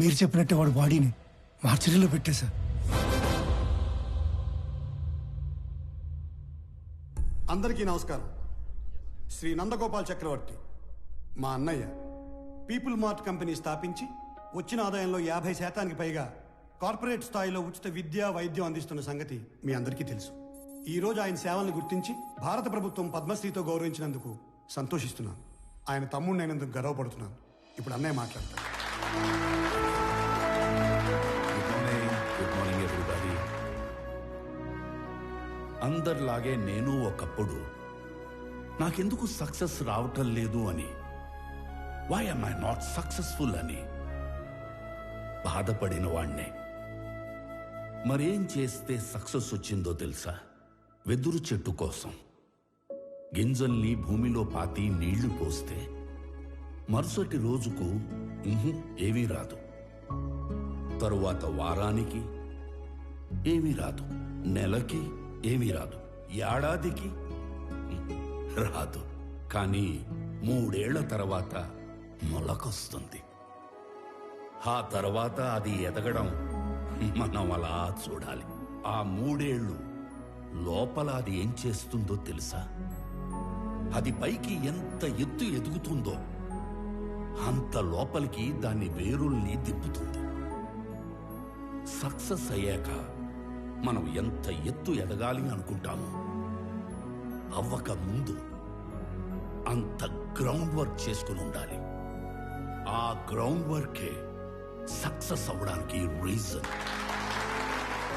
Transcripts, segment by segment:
మీరు చెప్పినట్టే వాడు బాడీని మార్చరీలో పెట్టేశా. అందరికీ నమస్కారం. శ్రీ నందగోపాల్ చక్రవర్తి మా అన్నయ్య పీపుల్ మార్ట్ కంపెనీ స్థాపించి వచ్చిన ఆదాయంలో 50% పైగా కార్పొరేట్ స్థాయిలో ఉచిత విద్య వైద్యం అందిస్తున్న సంగతి మీ అందరికీ తెలుసు. ఈ రోజు ఆయన సేవలను గుర్తించి భారత ప్రభుత్వం పద్మశ్రీతో గౌరవించినందుకు సంతోషిస్తున్నాను. ఆయన తమ్ముడినైనందుకు గర్వపడుతున్నాను. ఇప్పుడు అన్నయ్య మాట్లాడతారు. Good morning everybody. అందరిలాగే నేను ఒకప్పుడు నాకెందుకు సక్సెస్ రావటం లేదు అని, why am I not successful అని బాధపడిన వాణ్ణే. మరేం చేస్తే సక్సెస్ వచ్చిందో తెలుసా? వెదురు చెట్టు కోసం గింజల్ని భూమిలో పాతి నీళ్లు పోస్తే మరుసటి రోజుకు ఏమీ రాదు, తరువాత వారానికి ఏమీ రాదు, నెలకి ఏమీ రాదు, ఏడాదికి రాదు. కానీ 3 ఏళ్ల తర్వాత మొలకొస్తుంది. ఆ తర్వాత అది ఎదగడం మనం అలా చూడాలి. ఆ 3 ఏళ్ళు లోపల అది ఏం చేస్తుందో తెలుసా? అది పైకి ఎంత ఎత్తు ఎదుగుతుందో అంత లోపలికి దాన్ని వేరుల్ని తిప్పుతుంది. సక్సెస్ అయ్యాక మనం ఎంత ఎత్తు ఎదగాలి అనుకుంటామో అవ్వక ముందు అంత గ్రౌండ్ వర్క్ చేసుకుని ఉండాలి. ఆ గ్రౌండ్ వర్కే సక్సెస్ అవ్వడానికి రీజన్.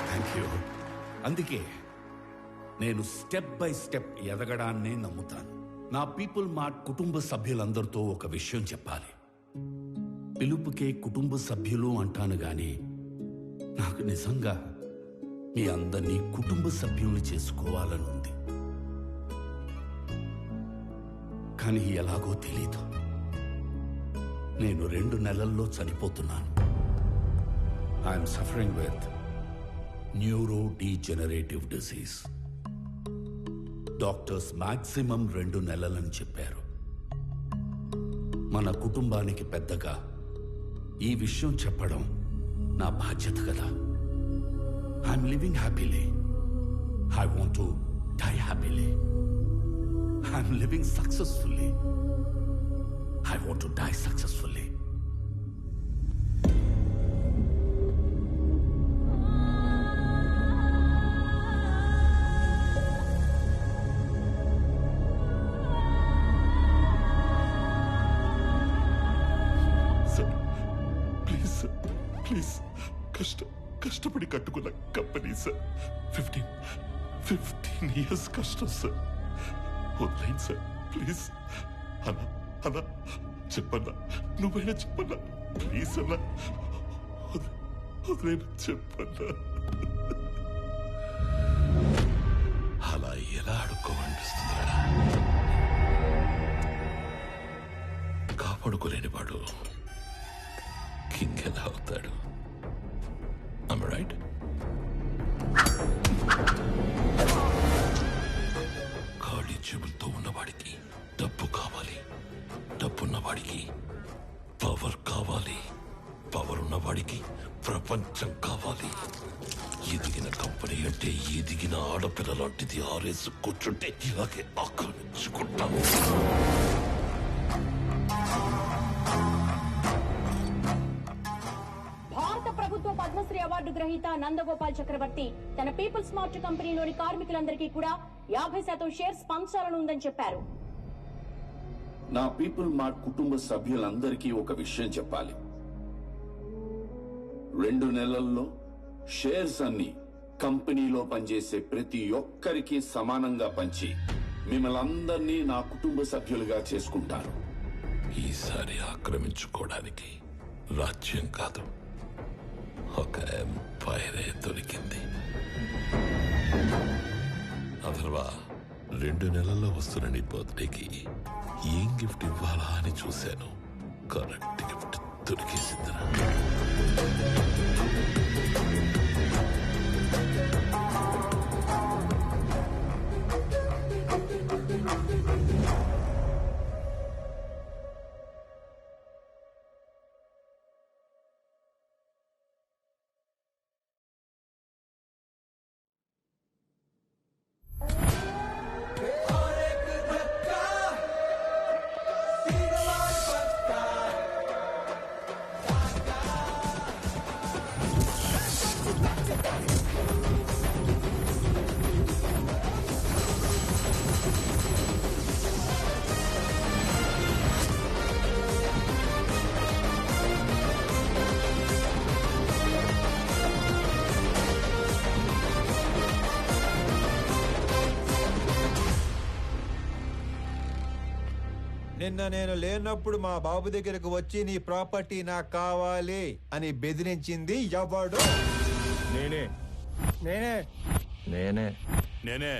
Thank you. అందుకే నేను స్టెప్ బై స్టెప్ ఎదగడాన్నే నమ్ముతాను. నా పీపుల్ మార్ట్ కుటుంబ సభ్యులందరితో ఒక విషయం చెప్పాలి. పిలుపుకే కుటుంబ సభ్యులు అంటాను గాని నాకు నిజంగా మీ అందరినీ కుటుంబ సభ్యుల్ని చేసుకోవాలని ఉంది. కానీ ఎలాగో తెలీదు. నేను 2 నెలల్లో చనిపోతున్నాను. I'm suffering with neuro degenerative disease. Doctors maximum 2 నెలలని చెప్పారు. మన కుటుంబానికి పెద్దగా ఈ విషయం చెప్పడం నా బాధ్యత కదా. I'm living happily. I want to die happily. I'm living successfully. I want to die successfully. Sir, please, sir, please. కష్టపడి కట్టుకున్న కంపెనీ సార్. 15 years కష్టం సార్. వదిలేండి సార్ ప్లీజ్. అన్నా చెప్పన్నా, నువ్వైనా చెప్పన్నా ప్లీజ్ అన్నా. వదిలేనా చెప్పన్నా. అలా ఎలా అడుక్కోమనిపిస్తుందా? కాపాడుకోలేని వాడు కింగ్ ఎలా అవుతాడు? Am I right? ఖాళీ చెవులతో ఉన్నవాడికి డబ్బు కావాలి, డబ్బున్నవాడికి పవర్ కావాలి, పవర్ ఉన్నవాడికి ప్రపంచం కావాలి. ఎదిగిన కంపెనీ అంటే ఎదిగిన ఆడపిల్ల లాంటిది. ఆరేసు కూర్చుంటే ఇలాగే ఆక్రమించుకుంటాము. భారత ప్రభుత్వ పద్మశ్రీ అవార్డు గ్రహీత నందగోపాల్ చక్రవర్తి తన పీపుల్స్ మార్ట్ కంపెనీలోని కార్మికులందరికీ కూడా 50% షేర్స్ పంచాలని ఉందని చెప్పారు. నా పీపుల్ మార్ట్ కుటుంబ సభ్యులందరికీ ఒక విషయం చెప్పాలి. 2 నెలల్లో షేర్స్ అన్ని కంపెనీలో పనిచేసే ప్రతి ఒక్కరికి సమానంగా పంచి మిమ్మల్ని అందరినీ నా కుటుంబ సభ్యులుగా చేసుకుంటాను. ఈసారి ఆక్రమించుకోవడానికి రాజ్యం కాదు, ఒక ఎంపైరే దొరికింది. అథర్వా, 2 నెలల్లో వస్తున్న నీ బర్త్డేకి ఏం గిఫ్ట్ ఇవ్వాలా అని చూశాను. కరెక్ట్ గిఫ్ట్ దొరికేసిందిరా. నిన్న నేను లేనప్పుడు మా బాబు దగ్గరకు వచ్చి నీ ప్రాపర్టీ నాకు కావాలి అని బెదిరించింది ఎవడు? నేనే నేనే నేనే. నేనే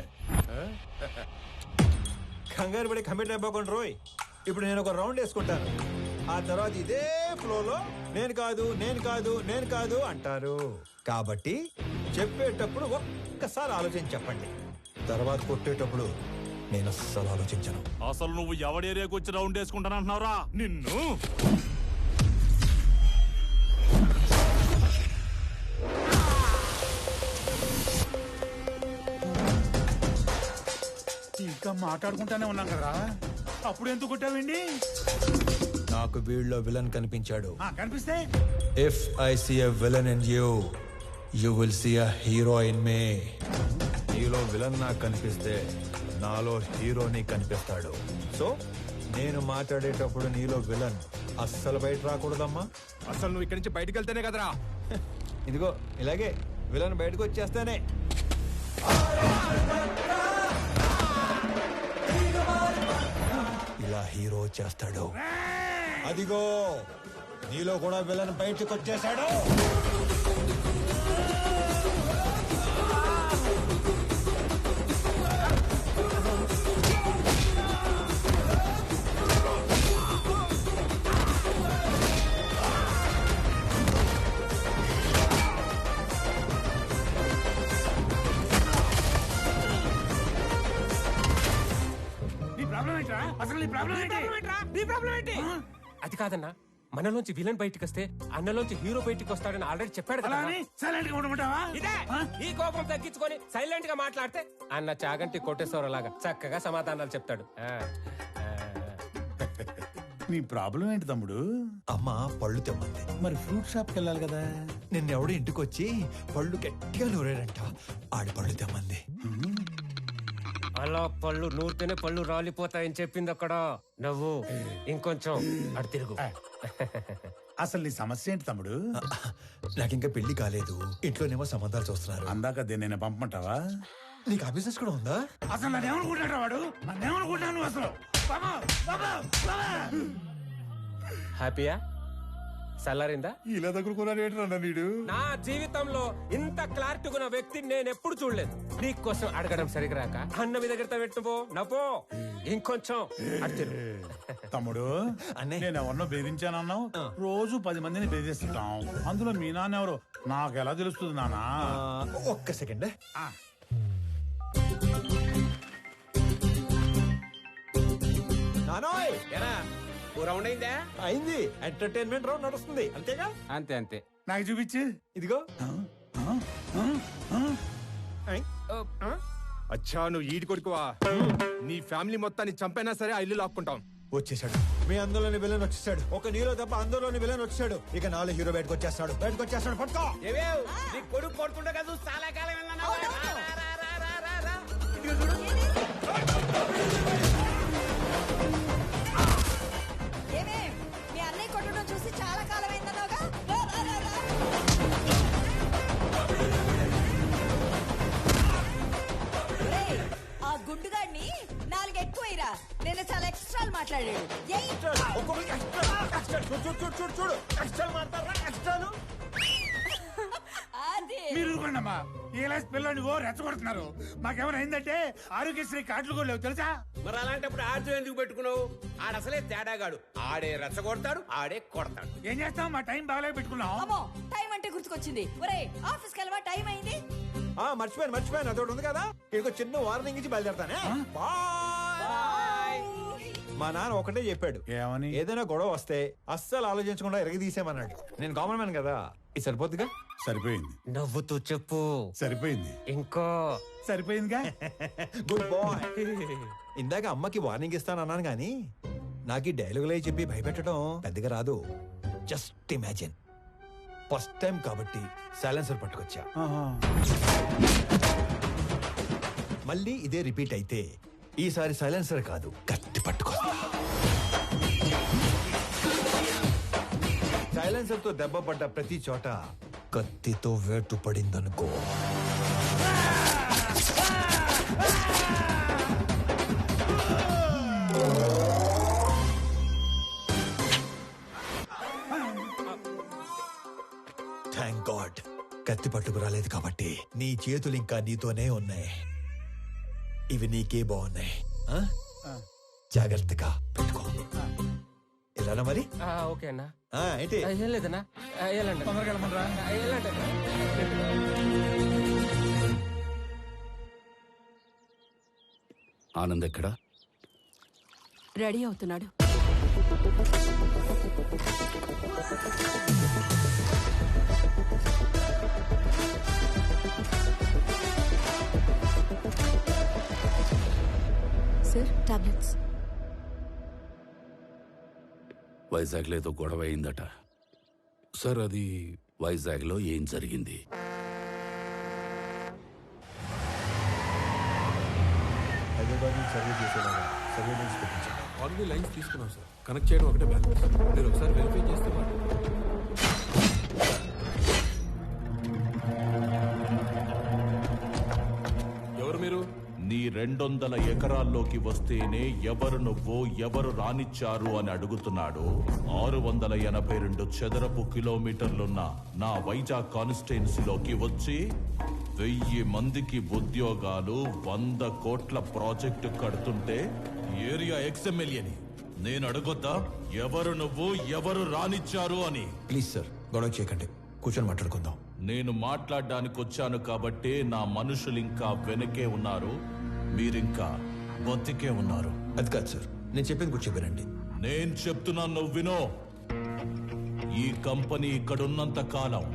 కంగారు పడి కమిట్ అయిపోకుండా రోయ్. ఇప్పుడు నేను ఒక రౌండ్ వేసుకుంటాను, ఆ తర్వాత ఇదే ఫ్లోలో నేను కాదు నేను కాదు నేను కాదు అంటారు. కాబట్టి చెప్పేటప్పుడు ఒక్కసారి ఆలోచించి చెప్పండి, తర్వాత కొట్టేటప్పుడు నేను అస్సలు ఆలోచించను. అసలు నువ్వు ఎవడి ఏరియాకి వచ్చి రౌండ్ వేసుకుంటానంటున్నావురా నిన్ను? ఇంకా మాట్లాడుకుంటానే ఉన్నాం కదా, అప్పుడు ఎందుకు కొట్టావండి? నాకు వీళ్ళలో విలన్ కనిపించాడు. కనిపిస్తే if I see a villain in you, you will see a hero in me. నీలో విలన్ నాకు కనిపిస్తే నాలో హీరోని కనిపిస్తాడు. సో నేను మాట్లాడేటప్పుడు నీలో విలన్ అస్సలు బయట రాకూడదమ్మా. అసలు నువ్వు ఇక్కడి నుంచి బయటకు వెళ్తేనే కదరా. ఇదిగో ఇలాగే విలన్ బయటకు వచ్చేస్తానే. ఇలా హీరో చేస్తాడు. అదిగో నీలో కూడా విలన్ బయటకు వచ్చేసాడు. నీ ప్రాబ్లం ఏంట్రా? అసలు నీ ప్రాబ్లం ఏంటి? అది కాదన్నా, మనలోంచి విలన్ బయటికి వస్తే అన్నలోంచి హీరో బయటికి వస్తాడని ఆల్రెడీ చెప్పాడు కదా. అలా అని సైలెంట్ గా ఉండమంటావా? ఇదే ఈ కోపం తగ్గించుకొని సైలెంట్ గా మాట్లాడితే అన్న చాగంటి కోటేశ్వరలాగా చక్కగా సమాధానాలు చెప్తాడు. నీ ప్రాబ్లం ఏంటి తమ్ముడు? అమ్మ పళ్ళు తెమ్మంది. మరి ఫ్రూట్ షాప్ కి వెళ్ళాలి కదా. నిన్నెవడు ఇంటికి వచ్చి పళ్ళు గట్టిగా నూరాడంట, ఆడి పళ్ళు తెమ్మంది. అలా పళ్ళు నూరితేనే పళ్ళు రాలిపోతాయని చెప్పింది అక్కడ. నవ్వు ఇంకొంచెం అటు తిరుగు. అసలు నీ సమస్య ఏంటి తమ్ముడు? నాకింకా పెళ్లి కాలేదు, ఇంట్లోనేమో సంబంధాలు చూస్తున్నారు. అందాక నేను పంపమంటావా? నీకు ఆ బిజినెస్ కూడా ఉందా? అసలు నన్నేమనుకుంటాడు వాడు? నన్నేమనుకుంటాను నువ్వు అసలు? బాబా, బాబా, బాబా. హ్యాపీయా? సల్లారిందా? ఇలా దగ్గరుకున్నాడు ఏంటన్నా వీడు? నా జీవితంలో ఇంత క్లారిటీ ఉన్న వ్యక్తిని నేను ఎప్పుడు చూడలేదు. నీకోసం అడగడం సరిగ్గా రాక అన్న మీ దగ్గర పెట్టుపో నవ్వో ఇంకొంచెం అటు తిరుగు. తమ్ముడు అన్నయ్య. నేను ఎవరినో బెదిరించానన్నావు. రోజు 10 మందిని బెదిరిస్తుంటాం, అందులో మీ నాన్న ఎవరు నాకు ఎలా తెలుస్తుంది నానా? ఒక్క సెకండ్. నానోయ్ రౌండ్ అయిందా? అయింది. ఎంటర్టైన్మెంట్ రౌండ్ నడుస్తుంది అంతేగా? అంతే అంతే. నాకు చూపించు. ఇదిగో. అచ్చా నువ్వు ఈడి కొడుకువా? నీ ఫ్యామిలీ మొత్తాన్ని చంపైనా సరే ఆ ఇల్లు లాక్కుంటాం. వచ్చేసాడు. మీ అందులోని విలన్ వచ్చేసాడు. ఒక నీలో తప్ప అందులోని విలన్ వచ్చాడు. ఇక నాలో హీరో బయటకు వచ్చేస్తాడు. పట్టుకో. నీ కొడుకు కొడుతుండే కదా చాలా కాలం మీ అన్నయ్య కొట్టడం చూసి చాలా కాలం అయిందన్నావుగా. ఆ గుండుగాడిని 4 ఎక్కువైరా. నేను చాలా ఎక్స్ట్రాలు మాట్లాడాడు. మీరు ఊరుకోండమ్మా. ఏలాస్ పిల్లని ఓ రెచ్చగొడుతున్నారు. మాకేమైనా అయిందంటే ఆరోగ్యశ్రీ కార్డులు కూడా లేవు తెలుసా? మరి అలాంటప్పుడు ఆర్జు ఎందుకు పెట్టుకున్నావు? ఆడసలే తేడాగాడు. ఆడే రెచ్చగొడతాడు, ఆడే కొడతాడు. ఏం చేస్తాం? మా టైం బాగాలే పెట్టుకున్నాం. అమ్మో, టైం అంటే గుర్తుకొచ్చింది. ఒరే ఆఫీస్కి వెళ్ళవా? టైం అయింది. మర్చిపోయాను అదొకటి ఉంది కదా. ఇక చిన్న వార్నింగ్ ఇచ్చి బయలుదేరతానే. మా నాన్న ఒకటే చెప్పాడు, ఏమని? ఏదైనా గొడవ వస్తే అస్సలు ఆలోచించకుండా ఎరగదీసేమన్నాడు. నేను కామన్ మ్యాన్ కదా, ఇది సరిపోద్దిగా. సరిపోయింది. నవ్వుతూ చెప్పు. సరిపోయింది. ఇంకో సరిపోయిందిగా. Good bye. ఇందాక అమ్మకి వార్నింగ్ ఇస్తానన్నాను గానీ నాకు ఈ డైలాగులే చెప్పి భయపెట్టడం పెద్దగా రాదు. జస్ట్ ఇమాజిన్, ఫస్ట్ టైం కాబట్టి సైలెన్సర్ పట్టుకొచ్చా. మళ్ళీ ఇదే రిపీట్ అయితే ఈసారి సైలెన్సర్ కాదు కత్తి పట్టుకొస్తా. సైలెన్సర్ తో దెబ్బ పడ్డ ప్రతి చోట కత్తితో వేటు పడిందనుకో. నీ చేతులు ఇంకా నీతోనే ఉన్నాయి. ఇవి నీకే బాగున్నాయి. జాగ్రత్తగా పెట్టుకో. ఇలా మరి. ఓకే అన్నా. ఏంటి ఏం లేదన్నా, వెళ్ళండి. తొందరగా వెళ్ళమనరా. వెళ్ళండి. ఆనంద్ ఎక్కడా? రెడీ అవుతున్నాడు. Sir, tablets. వైజాగ్లో ఏదో గొడవ అయిందట సార్. అది వైజాగ్లో ఏం జరిగింది? హైదరాబాద్ నుంచి సర్వే చేసేలాగా సర్వేలెన్స్ పెట్టించాను. ఆల్రెడీ లైన్స్ తీసుకున్నాం సార్. కనెక్ట్ చేయడం ఒకటే బ్యాలెన్స్. మీరు ఒకసారి వెరిఫై చేస్తే ఎవరు మీరు? నీ 200 ఎకరాల్లోకి వస్తేనే ఎవరు నువ్వు, ఎవరు రానిచ్చారు అని అడుగుతున్నాడు. 682 చదరపు కిలోమీటర్లున్న నా వైజాగ్ కాన్స్టిట్యున్సీలోకి వచ్చి 1000 మందికి ఉద్యోగాలు, 100 కోట్ల ప్రాజెక్టు కడుతుంటే ఏరియా ఎక్స్ఎమ్మెల్యేని నేను అడగొద్దా ఎవరు నువ్వు, ఎవరు రానిచ్చారు అని? ప్లీజ్ సార్, గొడవ చేయకండి, కూర్చొని మాట్లాడుకుందాం. నేను మాట్లాడడానికి వచ్చాను కాబట్టే నా మనుషులు ఇంకా వెనకే ఉన్నారు, మీరింకా బతికే ఉన్నారు. అది కాదు సార్, నేను చెప్పింది కూడా చెప్పానండి. నేను చెప్తున్నాను, నువ్వు వినో. ఈ కంపెనీ ఇక్కడున్నంత కాలం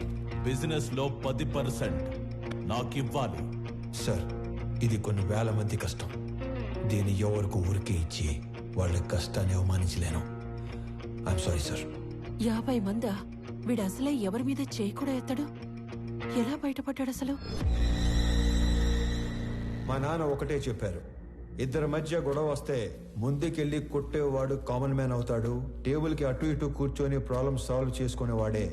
బిజినెస్ లో 10% నాకివ్వాలి. సార్, ఇది కొన్ని వేల మంది కష్టం. దీన్ని ఎవరికి ఊరికే ఇచ్చి వాళ్ళ కష్టాన్ని అవమానించలేను. I'm sorry sir. 50 మందా? వీడు అసలే ఎవరి మీద చేయి కూడా ఎత్తాడు. ఎలా బయటపడ్డాడు అసలు? మా నాన్న ఒకటే చెప్పారు, ఇద్దరి మధ్య గొడవ వస్తే ముందుకెళ్ళి కొట్టేవాడు కామన్ మ్యాన్ అవుతాడు, టేబుల్కి అటు ఇటు కూర్చొని ప్రాబ్లం సాల్వ్ చేసుకునేవాడే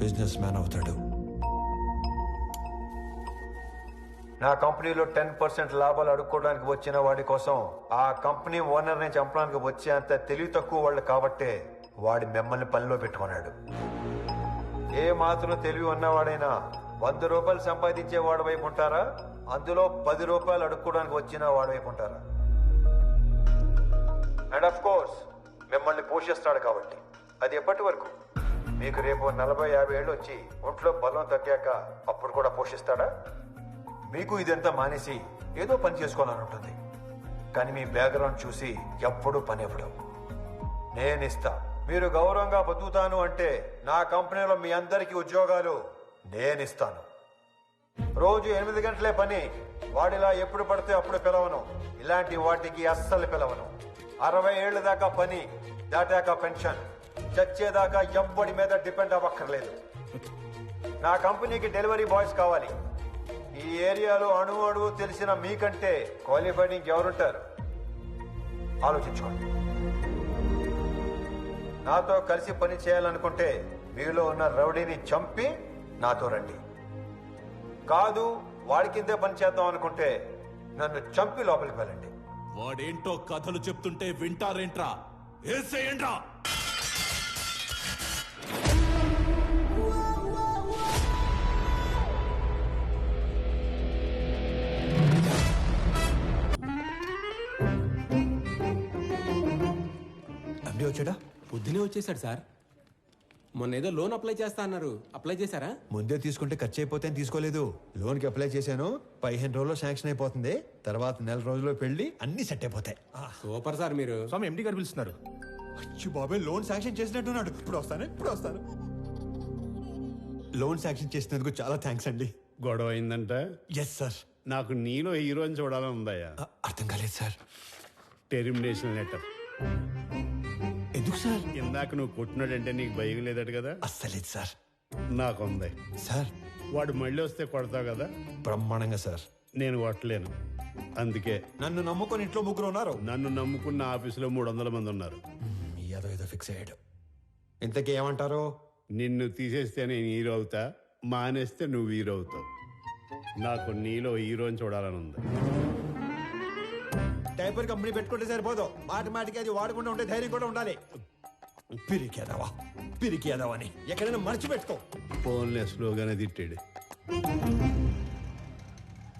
బిజినెస్ మ్యాన్ అవుతాడు. నా కంపెనీలో 10% లాభాలు అడుక్కోవడానికి వచ్చిన వాడి కోసం ఆ కంపెనీ ఓనర్ని చంపడానికి వచ్చే అంత తెలివి తక్కువ వాళ్ళు కాబట్టే వాడి మిమ్మల్ని పనిలో పెట్టుకున్నాడు. ఏ మాత్రం తెలివి ఉన్నవాడైనా 100 రూపాయలు సంపాదించే వాడి వైపు ఉంటారా, అందులో 10 రూపాయలు అడుక్కోవడానికి వచ్చిన వాడి వైపు ఉంటారా? అండ్ ఆఫ్ కోర్స్ మిమ్మల్ని పోషిస్తాడు కాబట్టి. అది ఎప్పటి వరకు? మీకు రేపు 40-50 ఏళ్ళు వచ్చి ఒంట్లో బలం తగ్గాక అప్పుడు కూడా పోషిస్తాడా? మీకు ఇదంతా మానేసి ఏదో పని చేసుకోవాలని ఉంటుంది, కానీ మీ బ్యాక్గ్రౌండ్ చూసి ఎప్పుడూ పని ఇవ్వడం. నేనిస్తా. మీరు గౌరవంగా బతుకుతాను అంటే నా కంపెనీలో మీ అందరికీ ఉద్యోగాలు నేనిస్తాను. రోజు 8 గంటలే పని. వాడిలా ఎప్పుడు పడితే అప్పుడు పిలవను. ఇలాంటి వాటికి అస్సలు పిలవను. 60 ఏళ్ల దాకా పని, దాటాక పెన్షన్. చచ్చేదాకా ఎవ్వడి మీద డిపెండ్ అవ్వక్కర్లేదు. నా కంపెనీకి డెలివరీ బాయ్స్ కావాలి. ఈ ఏరియాలో అణువు తెలిసిన మీకంటే క్వాలిఫైడ్ ఇంకెవరుంటారు? ఆలోచించుకోండి. నాతో కలిసి పని చేయాలనుకుంటే మీలో ఉన్న రౌడీని చంపి నాతో రండి. కాదు, వాడి కిందే పని చేద్దాం అనుకుంటే నన్ను చంపి లోపలికి వెళ్ళండి. వాడేంటో కథలు చెప్తుంటే వింటారేంట్రా? ఏసేయండ్రా. వచ్చాడా? పొద్దునే వచ్చేసాడు సార్. మొన్న ఏదో లోన్ అప్లై చేస్తా అన్నారు, అప్లై చేశారా? ముందే తీసుకుంటే ఖర్చు అయిపోతే తీసుకోలేదు. లోన్కి అప్లై చేశాను, 15 రోజుల్లో శాంక్షన్ అయిపోతుంది. తర్వాత 1 రోజుల్లో పెళ్లి, అన్ని సెట్ అయిపోతాయి. Super sir. మీరు స్వామి ఎండి గారు పిలుస్తున్నారు. అచ్చి బాబాయ్, లోన్ శాంక్షన్ చేసినట్టున్నాడు. ఇప్పుడు వస్తాను. లోన్ శాంక్షన్ చేసినందుకు చాలా థ్యాంక్స్ అండి. గొడవ అయిందంట? Yes sir. నాకు నీలో హీరోని చూడాలని ఉందయ్యా. అర్థం కాలేదు సార్. Termination letter. ఎందుకు సార్? ఇందాక నువ్వు కొట్టినాడంటే నీకు భయం లేదట కదా? అస్సలేదు సార్. నాకుంది సార్. వాడు మళ్ళీ వస్తే కొడతావు కదా? బ్రహ్మాండంగా సార్. నేను కొట్టలేను, అందుకే. నన్ను నమ్ముకొని ఇంట్లో 3 ఉన్నారు. నన్ను నమ్ముకున్న ఆఫీసులో 300 మంది ఉన్నారు. ఏదో ఫిక్స్ అయ్యాడు. ఇంతకీ ఏమంటారు? నిన్ను తీసేస్తే నేను హీరో అవుతా, మానేస్తే నువ్వు హీరో అవుతావు. నాకు నీలో హీరోని చూడాలని ఉంది. టైపర్ కంపెనీ పెట్టుకుంటే సరిపోదు, మాటికి అది వాడకుండా ఉంటే ధైర్యం కూడా ఉండాలి. పిరికేదావా అని ఎక్కడైనా మర్చిపెట్టుకో. ఫోన్లే స్లోగానే తిట్టాడు.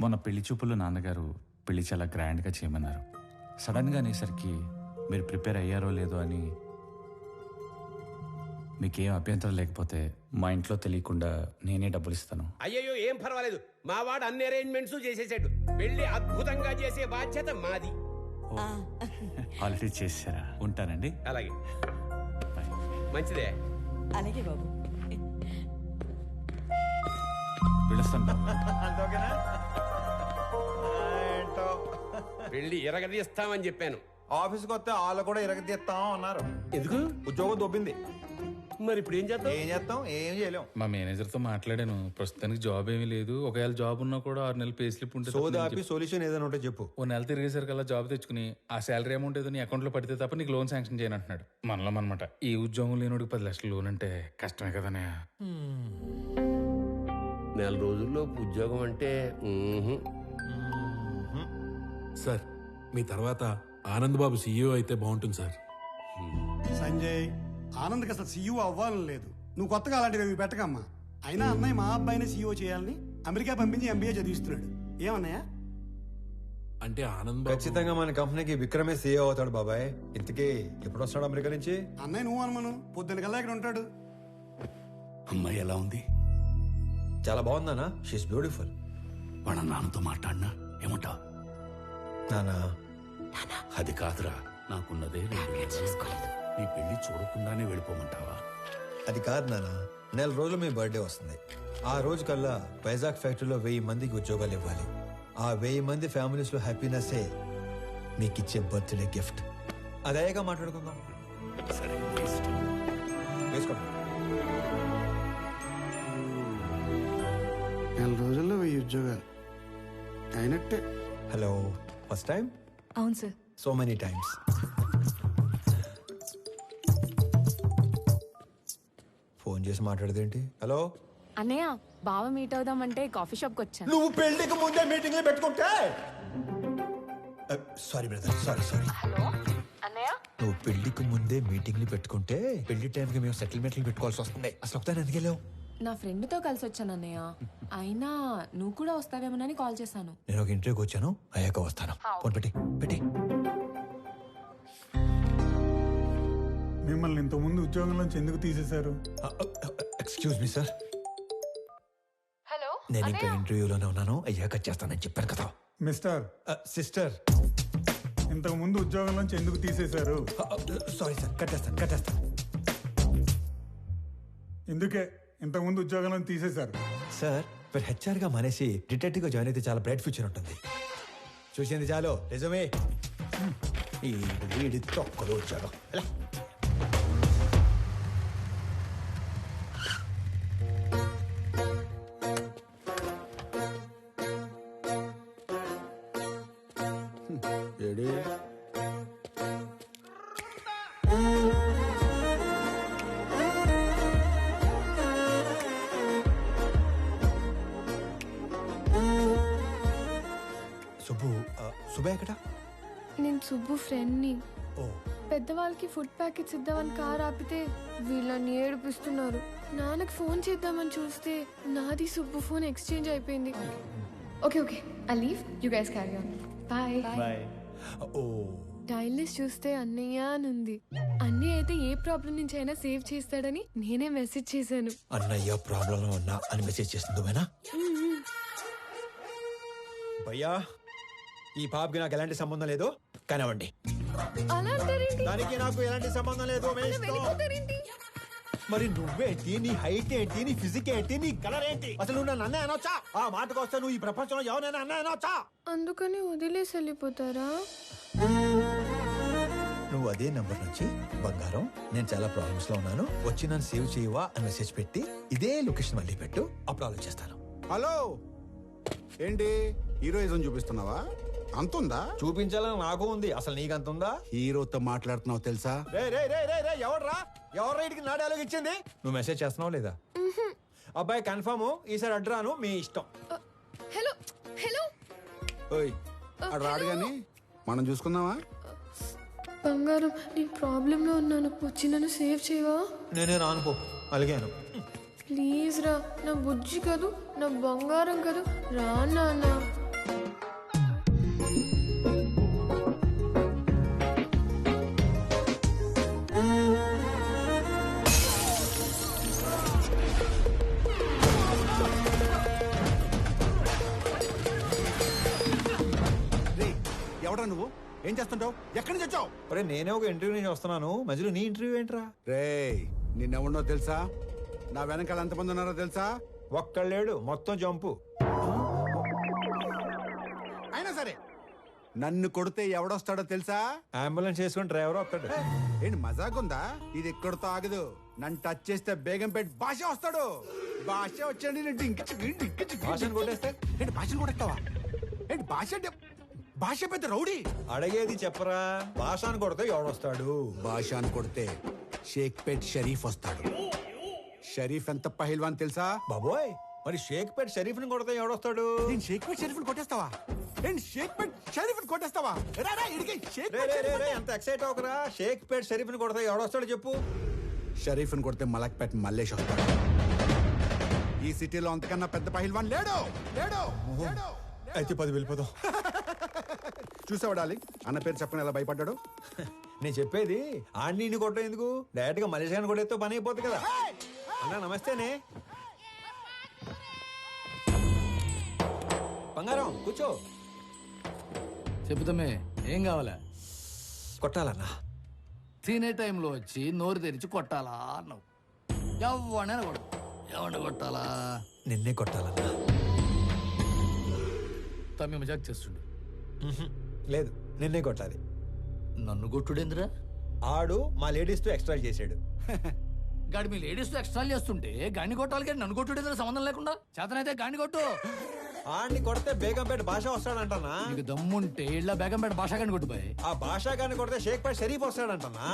మొన్న పెళ్లి చూపుల్లో నాన్నగారు పెళ్లి చాలా గ్రాండ్గా చేయమన్నారు. సడన్గా అనేసరికి మీరు ప్రిపేర్ అయ్యారో లేదో అని. మీకేం అభ్యంతరం లేకపోతే మా ఇంట్లో తెలియకుండా నేనే డబ్బులు ఇస్తాను. అయ్యయ్యో ఏం పర్వాలేదు, మా వాడు అన్ని అరేంజ్మెంట్స్ చేసేసాడు. పెళ్లి అద్భుతంగా చేసే బాధ్యత మాది. ఆల్రెడీ చేశారా? ఉంటానండి. అలాగే, మంచిదే. అలాగే బాబు. పిలుస్తాను బాబు. పెళ్లి ఎరగదీస్తామని చెప్పాను. ఆఫీస్కి వస్తే వాళ్ళు కూడా ఇరగదీస్తాం అన్నారు. ఎందుకు? ఉద్యోగం దొబ్బింది. మరి ఇప్పుడు ఏం చేద్దాం? ఏం చేయలేం. మా మేనేజర్తో మాట్లాడాను. ప్రస్తుతానికి జాబ్ ఏమీ లేదు. ఒకవేళ జాబ్ ఉన్నా కూడా 6 నెలలు పే స్లిప్ ఉంటుంది. సోదాపి సొల్యూషన్ ఏదైనా ఉంటే చెప్పు. ఓ నెల తిరిగేసరికల్లా జాబ్ తెచ్చుకుని ఆ శాలరీ అమౌంట్ ఏదో నీ అకౌంట్లో పడితే తప్ప నీకు లోన్ శాంక్షన్ చేయను అంటున్నాడు. మనలో అనమాట. ఈ ఉద్యోగం లేనోడికి 10 లక్షలు లోన్ అంటే కష్టమే కదనే. నెల రోజుల్లో ఉద్యోగం అంటే సార్, మీ తర్వాత ఆనంద్ బాబు సీఈఓ అయితే బాగుంటుంది సార్. సంజయ్, ఆనంద్కి అసలు సీఈఓ అవ్వాలని లేదు. నువ్వు కొత్తగా అలాంటివి పెట్టకమ్మా. అయినా అన్నయ్య మా అబ్బాయిని సీఈఓ చేయాలని అమెరికా పంపించి ఎంబీఏ చదివిస్తున్నాడు. ఏమన్నయ్య? అంటే ఆనంద్ బాబు ఖచ్చితంగా మన కంపెనీకి విక్రమే సీఈఓ అవుతాడు బాబాయ్. ఇంతకీ ఎప్పుడు వస్తాడు అమెరికా నుంచి? అన్నయ్య నువ్వు అనుమను పొద్దున కల్లా ఇక్కడ ఉంటాడు. అమ్మాయి ఎలా ఉంది? చాలా బాగుందానా? She is beautiful. వాళ్ళ నాన్నతో మాట్లాడినా ఏమంటా? నానా అది కాదురా, నాకున్నదే 2 నెలలు. నీ పెళ్లి చూడకుండానే వెళ్ళిపోమంటావా? అది కాదు నానా, నెల రోజులు మీ బర్త్డే వస్తుంది. ఆ రోజు కల్లా వైజాగ్ ఫ్యాక్టరీలో 1000 మందికి ఉద్యోగాలు ఇవ్వాలి. ఆ 1000 మంది ఫ్యామిలీస్ లో హ్యాపీనెస్సే మీకు ఇచ్చే బర్త్డే గిఫ్ట్. అదేగా మాట్లాడుకుందాం. సరే, వేసుకోండి. నెల రోజుల్లో 1000 ఉద్యోగాలు అయినట్టే. Hello, first time? అవును sir. So many times. Phone చేసి మాట్లాడదేంటి? హలో అన్నయ్య, బావ మీట్ అవుదామంటే కాఫీ షాప్కి వచ్చాను. నువ్వు పెళ్లికి ముందే మీటింగ్లు పెట్టుకుంటే. Sorry brother, sorry. హలో అన్నయ్య, నువ్వు పెళ్లికి ముందే మీటింగ్లు పెట్టుకుంటే పెళ్లి టైంకి మేము సెటిల్మెంట్లు పెట్టుకోవాల్సి వస్తుంది. అసలు ఒకసారి ఎందుకు వెళ్ళావు? నా ఫ్రెండ్తో కలిసి వచ్చాను అన్నయ్య. అయినా నువ్వు కూడా వస్తావేమోనని కాల్ చేశాను. నేను ఒక ఇంటర్వ్యూకి వచ్చాను, అయ్యాక వస్తాను. ఫోన్ పెట్టి. మిమ్మల్ని ఇంతకుముందు ఉద్యోగంలోంచి ఎందుకు తీసేశారు? Excuse me sir. హలో, నేను ఇంకా ఇంటర్వ్యూలోనే ఉన్నాను, అయ్యాక చేస్తానని చెప్పాను కదా. మిస్టర్ సిస్టర్, ఇంతకు ముందు ఉద్యోగంలోంచి ఎందుకు తీసేశారు? సారీ సార్, కట్టేస్తాను. ఇందుకే ఇంతకు ముందు ఉద్యోగంలో తీసేశారు. సార్, మీరు హెచ్ఆర్ గా మానేసి డిటెక్టివ్ గా జాయిన్ అయితే చాలా బ్రైట్ ఫ్యూచర్ ఉంటుంది. చూసింది చాలు, నిజమే. ఈ వీడి తొక్కలు వచ్చాడు. సుబ్బు ఎక్కడ? నేను సుబ్బు ఫ్రెండ్ని. ఓ, పెద్దవాళ్ళకి ఫుడ్ ప్యాకెట్స్ ఇద్దామని కార్ ఆపితే వీళ్ళని ఏడిపిస్తున్నారు. నాన్నకి ఫోన్ చేద్దామని చూస్తే నాది సుబ్బు ఫోన్ ఎక్స్చేంజ్ అయిపోయింది. Okay, I leave, you guys carry on. Bye. ఓ, టైల్ లిస్ట్ చూస్తే అన్నయ్య అని ఉంది. అన్నయ్య అయితే ఏ ప్రాబ్లం నుంచి అయినా సేవ్ చేస్తాడని నేనే మెసేజ్ చేశాను. అన్నయ్య ప్రాబ్లం ఉన్నా అని మెసేజ్ చేస్తుంది భయ్యా. ఈ పాపకి నాకు ఎలాంటి సంబంధం లేదు, కానివ్వండి. దానికి నాకు ఎలాంటి సంబంధం లేదు. మరి నువ్వేంటి? నీ హైట్ ఏంటి? నీ ఫిజిక్ ఏంటి? నీ కలర్ ఏంటి? అసలు నువ్వు నన్ను అన్నయ్య అనొచ్చా? ఆ మాటకు వస్తే నువ్వు ఈ ప్రపంచంలో ఎవరైనా అన్నయ్య అనొచ్చా? అందుకని వదిలేసి వెళ్ళిపోతారా? నువ్వు అదే నంబర్ నుంచి బంగారం, నేను చాలా ప్రాబ్లమ్స్ లో ఉన్నాను, వచ్చి నన్ను సేవ్ చేయవా అని మెసేజ్ పెట్టి ఇదే లొకేషన్ మళ్ళీ పెట్టు, అప్పుడు ఆలోచిస్తాను. హలో, ఏంటి హీరోయిజం చూపిస్తున్నావా? అంతుందా? చూపించాలని నాకు ఉంది, అసలు నీకంతుందా? హీరోతో మాట్లాడుతున్నావు తెలుసా? ఎవరు ఇటుకి నా డైలాగ్ ఇచ్చింది? నువ్వు మెసేజ్ చేస్తున్నావు లేదా? అబ్బాయి కన్ఫర్మ్, ఈసారి అడ్రాను, మీ ఇష్టం. హలో ఓయ్, అడు రాడు గాని మనం చూసుకుందామా? బంగారం, నేను ప్రాబ్లం లో ఉన్నాను, వచ్చి నన్ను సేవ్ చేయవా? నేనే రానుకో, అలిగాను. ప్లీజ్ రా, నా బుజ్జి కాదు, నా బంగారం కదా, రా నాన్న. ఎవడా నువ్వు? ఏం చేస్తుంటావు? ఎక్కడి నుంచి వచ్చావు? అరే నేనే ఒక ఇంటర్వ్యూ నుంచి వస్తున్నాను, మధ్యలో నీ ఇంటర్వ్యూ ఏంట్రా? రే నిన్నెవడో తెలుసా? నా వెనకాల ఎంతమంది ఉన్నారో తెలుసా? ఒక్కళ్ళేడు, మొత్తం జంపు. అయినా సరే నన్ను కొడితే ఎవడొస్తాడో తెలుసా? అంబులెన్స్ చేసుకుని డ్రైవర్ వస్తాడు. ఏంటి మజాకుందా? ఇది ఎక్కడితో ఆగదు. నన్ను టచ్ చేస్తే బేగంపేట భాష వస్తాడు. భాష వచ్చాడు. భాషను కొట్టేస్తే ఏంటి భాషను కొట్టేస్తావా? ఏంటి భాష అంటే భాష పెద్ద రౌడీ. అడిగేది చెప్పరా, భాషను కొడితే ఎవడొస్తాడు? భాషను కొడితే షేక్పేట్ షరీఫ్ వస్తాడు. షరీఫ్ ఎంత పహిల్వాన్ తెలుసా? బాబోయ్, మరి షేక్పేట్ షరీఫ్ ని కొడితే ఎవడొస్తాడు? నేను షేక్పేట్ షరీఫ్ కొట్టేస్తావా? నేను షేక్పేట్ షరీఫ్ కొట్టేస్తావా? ఎంత ఎక్సైట్ అవకరా. షేక్పేట్ షరీఫ్ ని కొడితే ఎవడొస్తాడు చెప్పు? షరీఫ్ ని కొడితే మలక్పేట్ మల్లేష్ వస్తాడు. ఈ సిటీలో అంతకన్నా పెద్ద పహిల్వాన్ లేడు. లేడు. అయితే 10 వెళ్ళిపోతాం. చూసావా డార్లింగ్, అన్న పేరు చెప్పని ఎలా భయపడ్డాడు? నేను చెప్పేది ఆడిని కొట్టడం ఎందుకు, డైరెక్ట్ గా మలేషియా కొట్టేస్తే పని అయిపోతుంది కదా. అన్నా నమస్తేనే. బంగారం కూర్చో. చెబుతామే, ఏం కావాలా? కొట్టాలన్నా. తినే టైంలో వచ్చి నోరు తెరిచి కొట్టాలా అన్నావు. ఎవడైనా కొడు. ఎవరిని కొట్టాలా? నిన్నే కొట్టాలన్నా. తమ్మి మజాక్ చేస్తుండు. లేదు, నిన్నే కొట్టాలి. నన్ను కొట్టుడేంద్రా? ఆడు మా లేడీస్ తో ఎక్స్ట్రా చేసాడు. గాడి మీ లేడీస్ తో ఎక్స్ట్రా చేస్తుంటే గాని కొట్టాలి కానీ నన్ను కొట్టుడేంద్రా సంబంధం లేకుండా? చేతనైతే గాని కొట్టు. ఆడిని కొడితే బేగంపేట భాష వస్తాడంటనా? నీకు దమ్ముంటే ఇళ్ళ బేగంపేట భాష గాని కొట్టుపోయి. ఆ భాష గాని కొడితే షేక్పేట్ షరీఫ్ వస్తాడంటనా?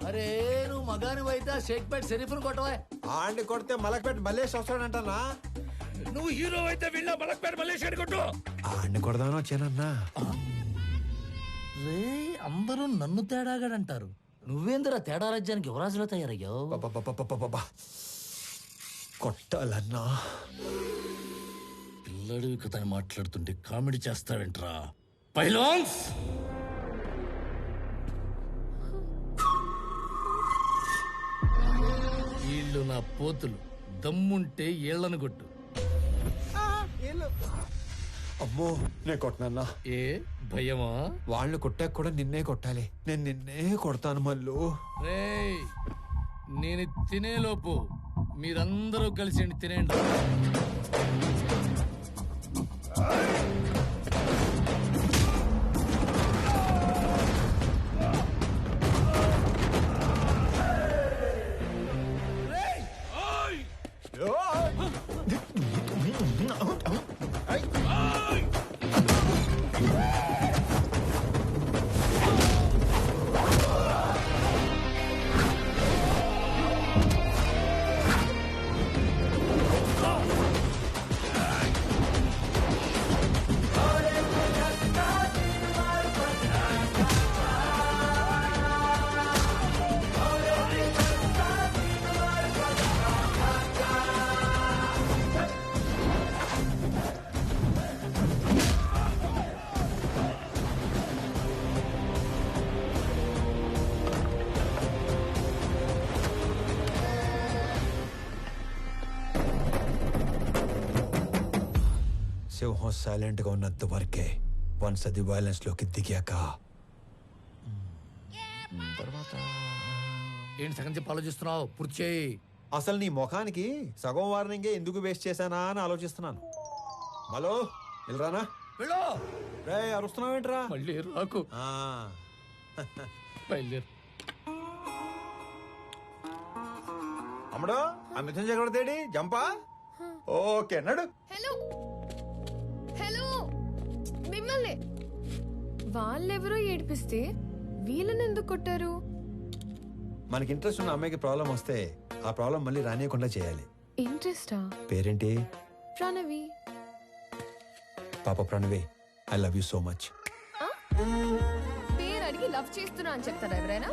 అరే నువ్వు మగాని అయితే షేక్పేట్ షరీఫ్ను కొట్టవా. ఆడిని కొడితే మలక్పేట మల్లేష్ వస్తాడంటనా? నువ్వు హీరో అయితే వీళ్ళ మలక్పేట మల్లేష్ గాని కొట్టు. ఆడిని కొడదానో వచ్చానన్నా. రే అందరూ నన్ను తేడాగాడంటారు. నువ్వేందిరా తేడా రాజ్యానికి యువరాజులో తయారయ్యావు? కొట్టాలన్నా. పిల్లడివి కథని మాట్లాడుతుంటే కామెడీ చేస్తావేంట్రా పైలాన్స్? వీళ్ళు నా పోతులు. దమ్ముంటే ఏళ్లను కొట్టు. అమ్మో, నేను కొట్టనన్నా. ఏ భయమా? వాళ్ళు కొట్టాక కూడా నిన్నే కొట్టాలి. నేను నిన్నే కొడతాను మళ్ళు. రేయ్ నేను తినేలోపు మీరందరూ కలిసి తినేయండి. సింహం సైలెంట్ గా ఉన్నంత వరకే. వన్స్ అది వైలెన్స్ లోకి దిగాక తర్వాత ఏంటి సగం చెప్పి ఆలోచిస్తున్నావు? పూర్తి చేయి. అసలు నీ ముఖానికి సగం వార్నింగే ఎందుకు వేస్ట్ చేశానా అని ఆలోచిస్తున్నాను. హలో వెళ్ళరానా? వెళ్ళు. రే అరుస్తున్నావేంట్రా? మళ్ళీ రాకు. బయలుదేరు. అమ్మడు ఆ మిథున్ చక్రవర్తి జంపా. ఓకే నడు. హలో హలో, మిమ్మల్ని వాళ్ళెవరో ఏడిపిస్తే వీళ్ళని ఎందుకు కొట్టారు? మనకి ఇంట్రెస్ట్ ఉన్న అమ్మాయికి ప్రాబ్లం వస్తే ఆ ప్రాబ్లం మళ్ళీ రానియకుండా చేయాలి. ఇంట్రెస్టా? పేరేంటి? ప్రణవి. పాప Pranavi, I love you so much. పేరు అడిగి లవ్ చేస్తున్నా అని చెప్తారా ఎవరైనా?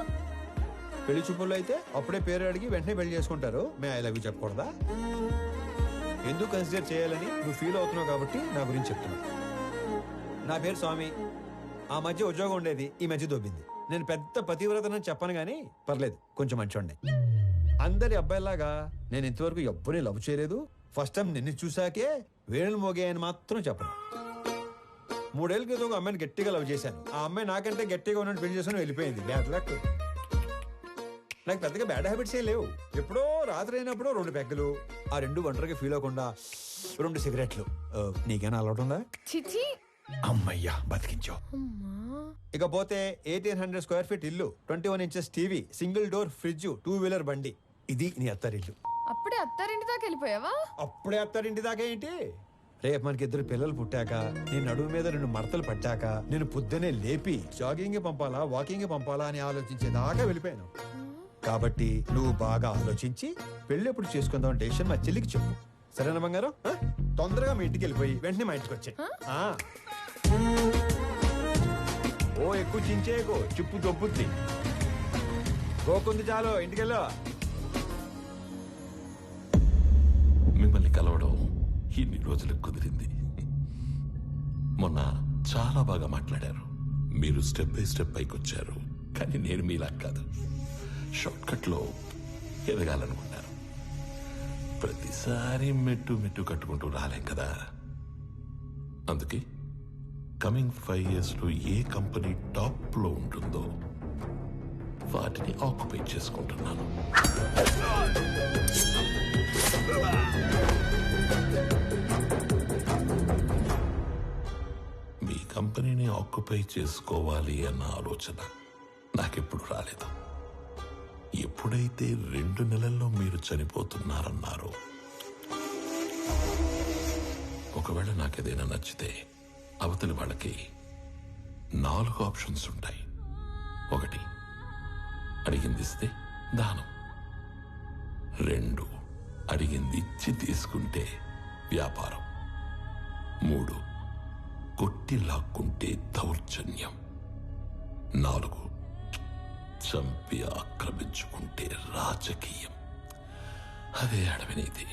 పెళ్లి చూపుల్లో అయితే అప్పుడే పేరు అడిగి వెంటనే పెళ్లి చేసుకుంటారు. మే ఐ లవ్ యూ చెప్పకూడదా? ఎందుకు కన్సిడర్ చేయాలని నువ్వు ఫీల్ అవుతున్నావు కాబట్టి నా గురించి చెప్తున్నా. నా పేరు స్వామి. ఆ మధ్య ఉద్యోగం ఉండేది, ఈ మధ్య దొబ్బింది. నేను పెద్ద పతివ్రతనని చెప్పను కానీ పర్లేదు, కొంచెం మంచోండి. అందరి అబ్బాయిలాగా నేను ఇంతవరకు ఎవ్వరిని లవ్ చేయలేదు. ఫస్ట్ టైం నిన్ను చూసాకే వేణులు మోగాయని మాత్రం చెప్పను. 3 ఏళ్ళ క్రితం ఒక అమ్మాయిని గట్టిగా లవ్ చేశాను. ఆ అమ్మాయి నాకంటే గట్టిగా ఉన్నట్టు పెళ్లి చేసుకుని వెళ్ళిపోయింది. Bad luck. నాకు పెద్దగా బ్యాడ్ హ్యాబిట్స్ ఏం లేవు. ఎప్పుడో రాత్రి అయినప్పుడు 2 పెగ్గలు, ఆ 2 ఒంటరిగా ఫీల్ అవ్వకుండా 2 సిగరెట్లు. నీకేనా అలవాటు ఉందా? చిచి అమ్మయ్యా బతికించావు. ఇకపోతే 1800 స్క్వేర్ ఫీట్ ఇల్లు, 21 inches TV, single door fridge, 2 wheeler బండి. ఇది నీ అత్తారిల్లు. అప్పుడే అత్తారింటి దాకా వెళ్ళిపోయావా? అప్పుడే అత్తారింటి దాకా ఏంటి? రేపు మనకి 2 పిల్లలు పుట్టాక, నేను నడుము మీద 2 మడతలు పట్టాక, నేను పొద్దునే లేపి జాగింగ్ పంపాలా వాకింగ్ పంపాలా అని ఆలోచించేదాకా వెళ్ళిపోయాను. కాబట్టి నువ్వు బాగా ఆలోచించి పెళ్లి ఎప్పుడు చేసుకుందాం డెసిషన్ మా చెల్లికి చెప్పు. సరేనా బంగారం? తొందరగా మీ ఇంటికి వెళ్ళిపోయి వెంటనే మా ఇంటికి వచ్చాయి. ఓ ఎక్కువ చించేయకు, చిప్పు దొబ్బుద్ది. గోకుంది చాలు, ఇంటికెళ్ళు. మిమ్మల్ని కలవడం ఇన్ని రోజులకు కుదిరింది. మొన్న చాలా బాగా మాట్లాడారు. మీరు స్టెప్ బై స్టెప్ పైకి వచ్చారు. కానీ నేను మీలా కాదు, షార్ట్ కట్ లో ఎదగాలనుకున్నారు. ప్రతిసారి మెట్టు మెట్టు కట్టుకుంటూ రాలేం కదా. అందుకే కమింగ్ 5 years లో ఏ కంపెనీ టాప్ లో ఉంటుందో వాటిని ఆక్యుపై చేసుకుంటున్నాను. మీ కంపెనీని ఆక్యుపై చేసుకోవాలి అన్న ఆలోచన నాకెప్పుడు రాలేదు. ఎప్పుడైతే 2 నెలల్లో మీరు చనిపోతున్నారన్నారో, ఒకవేళ నాకేదైనా నచ్చితే అవతలి వాళ్ళకి 4 ఆప్షన్స్ ఉంటాయి. 1 అడిగింది ఇస్తే దానం, 2 అడిగింది ఇచ్చి తీసుకుంటే వ్యాపారం, 3 కొట్టి లాక్కుంటే దౌర్జన్యం, 4 చంపి ఆక్రమించుకుంటే రాజకీయం. అదే అడవినీతి.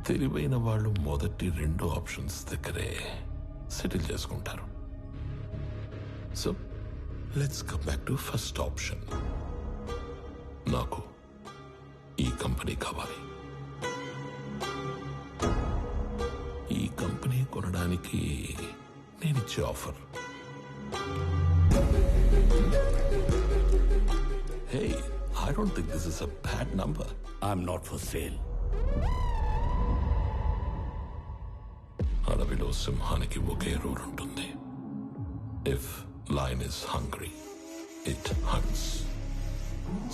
తెలివైన వాళ్ళు మొదటి 2 ఆప్షన్స్ దగ్గరే సెటిల్ చేసుకుంటారు. So let's come back to first option. నాకు ఈ కంపెనీ కావాలి. ఈ కంపెనీ కొనడానికి నేనిచ్చే offer, hey, I don't think this is a bad number. I'm not for sale. అడవిలో సింహానికి ఒకే రూల్ ఉంటుంది. If lion is hungry it haunts.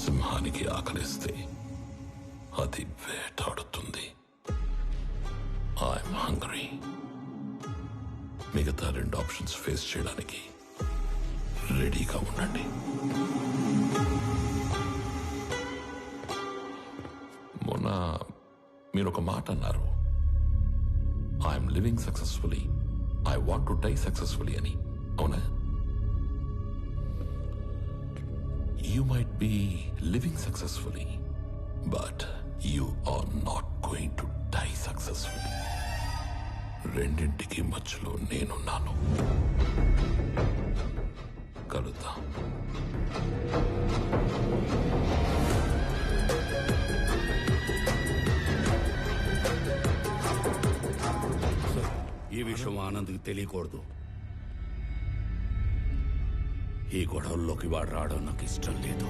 సింహానికి ఆకలిస్తే అది వేటాడుతుంది. I'm hungry. మిగతా 2 ఆప్షన్స్ ఫేస్ చేయడానికి రెడీగా ఉండండి. మొన్న మీరు ఒక మాట అన్నారు, I'm living successfully, I want to die successfully అని. అవునా? You might be living successfully, but you are not going to die successfully. రెండింటికి మధ్యలో నేనున్నాను. కలుద్దాం. ఈ విషయం ఆనంద్కి తెలియకూడదు. ఈ గొడవల్లోకి వాడు రావడం నాకు ఇష్టం లేదు.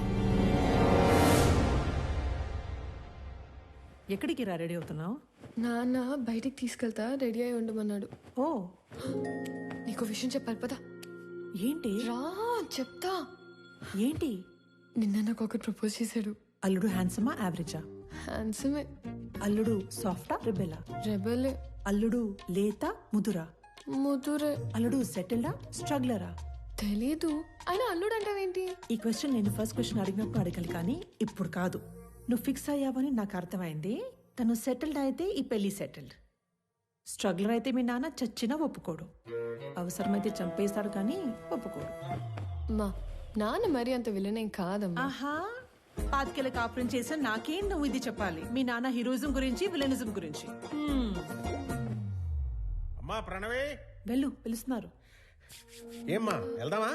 ఎక్కడికి రా రెడీ అవుతున్నావు? నాన్న బయటికి తీసుకెళ్తా, రెడీ అయి ఉండమన్నాడు. ఓ, నీకు విషయం చెప్పాలి పదా. ఏంటి? రా చెప్తా. ఏంటి? నిన్న నాకు ఒకటి ప్రపోజ్ చేశాడు. అల్లుడు హ్యాండ్సమా యావరేజా? హ్యాండ్సమే. అల్లుడు సాఫ్టా రెబెలా? రెబెలే. అల్లుడు లేత ముదురా? ముదురే. అల్లుడు సెటిల్డా స్ట్రగ్లరా? తెలీదు. అయినా అల్లుడు అంటావేంటి? ఈ క్వశ్చన్ నేను ఫస్ట్ క్వశ్చన్ అడిగినప్పుడు అడగాలి, కానీ ఇప్పుడు కాదు. నువ్వు ఫిక్స్ అయ్యావని నాకు అర్థమైంది. తను సెటిల్డ్ అయితే ఈ పెళ్లి సెటిల్డ్. స్ట్రగ్లర్ అయితే మీ నాన్న చచ్చినా ఒప్పుకోడు. అవసరమైతే చంపేస్తాడు కానీ ఒప్పుకోడు. మా నాన్న మరి అంత విలనేం కాదమ్మా. ఆహా, పాతికేళ్ళ కాపురం చేసిన నాకేం నువ్వు ఇది చెప్పాలి? మీ నాన్న హీరోయిజం గురించి, విలనిజం గురించి. అమ్మా ప్రణవి, వెళ్ళు, పిలుస్తున్నారు. ఏమ్మా వెళ్దామా?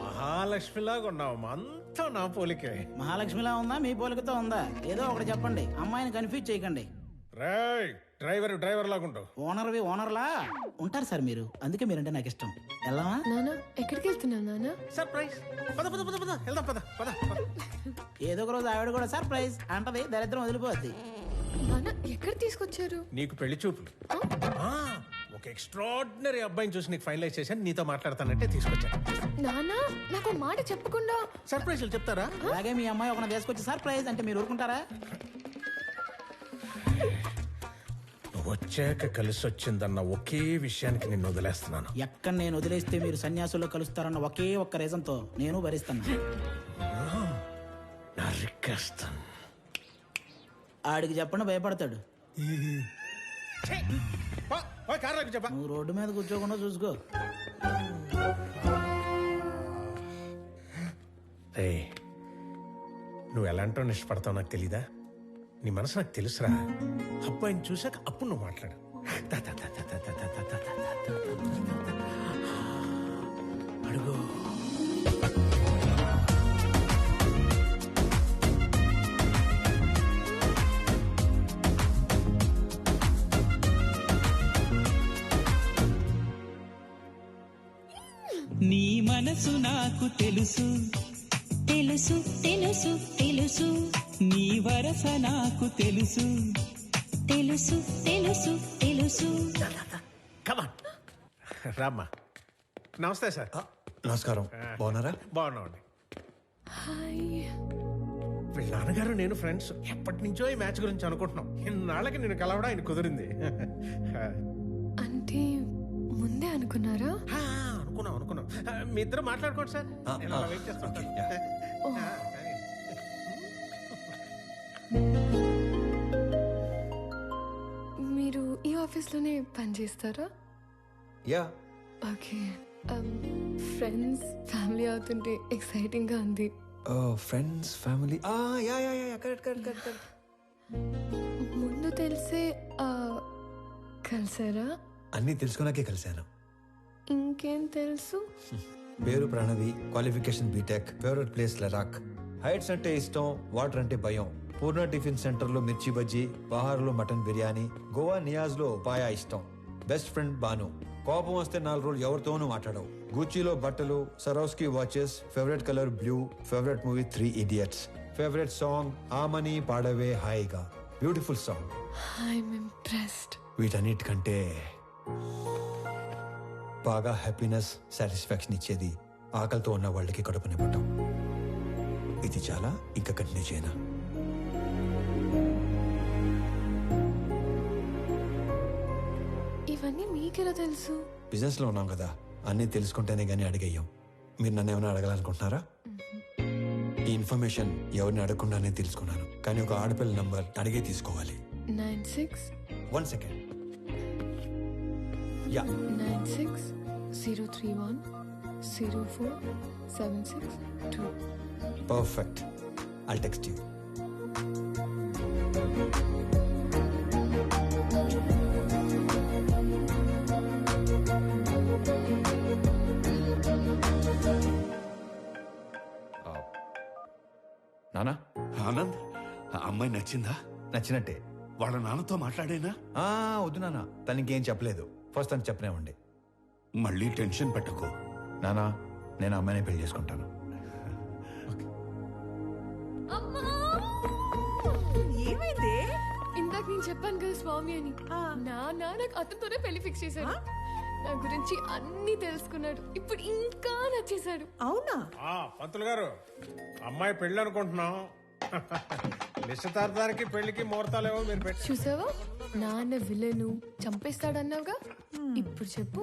మహాలక్ష్మిలాగా ఉన్నావమ్మా, అంతా నా పోలికే. మహాలక్ష్మిలా ఉందా మీ పోలికతో ఉందా? ఏదో ఒకటి చెప్పండి, అమ్మాయిని కన్ఫ్యూజ్ చేయకండి. డ్రైవర్ లాగా ఉంటావు. ఓనర్లా ఉంటారు సార్ మీరు, అందుకే మీరంటే నాకు ఇష్టం. వెళ్దామా? నానా ఎక్కడికి వెళ్తున్నావు నానా? సర్ప్రైజ్. వెళ్దాం పద. ఏదో ఒక రోజు ఆవిడ కూడా సర్ప్రైజ్ అంటది, దరిద్రం వదిలిపోద్ది. నానా ఎక్కడ తీసుకొచ్చారు? నీకు పెళ్లి చూపులు. ఒక ఎక్స్ట్రాడినరీ అబ్బాయిని చూసి నీకు ఫైనలైజ్ చేశాను, నీతో మాట్లాడతానంటే తీసుకొచ్చాను. నానా నాకు మాట చెప్పకుండా సర్ప్రైజ్లు చెప్తారా? అలాగే మీ అమ్మాయి ఒక తీసుకొచ్చి సర్ప్రైజ్ అంటే మీరు ఊరుకుంటారా? నువ్వు వచ్చాక కలిసి వచ్చిందన్న ఒకే విషయానికి నిన్ను వదిలేస్తున్నాను. ఎక్కడ నేను వదిలేస్తే మీరు సన్యాసుల్లో కలుస్తారన్న ఒకే ఒక్క రీజన్ తో నేను భరిస్తాను. నా రిక్వెస్ట్ ఆడికి చెప్పండి, భయపడతాడు. చెప్ప. నువ్వు రోడ్డు మీద కూర్చోకుండా చూసుకో. నువ్వు ఎలాంటో ఇష్టపడతావు నాకు తెలీదా? నీ మనసు నాకు తెలుసురా. అబ్బాయిని చూసాక అప్పుడు నువ్వు మాట్లాడు. అడుగు. నీ మనసు నాకు తెలుసు తెలుసు తెలుసు తెలుసు, నీ వరస నాకు తెలుసు తెలుసు తెలుసు తెలుసు. రామ్మా. నమస్తే సార్. నమస్కారం. బాగున్నారా? బాగున్నామండి. హాయ్. వీళ్ళ నాన్నగారు నేను ఫ్రెండ్స్. ఎప్పటి నుంచో ఈ మ్యాచ్ గురించి అనుకుంటున్నాం. ఇన్నాళ్ళకి నేను కలవడం ఆయన కుదిరింది. అంటే ముందే అనుకున్నారా? అనుకున్నాం. మీ ఇద్దరు మాట్లాడుకోండి సార్, నేను అలా వెయిట్ చేస్తాను. మీరు ఈ ఆఫీస్లోనే పనిచేస్తారా? యా. ఓకే. ఫ్రెండ్స్ ఫ్యామిలీ అవుతుంటే ఎక్సైటింగ్ గా ఉంది. Friends family. ముందు తెలిసే కలిసారా? అన్నీ తెలుసుకున్నాకే కలిశాను. ఇంకేం తెలుసు? పేరు Pranavi, qualification BTech, favourite place Ladakh, heights అంటే ఇష్టం, వాటర్ అంటే భయం, పూర్ణ టిఫిన్ సెంటర్ లో మిర్చి బజ్జీ, బహార్ లో మటన్ బిర్యానీ, గోవా నియాజ్ లో పాయా ఇష్టం, బెస్ట్ ఫ్రెండ్ బాను, కోపం వస్తే 4 రోజులు ఎవరితోనూ మాట్లాడవు, గూచీలో బట్టలు, Swarovski watches, favourite colour blue, favourite movie 3 Idiots, favourite song ఆమని పాడవే హాయిగా, బ్యూటిఫుల్ సాంగ్. I'm impressed. వీటన్నిటికంటే బాగా హ్యాపీనెస్, సాటిస్ఫాక్షన్ ఇచ్చేది ఆకలితో ఉన్న వాళ్ళకి కడుపు నింపటం. ఇది చాలా ఇంకా కంటిన్యూ చేయనా? ఇవన్నీ మీకెలా తెలుసు? బిజినెస్ లో ఉన్నాం కదా, అన్నీ తెలుసుకుంటేనే గానీ అడిగేయం. మీరు నన్ను ఏమైనా అడగాలనుకుంటున్నారా? ఈ ఇన్ఫర్మేషన్ ఎవరిని అడగకుండానే తెలుసుకున్నాను, కానీ ఒక ఆడపిల్ల నంబర్ అడిగే తీసుకోవాలి. 96 1 second. Yeah. 96-031-04-762. Perfect. I'll text you. నానా. ఆనంద్, ఆ అమ్మాయి నచ్చిందా? నచ్చినట్టే. వాళ్ళ నాన్నతో మాట్లాడేనా? వద్దు నాన్న, తనకేం చెప్పలేదు. ఫస్ట్ తను చెప్పనేవ్వండి. మళ్ళీ టెన్షన్ పెట్టకు నానా. నేను అమ్మాయిని పెళ్లి చేసుకుంటాను. ఏమైంది? ఇందాక నేను చెప్పాను కదా స్వామి అని. నాకు అతనితోనే పెళ్లి ఫిక్స్ చేశాడు. నా గురించి అన్ని తెలుసుకున్నాడు. ఇప్పుడు ఇంకా నచ్చేశాడు. అవునా? పంతులు గారు, అమ్మాయి పెళ్లి అనుకుంటున్నాం. నిశ్చితార్థానికి పెళ్లికి ముహూర్తాలేవో మీరు పెట్టి. చూసావా, నాన్న విలను చంపేస్తాడన్నావుగా. ఇప్పుడు చెప్పు.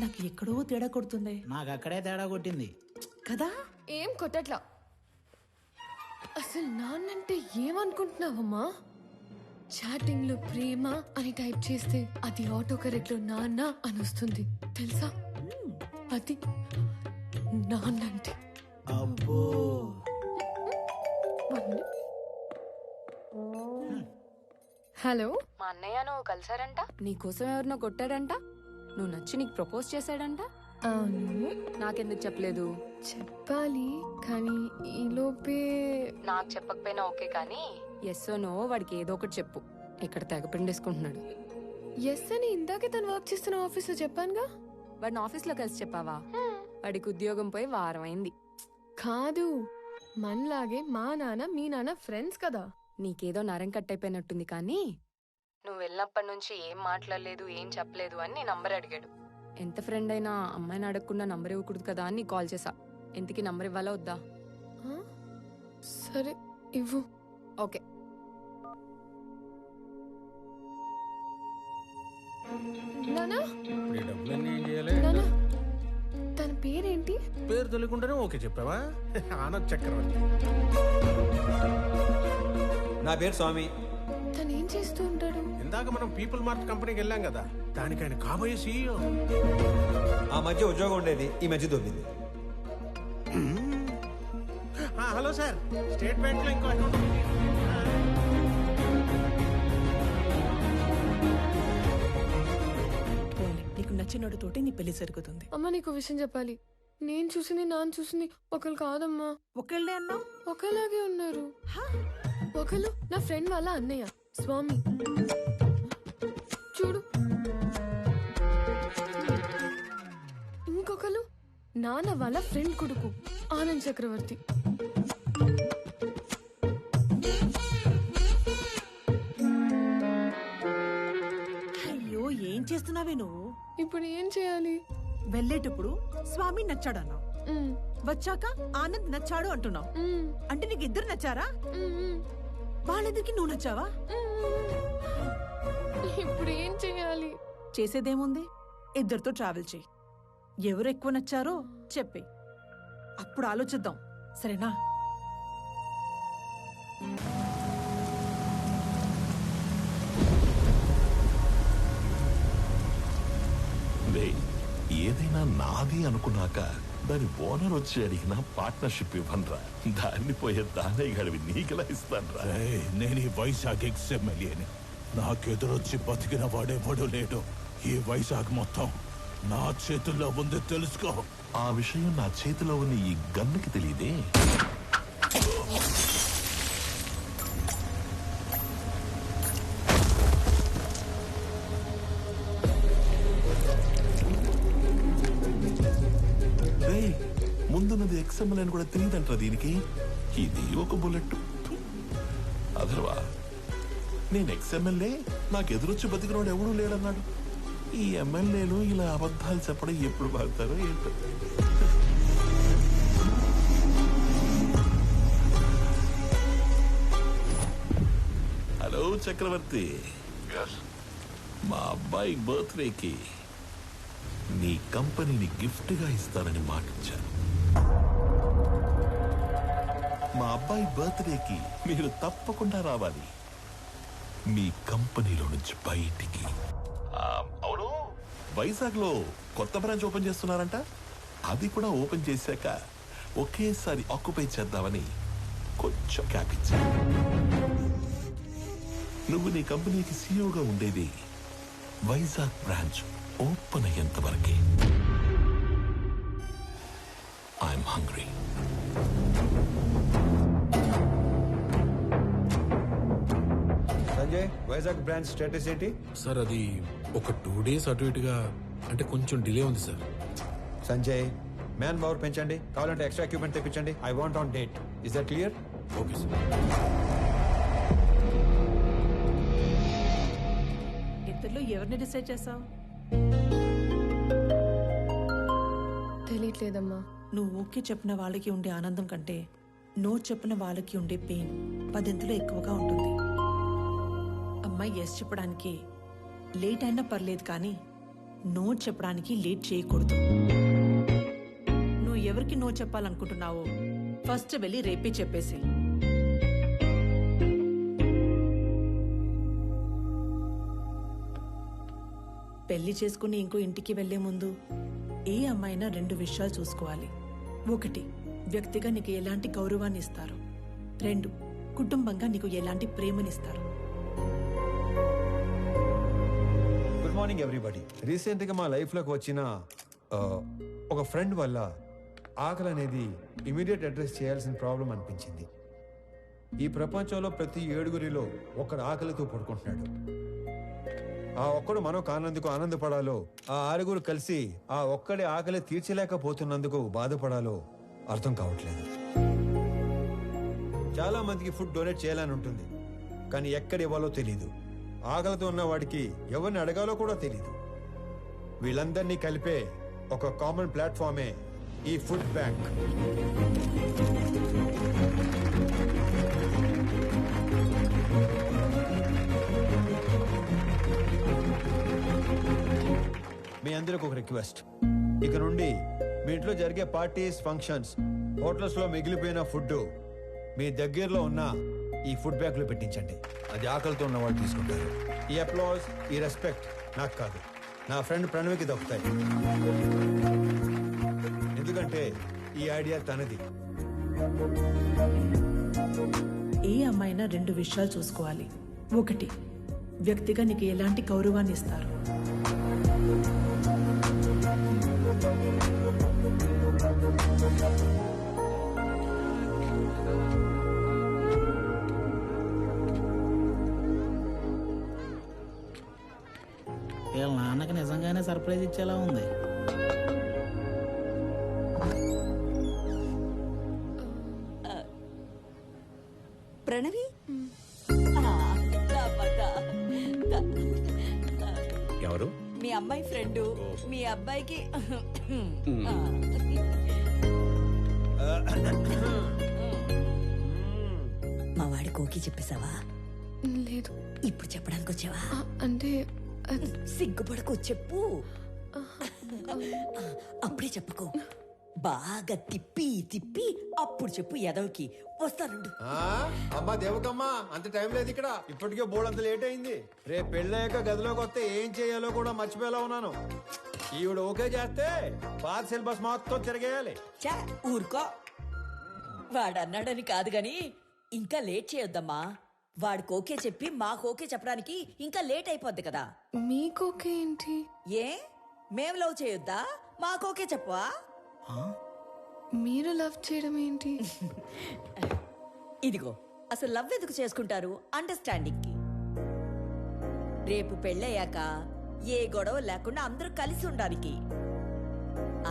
నాకు ఎక్కడో తేడా కొడుతుంది. నాకు అక్కడే తేడా కొట్టింది కదా. ఏం కొట్టట్లా. అసలు నాన్నంటే ఏమనుకుంటున్నావమ్మా? చాటింగ్ లో ప్రేమ అని టైప్ చేస్తే అది ఆటో కరెక్ట్ లో నాన్న అని వస్తుంది తెలుసా? అది నాన్నంటే. అబ్బో హలో, మా అన్నయ్య నువ్వు కలిసారంట, నీకోసం ఎవరినో కొట్టాడంట, నువ్వు నచ్చి నీకు ప్రపోజ్ చేశాడంట. అవును. నాకెందుకు చెప్పలేదు? చెప్పాలి కానీ ఈలోపే. నాకు చెప్పకపోయినా ఓకే, కానీ ఎస్ నో వాడికి ఏదో ఒకటి చెప్పు. ఇక్కడ తెగ పిండేసుకుంటున్నాడు. ఎస్ అని ఇందాకే తను వర్క్ చేస్తున్న ఆఫీస్లో చెప్పానుగా. వాడిని ఆఫీస్లో కలిసి చెప్పావా? వాడికి ఉద్యోగం పోయి వారం అయింది. కాదు, మనలాగే మా నాన్న మీ నాన్న ఫ్రెండ్స్ కదా. నీకేదో నరం కట్టయిపోయినట్టుంది, కానీ నువ్వు వెళ్ళినప్పటి నుంచి ఏం మాట్లాడలేదు, ఏం చెప్పలేదు అని నీ నంబర్ అడిగాడు. ఎంత ఫ్రెండ్ అయినా అమ్మాయిని అడగకుండా నంబర్ ఇవ్వకూడదు కదా అని కాల్ చేసా. ఎంతకి నంబర్ ఇవ్వాలా వద్దా? సరే ఇవ్వు. ఓకే. నానా ఇప్పుడు ఈ డబ్బులన్నీ ఏం చేయాలి? నానా, తన పేరేంటి? పేరు తెలియకుండానే ఓకే చెప్పావా? ఆనంద్ చక్రవర్తి. నా పేరు స్వామి. తను ఏం చేస్తూ ఉంటాడు? ఇందాక మనం పీపుల్ మార్ట్ కంపెనీకి వెళ్ళాం కదా, దానికి ఆయన కాబోయే సీఈఓ. ఆ మధ్య ఉద్యోగం ఉండేది, ఈ మధ్య దొబ్బింది. హలో సార్, స్టేట్ బ్యాంక్ లో ఇంకో అకౌంట్ ఉంది. నీకు నచ్చినోడితోటి నీ పెళ్లి జరుగుతుంది. అమ్మ, నీకు విషయం చెప్పాలి. నేను చూసింది నాన్న చూసింది ఒకరు కాదమ్మా. ఒకళ్ళే అన్నా? ఒకలాగే ఉన్నారు. ఒకళ్ళు నా ఫ్రెండ్ వాళ్ళ అన్నయ్య స్వామి, చూడు. ఇంకొకరు నాన్న వాళ్ళ ఫ్రెండ్ కొడుకు ఆనంద్ చక్రవర్తి. అయ్యో, ఏం చేస్తున్నావే నువ్వు? ఇప్పుడు ఏం చేయాలి? వెళ్ళేటప్పుడు స్వామి నచ్చాడన్నావు, వచ్చాక ఆనంద్ నచ్చాడు అంటున్నావు. అంటే నీకు ఇద్దరు నచ్చారా? వాళ్ళిద్దరికి నువ్వు నచ్చావా? ఇప్పుడు ఏం చేయాలి? చేసేదేముంది, ఇద్దరితో ట్రావెల్ చేయి. ఎవరు ఎక్కువ నచ్చారో చెప్పే, అప్పుడు ఆలోచిద్దాం. సరేనా? ఏదైనా నాది అనుకున్నాక దాని ఓనర్ వచ్చి అడిగిన పార్ట్నర్షిప్ ఇవ్వనరా. దాన్ని పోయే దానయ్య గడివి నీకెలా ఇస్తానరా? నేను ఈ వైజాగ్ ఎక్స్ఎమ్మెల్యేని. నాకెదురొచ్చి బతికిన వాడెవడూ లేడు. ఈ వైజాగ్ మొత్తం నా చేతుల్లో ఉంది, తెలుసుకో. ఆ విషయం నా చేతిలో ఉన్న ఈ గన్నుకి తెలియదే. ముందున్నది ఎక్స్ఎంఎల్ అని కూడా తెలియదంటారా దీనికి? ఇది ఒక బుల్లెట్. అదర్వా నేను ఎక్స్ఎంఎల్ఏ, నాకు ఎదురొచ్చి బతికినోడు ఎవడూ లేడన్నాడు. ఈ ఎమ్మెల్యేలు ఇలా అబద్ధాలు చెప్పడం ఎప్పుడు బాగుతారో ఏంటో. హలో చక్రవర్తి, మా అబ్బాయి బర్త్డేకి నీ కంపెనీని గిఫ్ట్ గా ఇస్తానని మాటిచ్చాను. మా అబ్బాయి బర్త్డేకి మీరు తప్పకుండా రావాలి మీ కంపెనీలో నుంచి బయటికి. అవును, వైజాగ్ లో కొత్త బ్రాంచ్ ఓపెన్ చేస్తున్నారంట. అది కూడా ఓపెన్ చేశాక ఒకేసారి ఆక్యుపై చేద్దామని కొంచెం క్యాప్ ఇచ్చాను. నువ్వు నీ కంపెనీకి సీఈఓగా ఉండేది వైజాగ్ బ్రాంచ్ ఓపెన్ అయ్యేంత వరకే. I'm hungry. Sanjay, Vizag branch status ఏంటి? సార్ అది ఒక 2 days అటు ఇటుగా, అంటే కొంచెం డిలే ఉంది సార్. సంజయ్, మ్యాన్ పవర్ పెంచండి, కావాలంటే ఎక్స్ట్రా ఎక్విప్మెంట్ తెప్పించండి. I want on date. Is that clear? Okay sir. ఇద్దరిలో ఎవరిని డిసైడ్ చేసావు? తెలియట్లేదమ్మా. నువ్వు ఓకే చెప్పిన వాళ్ళకి ఉండే ఆనందం కంటే నో చెప్పిన వాళ్ళకి ఉండే పెయిన్ 10 ఎక్కువగా ఉంటుంది. అమ్మాయి ఎస్ చెప్పడానికి లేట్ అయినా పర్లేదు, కానీ నో చెప్పడానికి లేట్ చేయకూడదు. నువ్వు ఎవరికి నో చెప్పాలనుకుంటున్నావో ఫస్ట్ వెళ్ళి రేపే చెప్పేసి. పెళ్లి చేసుకుని ఇంకో ఇంటికి వెళ్లే ముందు ఏ అమ్మాయినా 2 విషయాలు చూసుకోవాలి. ఒకటి, వ్యక్తిగా నీకు ఎలాంటి గౌరవాన్ని ఇస్తారు. 2, కుటుంబంగా నీకు ఎలాంటి ప్రేమనిస్తారు. Good morning everybody. రీసెంట్గా మా లైఫ్లోకి వచ్చిన ఒక ఫ్రెండ్ వల్ల ఆకలి అనేది ఇమీడియట్ అడ్రస్ చేయాల్సిన ప్రాబ్లం అనిపించింది. ఈ ప్రపంచంలో ప్రతి 7గురిలో ఒకడు ఆకలితో పడుకుంటున్నాడు. ఆ ఒక్కడు మనం కానందుకు ఆనందపడాలో, ఆ 6గురు కలిసి ఆ ఒక్కడి ఆకలి తీర్చలేకపోతున్నందుకు బాధపడాలో అర్థం కావట్లేదు. చాలా మందికి ఫుడ్ డొనేట్ చేయాలని ఉంటుంది, కానీ ఎక్కడ ఇవ్వాలో తెలీదు. ఆకలితో ఉన్న వాడికి ఎవరిని అడగాలో కూడా తెలీదు. వీళ్ళందరినీ కలిపే ఒక కామన్ ప్లాట్ఫామే ఈ ఫుడ్ బ్యాంక్. మీ అందరికి ఒక రిక్వెస్ట్, ఇక నుండి మీ ఇంట్లో జరిగే పార్టీస్, ఫంక్షన్స్, హోటల్స్ లో మిగిలిపోయిన ఫుడ్ మీ దగ్గరలో ఉన్న ఈ ఫుడ్ బ్యాంక్ లో పెట్టించండి. అది ఆకలితో ఉన్న వాళ్ళు తీసుకుంటారు. ఈ అప్లాజ్, ఈ రెస్పెక్ట్ నాకు కాదు, నా ఫ్రెండ్ ప్రణవ్కి దొరుకుతాయి. ఎందుకంటే ఈ ఐడియా తనది. ఏ అమ్మాయినా 2 విషయాలు చూసుకోవాలి. ఒకటి, వ్యక్తిగా నీకు ఎలాంటి గౌరవాన్ని ఇస్తారు. 2, వీళ్ళ నాన్నకి నిజంగానే సర్ప్రైజ్ ఇచ్చేలా ఉంది. ప్రణవి, ఎవరు? మీ అమ్మాయి ఫ్రెండ్. మీ అబ్బాయికి మా వాడి కోకి చెప్పేశావా? లేదు. ఇప్పుడు చెప్పడానికి వచ్చావా? అంటే సిగ్గుపడకు, చెప్పు. అప్పుడే చెప్పకు, బాగా తిప్పి తిప్పి అప్పుడు చెప్పు. ఎదవకి వస్తానుండు. అమ్మా దేవకమ్మా, అంత టైం లేదు ఇక్కడ. ఇప్పటికే బోర్డు అంత లేట్ అయింది. రేపు పెళ్ళయ్యాక గదిలోకి వస్తే ఏం చేయాలో కూడా మర్చిపోయేలా ఉన్నాను. ఈవిడ ఓకే చేస్తే పాత సిలబస్ మొత్తం తిరగేయాలి. చా ఊరుకో. వాడన్నాడని కాదు గాని ఇంకా లేట్ చేయొద్దమ్మా. వాడికి ఓకే చెప్పి మాకు ఓకే చెప్పడానికి ఇంకా లేట్ అయిపోద్ది కదా. మీకోకే ఏంటి? ఏ మేం లవ్ చేయొద్దా? మాకు ఓకే చెప్పవా? మీరు లవ్ చేయడం ఏంటి? ఇదిగో, అసలు లవ్ ఎందుకు చేసుకుంటారు? అండర్స్టాండింగ్ కి. రేపు పెళ్ళయ్యాక ఏ గొడవ లేకుండా అందరూ కలిసి ఉండడానికి.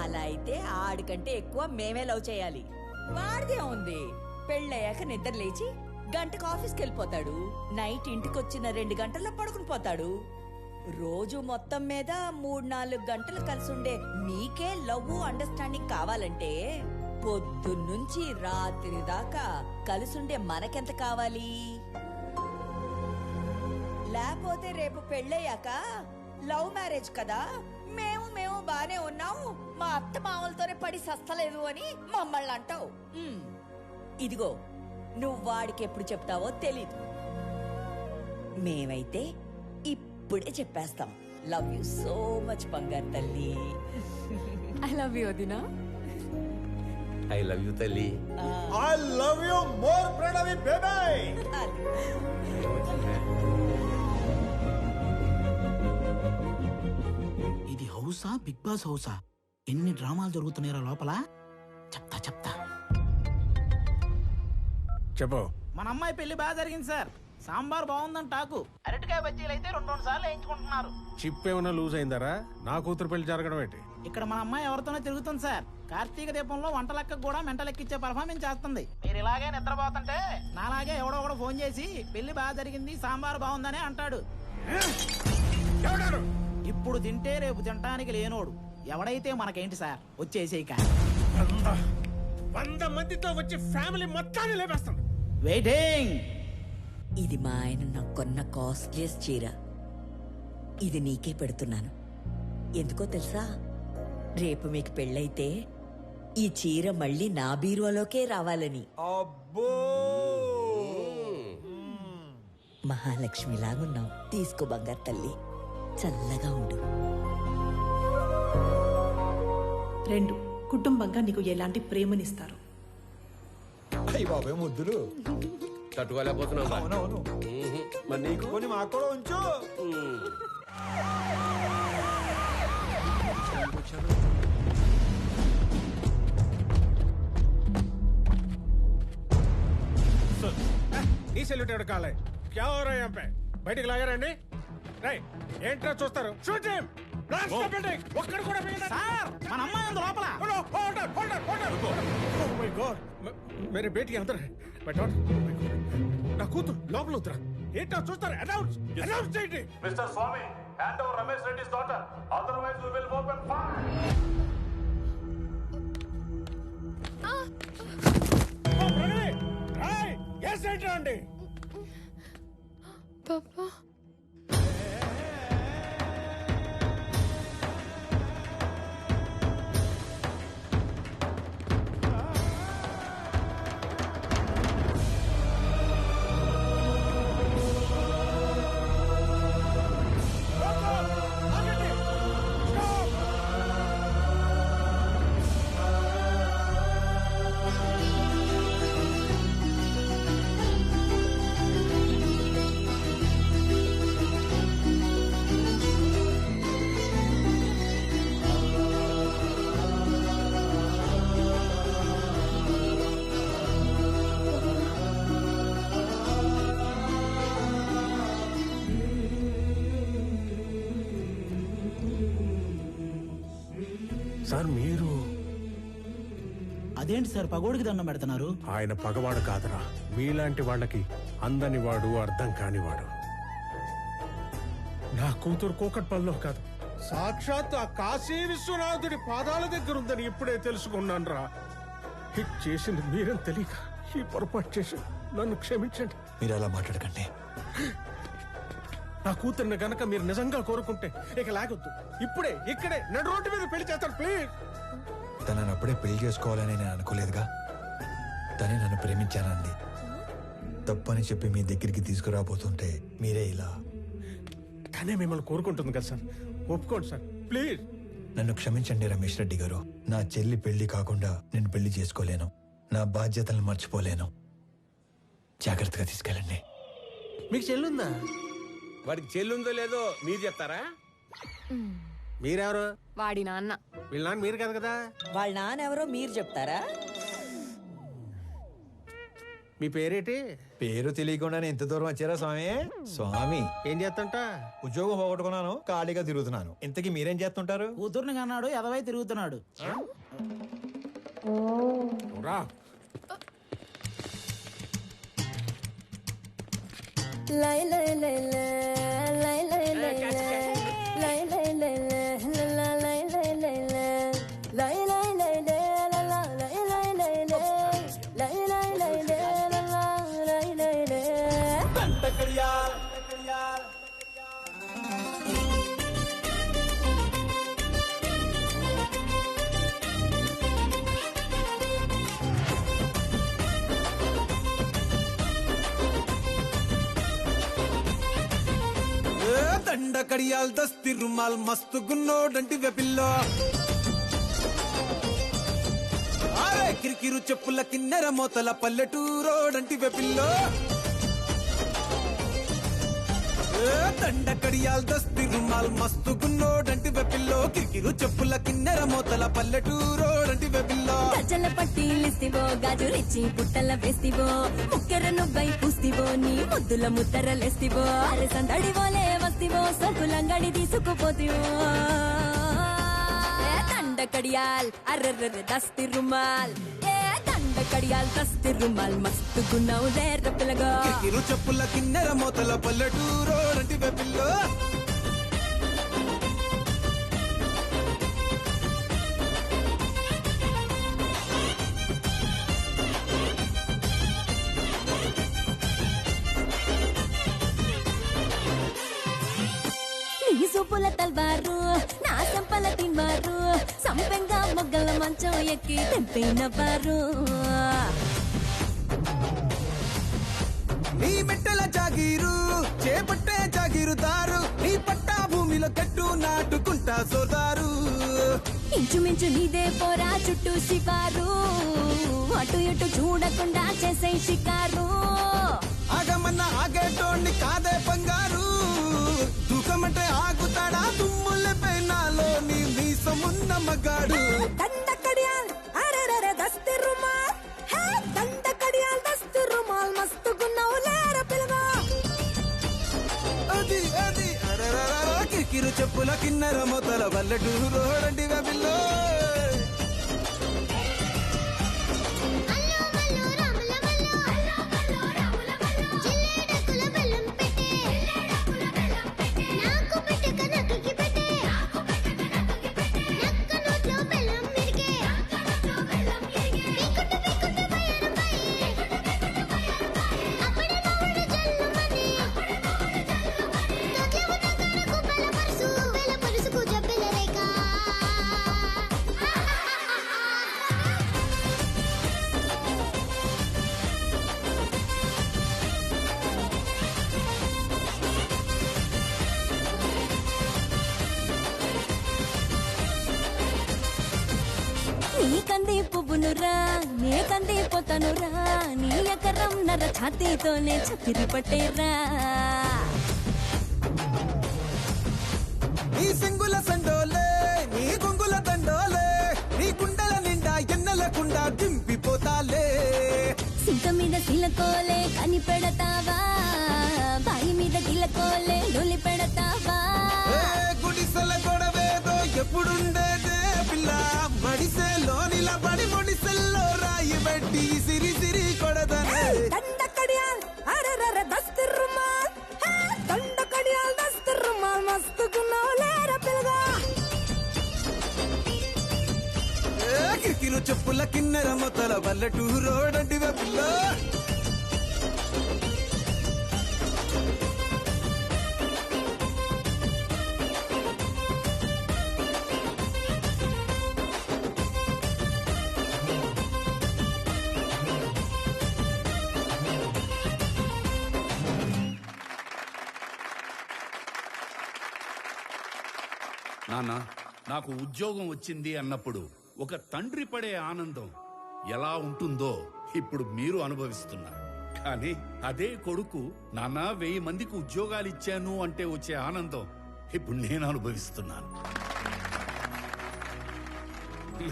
అలా అయితే ఆడికంటే ఎక్కువ మేమే లవ్ చేయాలి. వాడిదే ఉంది. పెళ్ళయ్యాక నిద్ర లేచి గంటకు ఆఫీస్కి వెళ్ళిపోతాడు. నైట్ ఇంటికొచ్చిన 2 గంటల్లో పడుకుని పోతాడు. రోజు మొత్తం మీద 3-4 గంటలు కలిసి ఉండే మీకే లవ్ అండర్స్టాండింగ్ కావాలంటే పొద్దున్నుంచి రాత్రి దాకా కలిసుండే మనకెంత కావాలి? లేకపోతే రేపు పెళ్ళయ్యాక లవ్ మ్యారేజ్ కదా, మేము బానే ఉన్నాము, మా అత్త మామలతోనే పడి సస్తలేదు అని మమ్మల్ని అంటావు. ఇదిగో, నువ్వు వాడికి ఎప్పుడు చెప్తావో తెలీదు. మేమైతే ఇప్పుడే చెప్పేస్తాం. లవ్ యూ సో మచ్ బంగారు తల్లి. ఐ లవ్ యూ వదినా. ఐ లవ్ యూ తల్లి. I love you more Pranavi baby. ఇది హౌసా, బిగ్ బాస్ హౌసా? ఎన్ని డ్రామాలు జరుగుతున్నాయో లోపల. చెప్తా చెప్పు. మన అమ్మాయి పెళ్లి బాగా జరిగింది సార్. సాంబార్ బాగుందని టాకు. అరటికాయ బజ్జీలు అయితే 2 సార్లు వేయించుకుంటున్నారు. చిప్ ఏమైనా లూజ్ అయిందారా? నా కూతురు పెళ్లి జరగడం ఏంటి? ఇక్కడ మన అమ్మాయి ఎవరితోనో తిరుగుతుంది సార్. కార్తీక దీపంలో వంట లెక్కకు కూడా మెంటలెక్కిచ్చే పర్ఫార్మెన్స్ చేస్తుంది. మీరు ఇలాగే నిద్రపోతుంటే నాలాగే ఎవడో ఫోన్ చేసి పెళ్లి బాగా జరిగింది, సాంబార్ బాగుందని అంటాడు. ఇప్పుడు తింటే రేపు తినటానికి లేనోడు. ఎవడైతే మనకేంటి సార్, వచ్చేసేయక. 100 మందితో వచ్చి ఫ్యామిలీ మొత్తాన్ని లేపేస్తాం. వెయిటింగ్. ఇది మా ఆయన నాకు కొన్న కాస్ట్లీయెస్ట్ చీర. ఇది నీకే పెడుతున్నాను. ఎందుకో తెలుసా? రేపు మీకు పెళ్ళైతే ఈ చీర మళ్ళీ నా బీరువాలోకే రావాలని. అబ్బో, మహాలక్ష్మిలాగున్నావు. తీసుకో బంగారు తల్లి, చల్లగా ఉండు. 2, కుటుంబంగా నీకు ఎలాంటి ప్రేమనిస్తారు. అయ్యి బాబాయ్ ముద్దులు తట్టుకోలేకపోతున్నావు. అవునవును. మరి నీకు కొన్ని మాకు కూడా ఉంచు. నీ సెల్యూట్ ఎవడు కాలే క్యా హో రहा है यहाँ पे బయటికి లాగారండి. రై ఏంట్రా చూస్తారు? Shoot him. Blast the building. ఒక్కడు కూడా మిగలడు. సార్ మన అమ్మాయి ఉంది లోపల. హోల్డర్ ఓ మై గాడ్ మేరే బేటీ అందర్ హై. బట్ నా కూతురు లోపల ఉత్తరా. ఏంట్రా చూస్తారు? అనౌన్స్ చేయండి. Mister Swami, hand over Ramesh Reddy's daughter, otherwise we will open fire. ఓ ప్రగతి రై ఎస్ ఏంట్రా అండి. పాపా సార్ మీరు అదేంటి సార్ పగోడికి దండం పెడుతున్నారు? ఆయన పగవాడు కాదురా, మీలాంటి వాళ్ళకి అందని వాడు, అర్థం కానివాడు. నా కూతురు కూకట్పల్లిలో కాదు, సాక్షాత్ ఆ కాశీ విశ్వనాథుడి పాదాల దగ్గర ఉందని ఇప్పుడే తెలుసుకున్నాను రా. హిట్ చేసింది మీరని తెలియక ఈ పొరపాటు చేసి నన్ను క్షమించండి. మీరు అలా మాట్లాడకండి. నా కూతుర్ని గనక మీరు నిజంగా కోరుకుంటే ఇక లాగొద్దు, ఇప్పుడే ఇక్కడే నడు రోడ్డు మీద పెళ్లి చేస్తాను ప్లీజ్. తనని అప్పుడే పెళ్లి చేసుకోవాలని నేను అనుకోలేదుగా. తనే నన్ను ప్రేమించానంది. తప్పని చెప్పి మీ దగ్గరికి తీసుకురాబోతుంటే మీరే ఇలా. తనే మిమ్మల్ని కోరుకుంటుంది కదా సార్, ఒప్పుకోండి సార్ ప్లీజ్. నన్ను క్షమించండి రమేష్ రెడ్డి గారు. నా చెల్లి పెళ్లి కాకుండా నేను పెళ్లి చేసుకోలేను. నా బాధ్యతలను మర్చిపోలేను. జాగ్రత్తగా తీసుకెళ్ళండి. మీకు చెల్లుందా? వాడికి చెల్లుందో లేదో మీరు చెప్తారా? మీరెవరు? వాడి నాన్న. వీళ్ళ నాన్న మీరు కాదు కదా. వాళ్ళ నాన్న ఎవరో మీరు చెప్తారా? మీ పేరేటి? పేరు తెలియకుండానే ఎంత దూరం వచ్చారా స్వామి? స్వామి ఏం చేస్తుంట? ఉద్యోగం పోగొట్టుకున్నాను, ఖాళీగా తిరుగుతున్నాను. ఇంతకీ మీరేం చేస్తుంటారు? కూతుర్ని కన్నాడు, ఎదవై తిరుగుతున్నాడు. రా లై లై లై లై లై లై లై లై లై లై లై లై లై లై లై లై దండ కడియాల్ దస్తి రుమాల్ మస్తు గున్నోడంటి వెపిల్లో ఆరే కిరికిరు చెప్పుల కిన్నెర మోతల పల్లెటూరోడంటి వెపిల్లో దండ కడియాల్ దస్తి రుమాల్ మస్తు గున్నోడంటి వెపిల్లో కిరికిరు చెప్పుల కిన్నెర మోతల పల్లెటూరోడంటి వెపిల్లో గజల పట్టీలిస్తివో గాజులిచ్చి పుట్టల వేస్తివో ముక్కెర నువ్వై పూస్తివో నీ ముద్దుల ముద్దరలేస్తివో అరే సందడివోలే వస్తివో సొకులంగడి తీసుకుపోతివో దండ కడియాల్ అర్రర్ర దస్తి రుమాల్ దండ కడియాల్ దస్తి రుమాల్ మస్తు గున్నావు లేర పిల్లగా కిరికిరు చెప్పుల కిన్నెర మోతల పల్లెటూరోడంటి వెపిల్లో నీ సూపుల తల్వారు నా సంపల తిన్వారు సంపెంగా మొగ్గల మంచం ఎక్కి తెంపినవారు నీ మెట్టల జాగీరు చేపట్టే జాగీరుదారు నీ పట్టా భూమిలో కట్టు నాటుకుంటా సోదారు ఇంచుమించు నీదే పోరా చుట్టూ షికారు అటు ఇటు చూడకుండా చేసే షికారు ఆగమన్న ఆగేటోండి కాదే బంగారు దూకమంటే ఆగుతాడా తుమ్ముల పెనాలో నీ మీసమున్న మగాడు దండకడియాల్ అరెరెరె దస్తి రుమాల్ హే దండకడియాల్ దస్తి రుమాల్ మస్తుగున్నావు లేర పిలగా అది అది అరరరర కిరికిరు చెప్పుల కిన్నెర మొతల వల్లటూరు రోడండి వెబిల్లో నీ కంది పువ్వునురా నే కంది పోతనురా నీ ఎకరం నర ఛాతీతోనే చక్కెరి పట్టేరా నీ సింగుల సండోలే నీ గుంగుల దండోలే నీ గుండెల నిండా ఎన్నెలకుండా దింపిపోతాలే సింక మీద సిలకోలే కని పెడతావా బాయి మీద గిలకోలే లొలి పెడతావా గుడిసెల గొడవేదో ఎప్పుడుండేదే పిల్ల మడిసే లోనిల పడి మొడిసెల్లో రాయి పెట్టి సిరి సిరి కొడదనే దండకడియాల్ అరెరెరె దస్తి రుమాల్ హే దండకడియాల్ దస్తి రుమాల్ మస్తుగున్నావు లేర పిలగా కిరికిరు చెప్పుల కిన్నెర మొతల వల్లటూరు రోడండి వెబిల్లో నాన్న నాకు ఉద్యోగం వచ్చింది అన్నప్పుడు ఒక తండ్రి పడే ఆనందం ఎలా ఉంటుందో ఇప్పుడు మీరు అనుభవిస్తున్నారు. కానీ అదే కొడుకు నాన్న 1000 మందికి ఉద్యోగాలు ఇచ్చాను అంటే వచ్చే ఆనందం ఇప్పుడు నేను అనుభవిస్తున్నాను.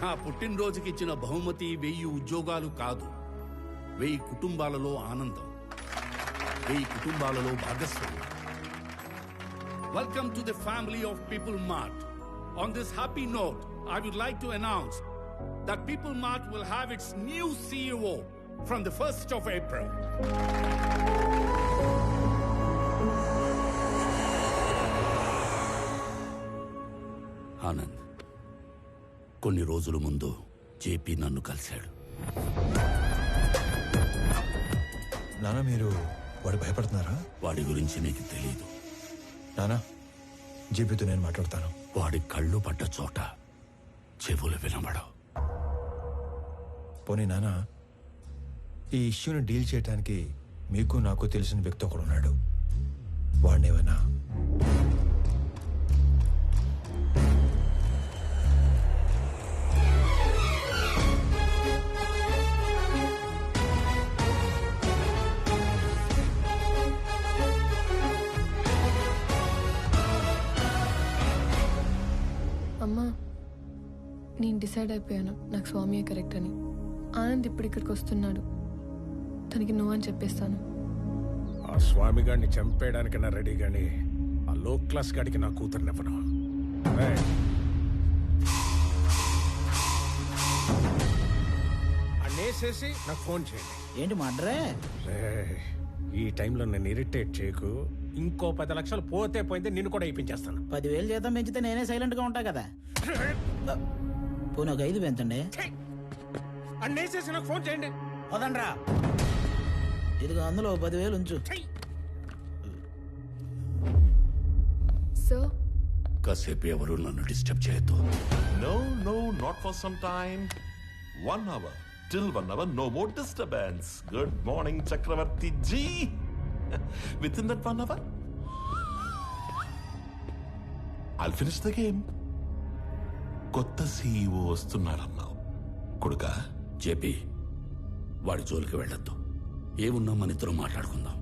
నా పుట్టినరోజుకి ఇచ్చిన బహుమతి 1000 ఉద్యోగాలు కాదు, 1000 కుటుంబాలలో ఆనందం, 1000 కుటుంబాలలో భాగస్వామ్యం. Welcome to the family of People Mart. On this happy note, I would like to announce that People Mart will have its new CEO from the 1st of April. Anand, కొన్ని రోజుల ముందు జేపీ నన్ను కలిశాడు. నాన్న మీరు వాడు భయపడుతున్నారా? వాడి గురించి నీకు తెలీదు నానా. జేపీతో నేను మాట్లాడతాను. వాడి కళ్ళు పడ్డ చోట చెవులు వినబడవు. పోనీ నానా, ఈ ఇష్యూని డీల్ చేయడానికి మీకు నాకు తెలిసిన వ్యక్తి ఒకడు ఉన్నాడు. వాడినేవన్నా అమ్మా, నేను డిసైడ్ అయిపోయాను, నాకు స్వామియే కరెక్ట్ అని. ఆనంద్ ఇప్పుడు ఇక్కడికి వస్తున్నాడు, తనకి నువ్వు అని చెప్పేస్తాను. ఆ స్వామి గారిని చంపేయడానికైనా రెడీ గాని ఆ లో క్లాస్ గాడికి నా కూతురునివ్వను. అన్నేసేసి నాకు ఫోన్ చేయండి. ఏంటి మడ్రే? ఈ టైంలో నన్ను ఇరిటేట్ చేయకు. ఇంకో 10 లక్షలు పోతే పోయింది, నిన్ను కూడా ఇప్పించేస్తాను. 10,000 జీతం పెంచితే నేనే సైలెంట్ గా ఉంటా కదా. పోనీ ఒక 5 పెంచండి. అన్నేసేసి నాకు ఫోన్ చేయండి. వదండ్రా, ఇదిగో అందులో 10,000 ఉంచు. సార్, కాసేపు ఎవరు నన్ను డిస్టర్బ్ చేయొద్దు. No, no, not for some time. 1 hour. Till 1 hour, no more disturbance. Good morning, Chakravarti ji. Within that 1 hour, I'll finish the game. కొత్త సీఈఓ వస్తున్నాడన్నావు కొడుకా. జేపీ, వాడి జోలికి వెళ్ళొద్దు. ఏమున్నా మన ఇద్దరం మాట్లాడుకుందాం.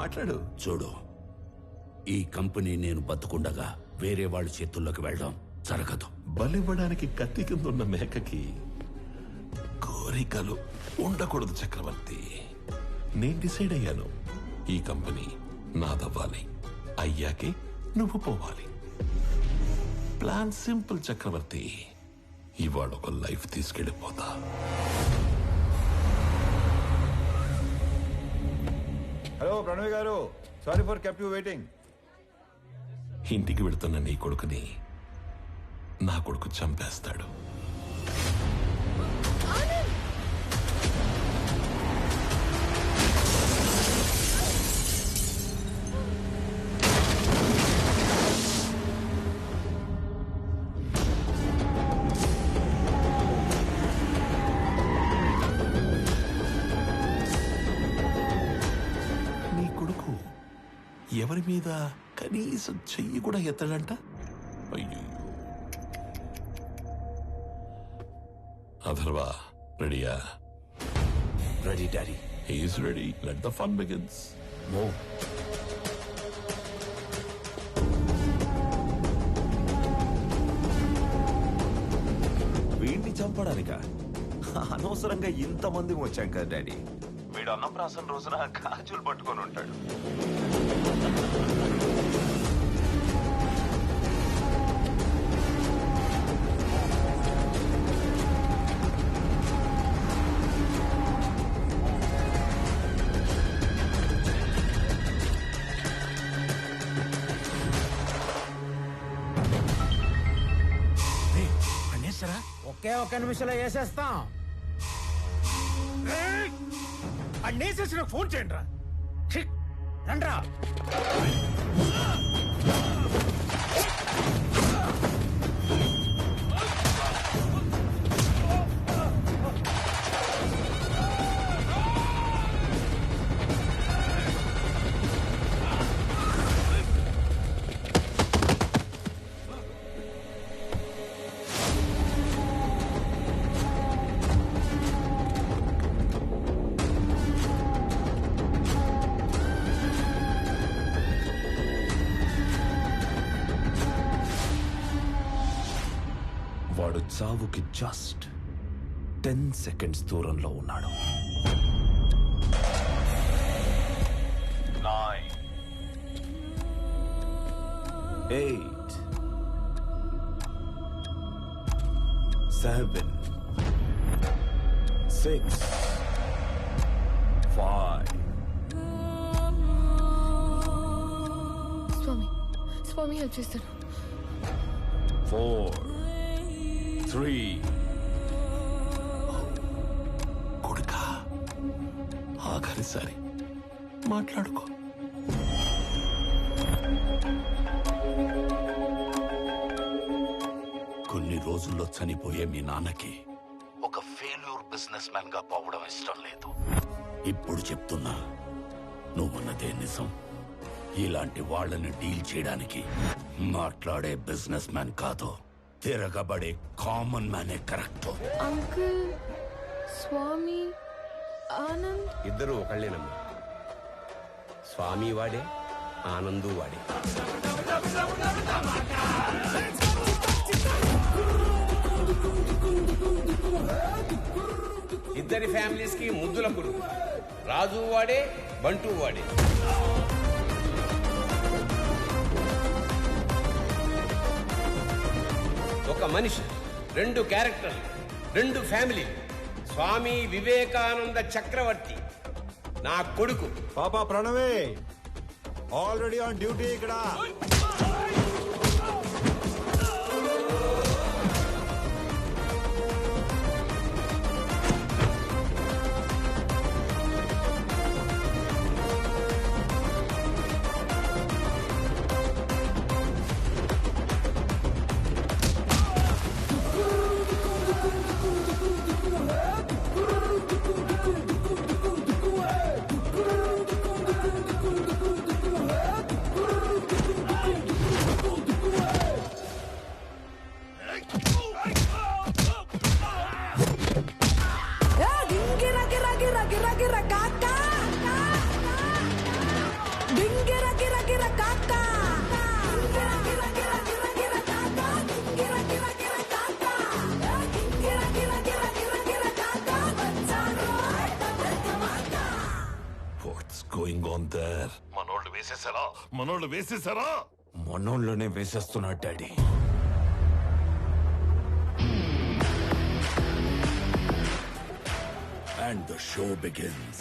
మాట్లాడు. చూడు, ఈ కంపెనీ నేను బతుకుండగా వేరే వాళ్ళ చేతుల్లోకి వెళ్ళడం జరగదు. బలివ్వడానికి కత్తి కింద ఉన్న మేకకి కోరికలు ఉండకూడదు చక్రవర్తి. నేను డిసైడ్ అయ్యాను, ఈ కంపెనీ నాదవ్వాలి. అయ్యాకే నువ్వు పోవాలి. ప్లాన్ సింపుల్ చక్రవర్తి. ఇవాళ ఒక లైఫ్ తీసుకెళ్ళిపోతా. హలో ప్రణవి గారు, sorry for kept you waiting. ఇంటికి వెళుతున్న నీ కొడుకుని నా కొడుకు చంపేస్తాడు. నీ కొడుకు ఎవరి మీద కనీసం చెయ్యి కూడా ఎత్తడంట. అయ్యో. అథర్వా, రెడీయా? Ready daddy. He's ready. Let the fun begins. Move. వీడిని చంపడానిక అనవసరంగా ఇంతమంది వచ్చాం కదా డాడీ. వీడు అన్నప్రాసన రోజున గాజులు పట్టుకొని ఉంటాడు. ఒకే ఒక్క నిమిషంలో వేసేస్తాం. అన్నేసేసి నాకు ఫోన్ చేయండి రా. రండ్రా. వాడు చావుకి జస్ట్ 10 సెకండ్స్ దూరంలో ఉన్నాడు. 9, 8, 7, 6, 5. స్వామి హెల్ప్ చేస్తాను. 4, 3. కొడుకా, ఆఖరిసారి మాట్లాడుకో. కొన్ని రోజుల్లో చనిపోయే మీ నాన్నకి ఒక ఫెయిల్యూర్ బిజినెస్ మ్యాన్ గా పోవడం ఇష్టం లేదు. ఇప్పుడు చెప్తున్నా, నువ్వున్నదే నిజం. ఇలాంటి వాళ్ళని డీల్ చేయడానికి మాట్లాడే బిజినెస్ మ్యాన్ కాదు, తిరగబడే కామన్ మ్యానే కరెక్ట్. అంకుల్, స్వామి, ఆనంద్ ఇద్దరు ఒకళ్ళేనమ్మా. స్వామి వాడే, ఆనందు వాడే. ఇద్దరి ఫ్యామిలీస్ కి ముద్దుల కొడుకు. రాజు వాడే, బంటు వాడే. ఒక మనిషి, 2 క్యారెక్టర్లు, 2 ఫ్యామిలీ. స్వామి వివేకానంద చక్రవర్తి నా కొడుకు. పాపా ప్రణవే ఆల్రెడీ ఆన్ డ్యూటీ ఇక్కడ. మనోళ్ళు వేసేసారా? మనోళ్ళనే వేసేస్తున్నాడు daddy. And the show begins.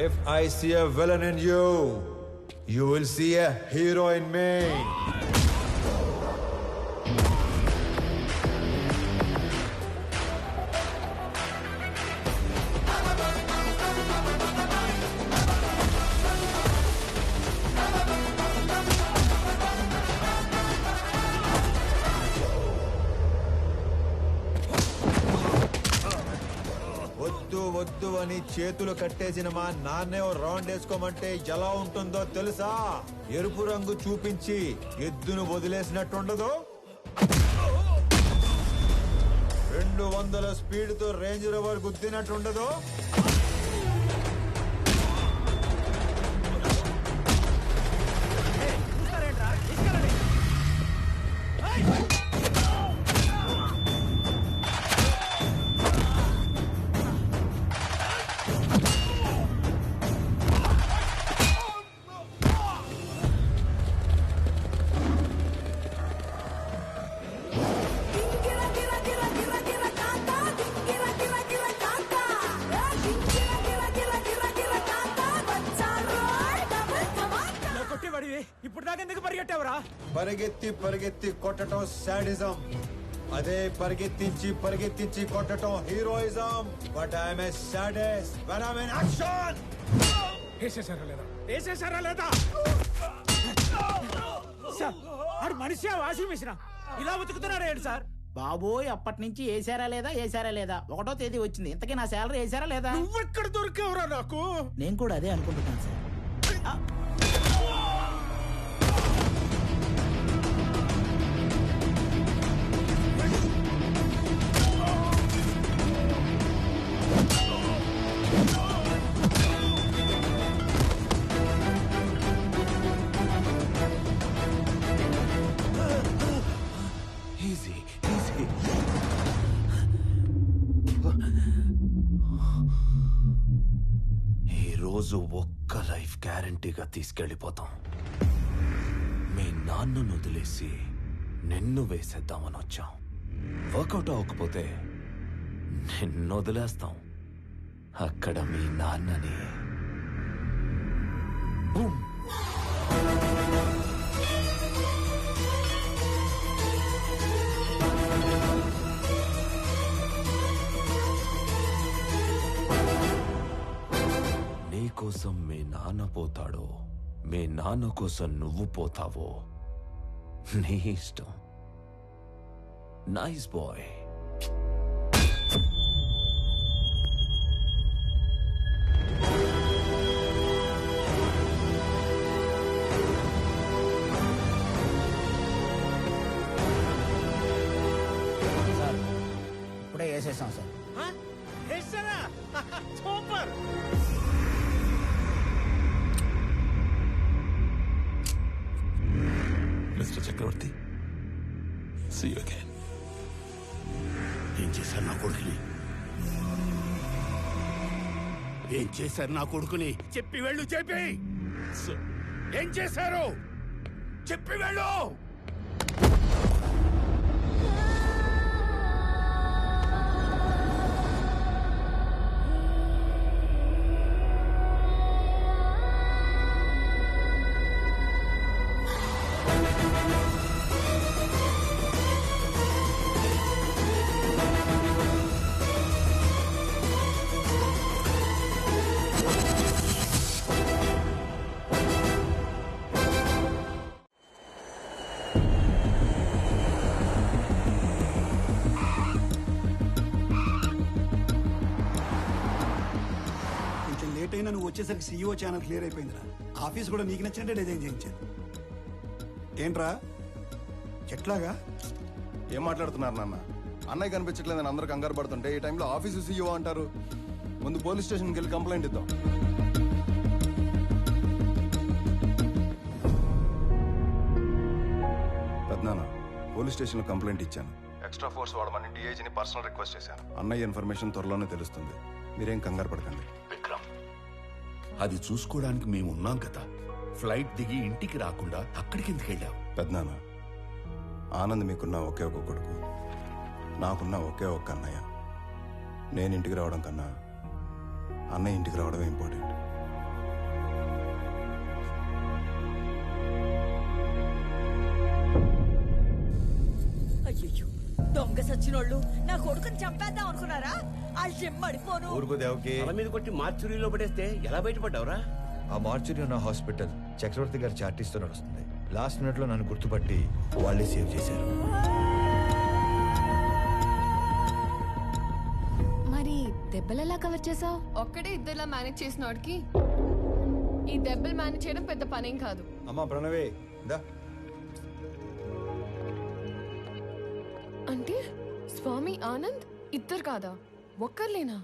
If I see a villain in you, you will see a hero in me. వద్దు అని చేతులు కట్టేసిన మా నాన్నే రౌండ్ వేసుకోమంటే ఎలా ఉంటుందో తెలుసా? ఎరుపు రంగు చూపించి ఎద్దును వదిలేసినట్టుండదు. 200 స్పీడ్తో రేంజ్ రోవర్ గుద్దినట్టుండదు. ఇప్పుడు దాకా ఎందుకు పరిగెట్టావురా? పరిగెత్తి పరిగెత్తి కొట్టడం సాడిజం, అదే పరిగెత్తించి పరిగెత్తించి కొట్టడం heroism. But I'm a sadist when I'm in action. వేసేసారా లేదా? సార్ ఆడు మనిషి వాషింగ్ మిషన్ ఇలా ఉతుకుతున్నాడు ఏంటి సార్? బాబోయ్, అప్పటి నుంచి వేసారా లేదా 1వ తేదీ వచ్చింది. ఇంతకీ నా శాలరీ వేసారా లేదా? నువ్వెక్కడ దొరికావురా నాకు? నేను కూడా అదే అనుకుంటున్నాను సార్. ఈరోజు ఒక్క లైఫ్ గ్యారంటీగా తీసుకెళ్ళిపోతాం. మీ నాన్నను వదిలేసి నిన్ను వేసేద్దామని వచ్చాం. వర్కౌట్ అవ్వకపోతే నిన్ను వదిలేస్తాం. అక్కడ మీ నాన్నని బూమ్. కోసం మీ నాన్న పోతాడో, మీ నాన్న కోసం నువ్వు పోతావో నీ ఇష్టం. Nice bye. సార్ ఇప్పుడే వేసేసాం sir. Super. Mr. Chakravarti, see you again. ఏం చేశారు నా కొడుకుని? ఏం చేశారు నా కొడుకుని? చెప్పి వెళ్ళు. చెప్పి ఏం చేశారు? చెప్పి వెళ్ళు. వచ్చేసరికి సీఈఓ ఛానల్ క్లియర్ అయిపోయిందిరా. ఆఫీస్ కూడా నీకు నచ్చినట్టే డిజైన్ చేయించాను. ఏంట్రా చెట్లాగా? ఏం మాట్లాడుతున్నారు నాన్న? అన్నయ్య కనిపించట్లేదని అందరూ కంగారు పడుతుంటే ఈ టైంలో ఆఫీసు సీఈఓ అంటారు. ముందు పోలీస్ స్టేషన్కి వెళ్ళి కంప్లైంట్ ఇద్దాం. పెద్దనాన్న, పోలీస్ స్టేషన్లో కంప్లైంట్ ఇచ్చాను. ఎక్స్ట్రా ఫోర్స్ వాడమని డిఐజీని పర్సనల్ రిక్వెస్ట్ చేశాను. అన్నయ్య ఇన్ఫర్మేషన్ త్వరలోనే తెలుస్తుంది. మీరేం కంగారు పడకండి. విక్రమ్, అది చూసుకోవడానికి మేము ఉన్నాం కదా. ఫ్లైట్ దిగి ఇంటికి రాకుండా అక్కడికి ఎందుకు వెళ్ళావు? పెద్దనాన్న, ఆనంద్ మీకున్న ఒకే ఒక కొడుకు, నాకున్న ఒకే ఒక్క అన్నయ్య. నేను ఇంటికి రావడం కన్నా అన్నయ్య ఇంటికి రావడమే ఇంపార్టెంట్. అయ్యో, దొంగ సచ్చినోళ్ళు నా కొడుకుని చంపేద్దాం అనుకున్నారా? వాళ్ళు చెమ్మడిపోను. ఊరుకో దేవకి. తల మీద కొట్టి మార్చురీలో పడేస్తే ఎలా బయటపడ్డావురా? ఆ మార్చురీ ఉన్న హాస్పిటల్ చక్రవర్తి గారి చార్టీస్తో నడుస్తుంది. లాస్ట్ మినిట్ లో నన్ను గుర్తుపట్టి వాళ్ళే సేవ్ చేశారు. మరి దెబ్బలు ఎలా కవర్ చేసావు? ఒక్కడే ఇద్దరులా మేనేజ్ చేసిన వాడికి ఈ దెబ్బలు మేనేజ్ చేయడం పెద్ద పనేం కాదు. అమ్మా ప్రణవే దా. అంటే స్వామి ఆనంద్ ఇద్దరు కాదా, ఒక్కర్లేనా?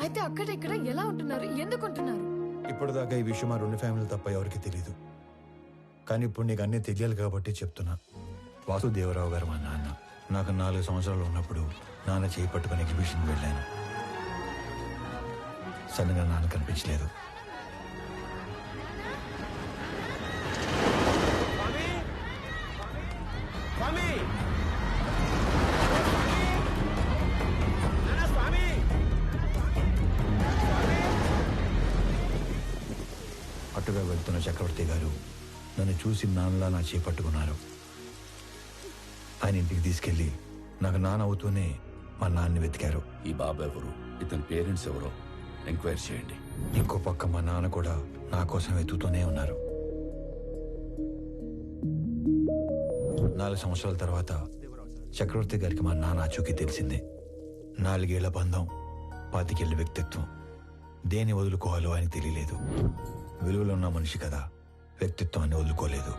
అయితే అక్కడ ఇక్కడ ఎలా ఉంటున్నారు, ఎందుకు ఉంటున్నారు? ఇప్పటిదాకా ఈ విషయం మా రెండు ఫ్యామిలీలు తప్ప ఎవరికి తెలియదు. కానీ ఇప్పుడు నీకు అన్నీ తెలియాలి కాబట్టి చెప్తున్నా. వాసుదేవరావు గారు మా నాన్న. నాకు 4 సంవత్సరాలు ఉన్నప్పుడు నాన్న చేయి పట్టుకుని ఎగ్జిబిషన్కి వెళ్ళాను. సడన్గా నాన్న కనిపించలేదు. అటుగా వెళ్తున్న చక్రవర్తి గారు నన్ను చూసి నాన్నలా నా చేపట్టుకున్నారు. ఆయన ఇంటికి తీసుకెళ్లి నాకు నాన్న అవుతూనే మా నాన్నని వెతికారు. ఈ బాబు ఎవరు, ఇతని పేరెంట్స్ ఎవరో ఎంక్వైరీ చేయండి. ఇంకో పక్క మా నాన్న కూడా నా కోసం వెతుకుతూనే ఉన్నారు. 4 సంవత్సరాల తర్వాత చక్రవర్తి గారికి మా నాన్న ఆచూకీ తెలిసింది. 4 ఏళ్ల బంధం, 25 ఏళ్ల వ్యక్తిత్వం. దేన్ని వదులుకోవాలో ఆయనకు తెలియలేదు. విలువలో ఉన్న మనిషి కదా, వ్యక్తిత్వాన్ని వదులుకోలేదు.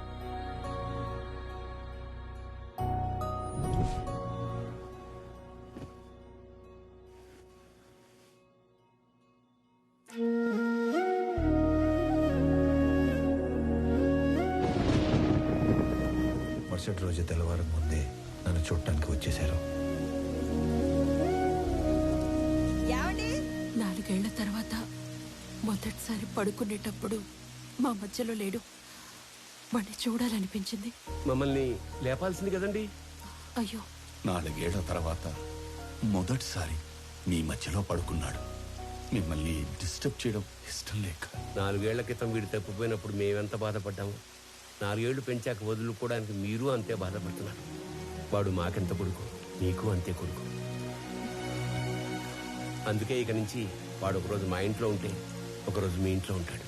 మరుసటి రోజు తెల్లవారం ముందే నన్ను చూడటానికి వచ్చేశారు. 4 ఏళ్ల తర్వాత మొదటిసారి పడుకునేటప్పుడు మా మధ్యలో లేడు. వాడిని చూడాలనిపించింది. మమ్మల్ని లేపాల్సింది కదండి. అయ్యో, 4 ఏళ్ల తర్వాత మొదటిసారి మీ మధ్యలో పడుకున్నాడు. మిమ్మల్ని డిస్టర్బ్ చేయడం ఇష్టం లేక. 4 ఏళ్ల క్రితం వీడు తప్పిపోయినప్పుడు మేమెంత బాధపడ్డాము. 4 ఏళ్లు పెంచాక వదులుకోవడానికి మీరు అంతే బాధపడుతున్నారు. వాడు మాకెంత కొడుకు, మీకు అంతే కొడుకు. అందుకే ఇక నుంచి వాడు ఒకరోజు మా ఇంట్లో ఉంటే ఒకరోజు మీ ఇంట్లో ఉంటాడు.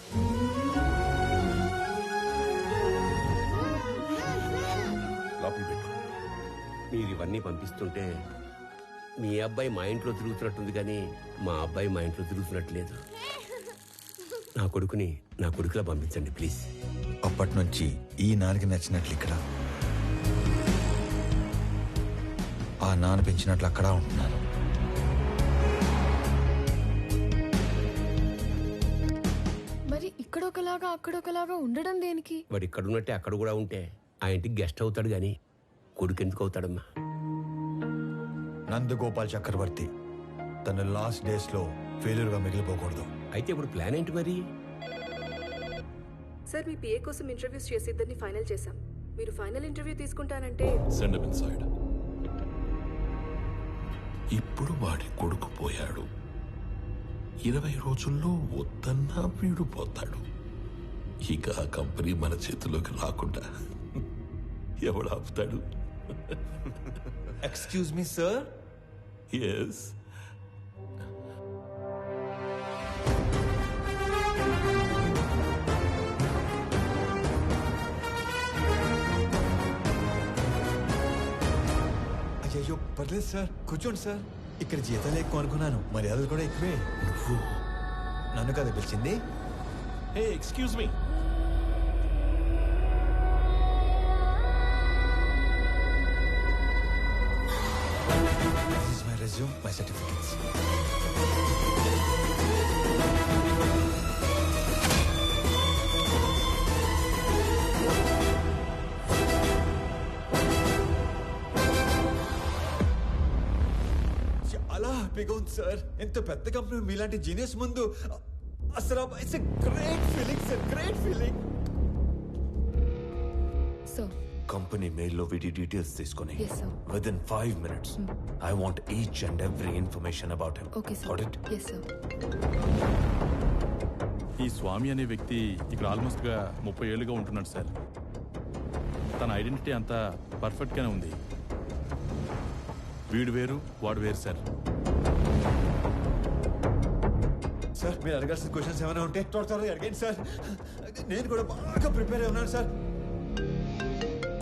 లోపల పెట్టు. మీరు ఇవన్నీ పంపిస్తుంటే మీ అబ్బాయి మా ఇంట్లో తిరుగుతున్నట్టుంది, కానీ మా అబ్బాయి మా ఇంట్లో తిరుగుతున్నట్టు లేదు. నా కొడుకుని నా కొడుకులా పంపించండి ప్లీజ్. అప్పటి నుంచి ఈ నాన్నకి నచ్చినట్లు ఇక్కడ, ఆ నాన్న పెంచినట్లు అక్కడ ఉంటున్నాను. మరి ఇక్కడొకలాగా అక్కడొకలాగా ఉండడం దేనికి? వాడు ఇక్కడ ఉన్నట్టే అక్కడ కూడా ఉంటే ఆ ఇంటికి గెస్ట్ అవుతాడు, కానీ కొడుకు ఎందుకు అవుతాడమ్మా? నందగోపాల్ చక్రవర్తి తన లాస్ట్ డేస్ లో ఫెయిల్యూర్ గా మిగిలిపోకూడదు. అయితే ఇప్పుడు ప్లాన్ ఏంటి మరి? సార్, మీ పిఏ కోసం ఇంటర్వ్యూస్ చేసి ఇద్దరిని ఫైనల్ చేశాం. మీరు ఫైనల్ ఇంటర్వ్యూ తీసుకుంటానంటే సెండ్ హిమ్ ఇన్సైడ్. ఇప్పుడు వాడి కొడుకు పోయాడు. 20 రోజుల్లో వద్దన్నా వీడు పోతాడు. ఇక ఆ కంపెనీ మన చేతిలోకి రాకుండా ఎవడు ఆపుతాడు? Excuse me sir. ఎస్. అయ్యో పర్లేదు సార్, కూర్చోండి సార్. ఇక్కడ జీతాలు ఎక్కువ అనుకున్నాను, మర్యాదలు కూడా ఎక్కువే. నువ్వు నన్ను కదా పిలిచింది? Hey excuse me. This is my resume, my certificates. చాలా హ్యాపీగా ఉంది సార్. ఎంత పెద్ద కంపెనీ మీలాంటి జీనియస్ ముందు అసలు it's a great feeling sir, great feeling. So company మెయిల్లో వీడి డీటెయిల్స్ తీసుకొని Yes, sir. Within 5 minutes I want each and every information about him. Okay sir. Got it? Yes sir. ఈ స్వామి అనే వ్యక్తి ఇక్కడ ఆల్మోస్ట్గా 30 ఏళ్ళుగా ఉంటున్నాడు సార్. తన ఐడెంటిటీ అంతా పర్ఫెక్ట్గానే ఉంది. వీడు వేరు వాడు వేరు సార్. సార్ మీరు అడగాల్సిన క్వశ్చన్స్ ఏమైనా ఉంటే త్వరగా అడగండి సార్. నేను కూడా బాగా ప్రిపేర్ అయి ఉన్నాను సార్.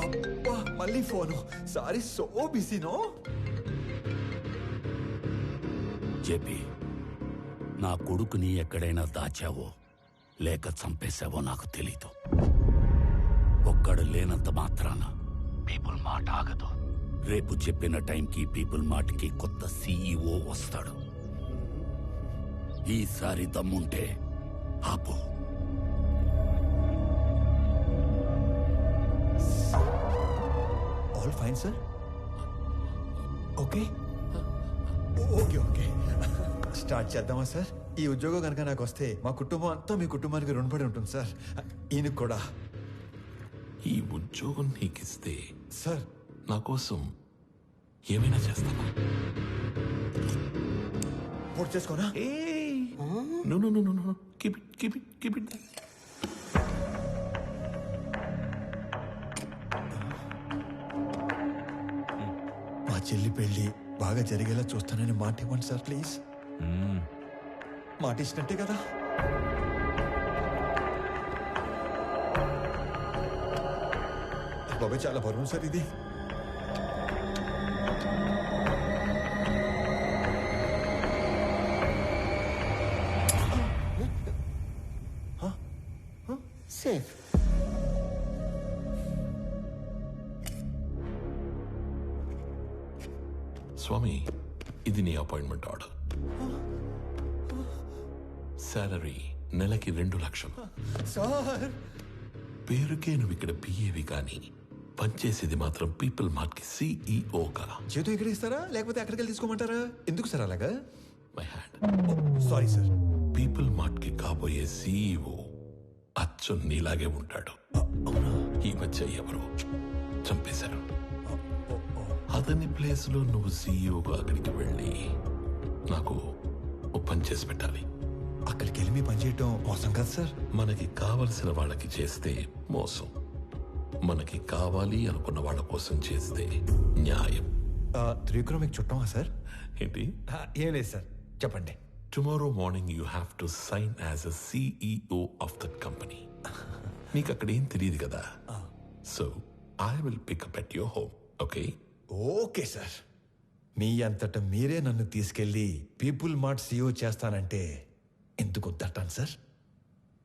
అబ్బా మళ్ళీ ఫోను. Sorry, so busy no. JP, నా కొడుకుని ఎక్కడైనా దాచావో లేక చంపేశావో నాకు తెలీదు. ఒక్కడు లేనంత మాత్రాన పీపుల్ మాట ఆగదు. రేపు చెప్పిన టైంకి పీపుల్ మాటకి కొత్త సీఈఓ వస్తాడు. ఈసారి దమ్ముంటే ఆపు. All fine sir. Okay okay okay start చేద్దామా సార్? ఈ ఉద్యోగం కనుక నాకు వస్తే మా కుటుంబం అంతా మీ కుటుంబానికి రుణపడి ఉంటుంది సార్. ఈయనకు కూడా. ఈ ఉద్యోగం నీకిస్తే సార్ నా కోసం ఏమైనా చేస్తావా? పూర్తి చేసుకోనా? No. Keep it. మా చెల్లి పెళ్లి బాగా జరిగేలా చూస్తానని మాట ఇవ్వండి సార్ ప్లీజ్. మాట ఇచ్చినట్టే కదా? బాబాయ్ చాలా బరువు సార్ ఇది. సేఫ్. స్వామి, ఇది నీ అపాయింట్మెంట్ ఆర్డర్. సాలరీ నెలకి 2 లక్షలు. సార్ పేరుకే నువ్వు ఇక్కడ పిఏవి కానీ పనిచేసేది మాత్రం పీపుల్ మార్ట్ కి సిఇఓగా. చేతు ఇక్కడ ఇస్తారా లేకపోతే అక్కడికి వెళ్ళి తీసుకోమంటారా? ఎందుకు సార్ అలాగా? My hand. Sorry sir. People mart కి కాబోయే సిఇఓ అచ్చు నీలాగే ఉంటాడు. ఈ మధ్య ఎవరో చంపేశారు. అతని ప్లేస్ లో నువ్వు సిఇఓగా అక్కడికి వెళ్ళి నాకు ఓ పని చేసి పెట్టాలి. అక్కడికి వెళ్ళి మీ పని చేయటం మోసం కదా సార్? మనకి కావలసిన వాళ్ళకి చేస్తే మోసం, మనకి కావాలి అనుకున్న వాళ్ళ కోసం చేస్తే న్యాయం. త్రివిక్రమ్ మీకు చుట్టమా సార్? ఏంటి? ఏం లేదు సార్, చెప్పండి. Tomorrow morning you have to sign as a CEO of that company. నీకు అక్కడ ఏం తెలియదు కదా. So I will pick up at your home. Okay? Okay sir. మీ అంతటా మీరే నన్ను తీసుకెళ్లి పీపుల్ మార్ట్ సీఈఓ చేస్తానంటే ఎందుకు వద్దంటాను సార్?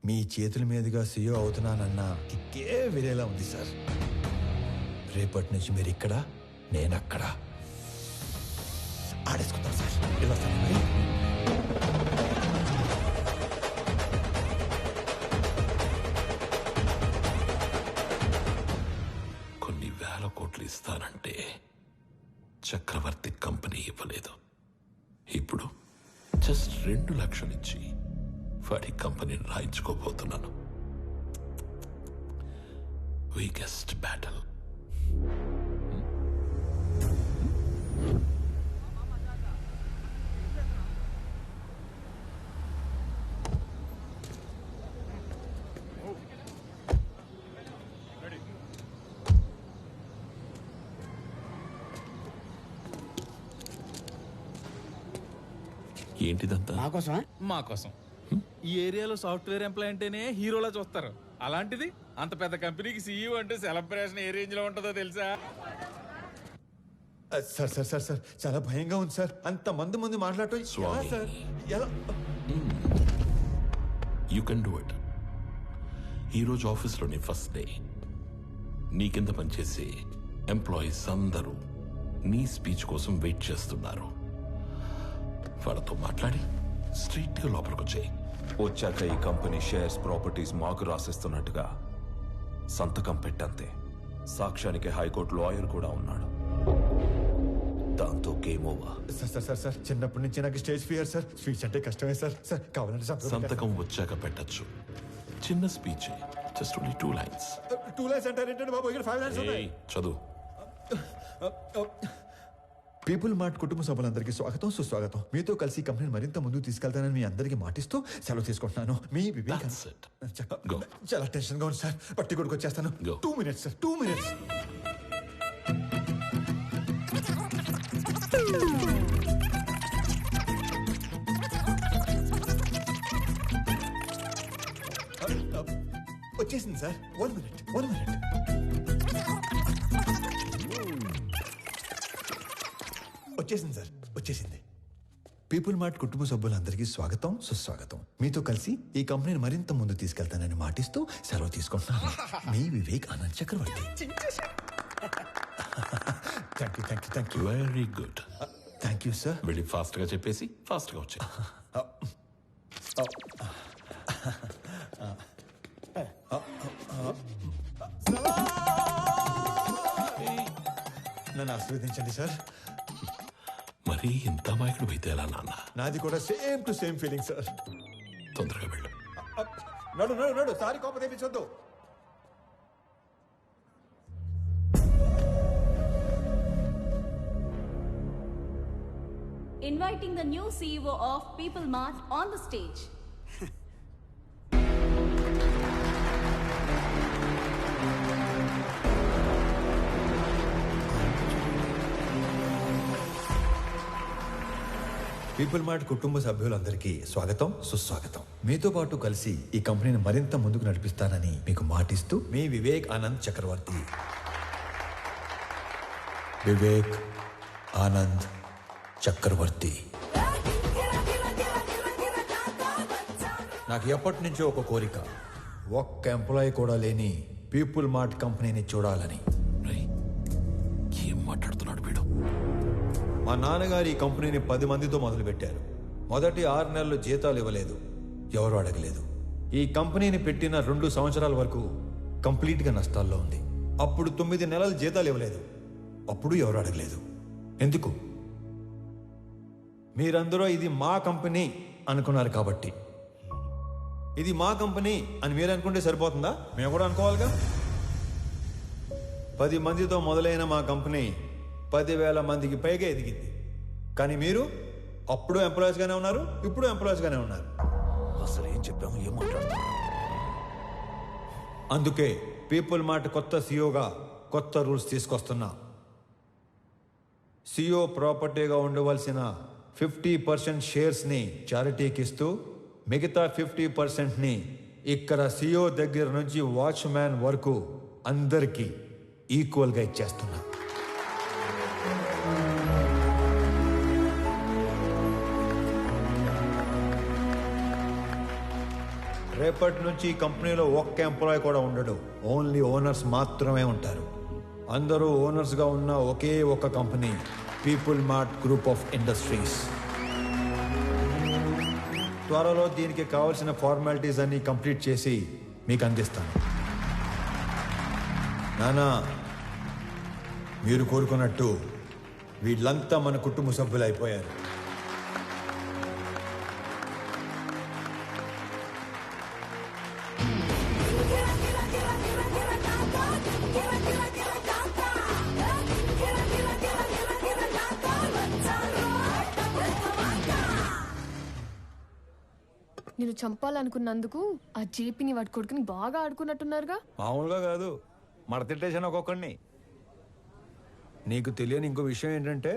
మీ చేతుల మీదుగా సీఈఓ అవుతున్నానన్నా కిక్కే వేరేలా ఉంది సార్. రేపటి నుంచి మీరు ఇక్కడ, నేను అక్కడ. ఆడేసుకుంటాం సార్. ఇలా వస్తాను మరి. కొన్ని 1000 కోట్లు ఇస్తానంటే చక్రవర్తి కంపెనీ ఇవ్వలేదు. ఇప్పుడు జస్ట్ 2 లక్షలు ఇచ్చి వాడి కంపెనీని రాయించుకోబోతున్నాను. Weakest battle. ఏంటిదంతా? మా కోసం. ఈ ఏరియాలో సాఫ్ట్వేర్ ఎంప్లాయ్ అంటేనే హీరోలా చూస్తారు. అలాంటిది అంత పెద్ద కంపెనీకి సీఈఓ అంటే సెలబ్రేషన్ ఏ రేంజ్ లో ఉంటుందో తెలుసా? సార్ సార్ సార్ సార్ చాలా భయంగా ఉంది సార్. అంత మంది ముందు మాట్లాడటం ఎలా సార్? ఎలా? You can do it. ఈరోజు ఆఫీస్లోని ఫస్ట్ డే. నీ కింద పనిచేసే ఎంప్లాయీస్ అందరూ నీ స్పీచ్ కోసం వెయిట్ చేస్తున్నారు. వాళ్ళతో మాట్లాడి స్ట్రైట్గా లోపలికి వచ్చాయి. వచ్చాక ఈ కంపెనీ షేర్స్ ప్రాపర్టీస్ మాకు రాసిస్తున్నట్టుగా సంతకం పెట్టంతే. సాక్ష్యానికి హైకోర్టు లాయర్ కూడా ఉన్నాడు. దాంతో గేమ్ ఓవర్. సార్ చిన్నప్పటి నుంచి నాకు స్టేజ్ ఫియర్ సార్. స్పీచ్ అంటే కష్టమే సార్. కావాలంటే సంతకం వచ్చాక పెట్టచ్చు. చిన్న speech, just only 2 lines. 2 lines అంటారేంటండి బాబు? ఇక్కడ 5 lines ఉన్నాయి. చదువు. పీపుల్ మార్ట్ కుటుంబ సభ్యులందరికీ స్వాగతం, సుస్వాగతం. మీతో కలిసి కంపెనీని మరింత ముందుకు తీసుకెళ్తానని మీ అందరికీ మాటిస్తూ సెలవు తీసుకుంటున్నాను. మీ వివేక్. చాలా టెన్షన్ గా ఉంది సార్. పట్టి కొడుకు వచ్చేస్తాను. 2 minutes సార్, 2 minutes. వచ్చేసింది సార్. 1 minute. వచ్చేసింది సార్, వచ్చేసింది. పీపుల్ మార్ట్ కుటుంబ సభ్యులందరికీ స్వాగతం, సుస్వాగతం. మీతో కలిసి ఈ కంపెనీని మరింత ముందు తీసుకెళ్తానని మాటిస్తూ సెలవు తీసుకుంటున్నాను. మీ Vivek Anand Chakravarti. Thank you. Very good. Thank you sir. వెళ్ళి ఫాస్ట్ గా చెప్పేసి ఫాస్ట్ గా వచ్చాయి. నన్ను ఆశీర్వదించండి సార్. మరి ఇంత మాయకుడు అయితే ఎలా నాన్న? నాది కూడా same to same feeling sir. తొందరగా వెళ్ళు. నడు సారీ కోపం తెప్పించొద్దు. Inviting the new CEO of People Mart on the stage. People mart కుటుంబ సభ్యులందరికీ స్వాగతం, సుస్వాగతం. మీతో పాటు కలిసి ఈ కంపెనీని మరింత ముందుకు నడిపిస్తానని మీకు మాటిస్తూ మీ వివేక్ ఆనంద్ చక్రవర్తి. వివేక్ ఆనంద్ చక్రవర్తి. నాకు ఎప్పటి నుంచో ఒక కోరిక, ఒక్క ఎంప్లాయీ కూడా లేని పీపుల్ మార్ట్ కంపెనీని చూడాలని. ఏం మాట్లాడుతున్నాడు వీడు? మా నాన్నగారు ఈ కంపెనీని 10 మందితో మొదలుపెట్టారు. మొదటి 6 నెలలు జీతాలు ఇవ్వలేదు, ఎవరు అడగలేదు. ఈ కంపెనీని పెట్టిన 2 సంవత్సరాల వరకు కంప్లీట్గా నష్టాల్లో ఉంది. అప్పుడు 9 నెలలు జీతాలు ఇవ్వలేదు, అప్పుడు ఎవరు అడగలేదు. ఎందుకు? మీరందరూ ఇది మా కంపెనీ అనుకున్నారు కాబట్టి. ఇది మా కంపెనీ అని మీరు అనుకుంటే సరిపోతుందా? మేము కూడా అనుకోవాలిగా. 10 మందితో మొదలైన మా కంపెనీ 10,000 మందికి పైగా ఎదిగింది. కానీ మీరు అప్పుడు ఎంప్లాయీస్గానే ఉన్నారు, ఇప్పుడు ఎంప్లాయీస్గానే ఉన్నారు. అసలు ఏం చెప్పాము, ఏం మాట్లాడుతున్నాం? అందుకే పీపుల్ మార్ట్ కొత్త సీఈఓగా కొత్త రూల్స్ తీసుకొస్తున్నా. సీఈఓ ప్రాపర్టీగా ఉండవలసిన 50% షేర్స్ని చారిటీకి ఇస్తూ మిగతా 50%ని ఇక్కడ సీఈఓ దగ్గర నుంచి వాచ్మ్యాన్ వరకు అందరికీ ఈక్వల్గా ఇచ్చేస్తున్నా. రేపటి నుంచి ఈ కంపెనీలో ఒక్క ఎంప్లాయీ కూడా ఉండడు. ఓన్లీ ఓనర్స్ మాత్రమే ఉంటారు. అందరూ ఓనర్స్గా ఉన్న ఒకే ఒక company people mart group of industries. త్వరలో దీనికి కావాల్సిన ఫార్మాలిటీస్ అన్ని కంప్లీట్ చేసి మీకు అందిస్తాను. నానా, మీరు కోరుకున్నట్టు వీళ్ళంతా మన కుటుంబ సభ్యులు అయిపోయారు. నేను చంపాలనుకున్నందుకు ఆ జేపీని వాడి కొడుకుని బాగా ఆడుకున్నట్టున్నారుగా. మామూలుగా కాదు, మడతిట్టేసాను ఒక్కొక్కడిని. నీకు తెలియని ఇంకో విషయం ఏంటంటే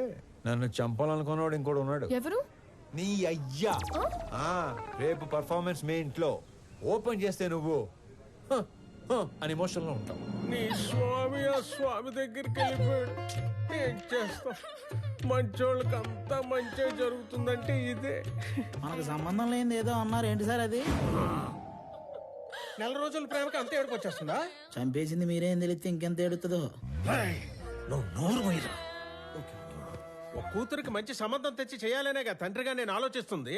నన్ను చంపాలనుకున్నాడు ఇంకోటి ఉన్నాడు. ఎవరు? నీ అయ్యా. రేపు పర్ఫార్మెన్స్ మీ ఇంట్లో ఓపెన్ చేస్తే నువ్వు అని ఎమోషన్లో ఉంటావు. నీ స్వామి ఆ స్వామి దగ్గరికి వెళ్ళిపోయాడు. ఏం చేస్తా, మంచోళ్ళకి అంతా మంచిగా జరుగుతుందంటే ఇదే. మనకు సంబంధం లేనిది ఏదో అన్నారు, ఏంటి సార్ అది? నెల రోజుల ప్రేమకి అంత ఏడుపు వచ్చేస్తుందా? చంపేసింది మీరేం తెలిస్తే ఇంకెంత ఏడుతుందో. నువ్వు నోరు పోయిరా. ఒక కూతురికి మంచి సంబంధం తెచ్చి చేయాలనేగా తండ్రిగా నేను ఆలోచిస్తుంది.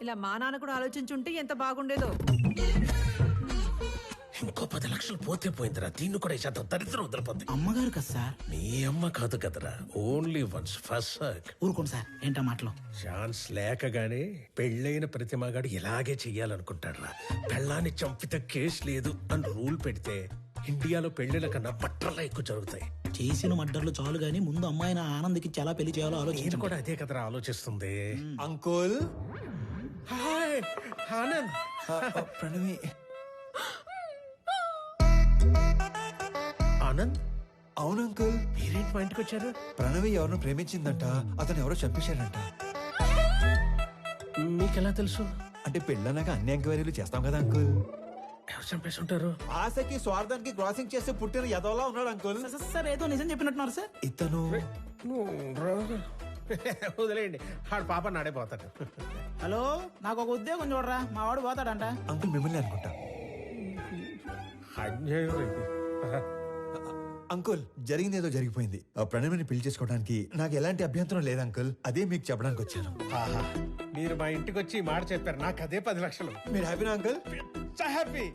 ఇలా మా నాన్న కూడా ఆలోచించుంటే ఎంత బాగుండేదో. ఇంకో 10 లక్షలు పోతే పోయిందిరా. దీన్ని కూడా ఈ శాతం దరిద్రం వదిలిపోతుంది. అమ్మగారు కదా సార్. నీ అమ్మ కాదు కదరా, ఓన్లీ వన్స్ ఫస్ట్ సర్క్. ఊరుకోండి సార్, ఏంటా మాటలు? ఛాన్స్ లేకగానే పెళ్ళైన ప్రతి మగాడు ఇలాగే చెయ్యాలనుకుంటాడురా. పెళ్ళాన్ని చంపితే కేసు లేదు అని రూల్ పెడితే ఇండియాలో పెళ్లిల కన్నా బట్టర్లా ఎక్కువ జరుగుతాయి. చేసిన మడ్డర్లు చాలు గానీ ముందు అమ్మాయిని ఆనంద్కి చాలా పెళ్లి చేయాలో నేను ఆలోచించి కూడా అదే కదరా ఆలోచిస్తుంది. అంకుల్. హాయ్ ఆనంద్. ప్రణవి. ఆనంద్. అవును అంకుల్. మీరేంటి మా ఇంటికి వచ్చారు? ప్రణవి ఎవరినో ప్రేమించిందంట, అతను ఎవరో చంపేశాడంట. మీకెలా తెలుసు? అంటే పెళ్ళన్నాక అన్ని ఎంక్వైరీలు చేస్తాం కదా అంకుల్. ఎవరు చంపేసి ఉంటారు? ఆశకి స్వార్థానికి క్రాసింగ్ చేస్తే పుట్టిన ఎదవలా ఉన్నాడు అంకుల్. సార్ ఏదో నిజం చెప్పినట్టున్నారు సార్. ఇతను వదిలేయండి, ఆడు పాప నాడైపోతాడు. హలో, నాకు ఒక ఉద్యోగం చూడరా, మా వాడు పోతాడంట. అంకుల్ మిమ్మల్ని అనుకుంటా. అన్యాయం ఇది. అంకుల్ జరిగింది ఏదో జరిగిపోయింది. ఆ ప్రణవిని పెళ్లి చేసుకోవడానికి నాకు ఎలాంటి అభ్యంతరం లేదు అంకుల్. అదే మీకు చెప్పడానికి వచ్చాను. ఆహా, మీరు మా ఇంటికి వచ్చి ఈ మాట చెప్పారు, నాకు అదే 10 లక్షలు. మీరు హ్యాపీనా అంకుల్? హ్యాపీ.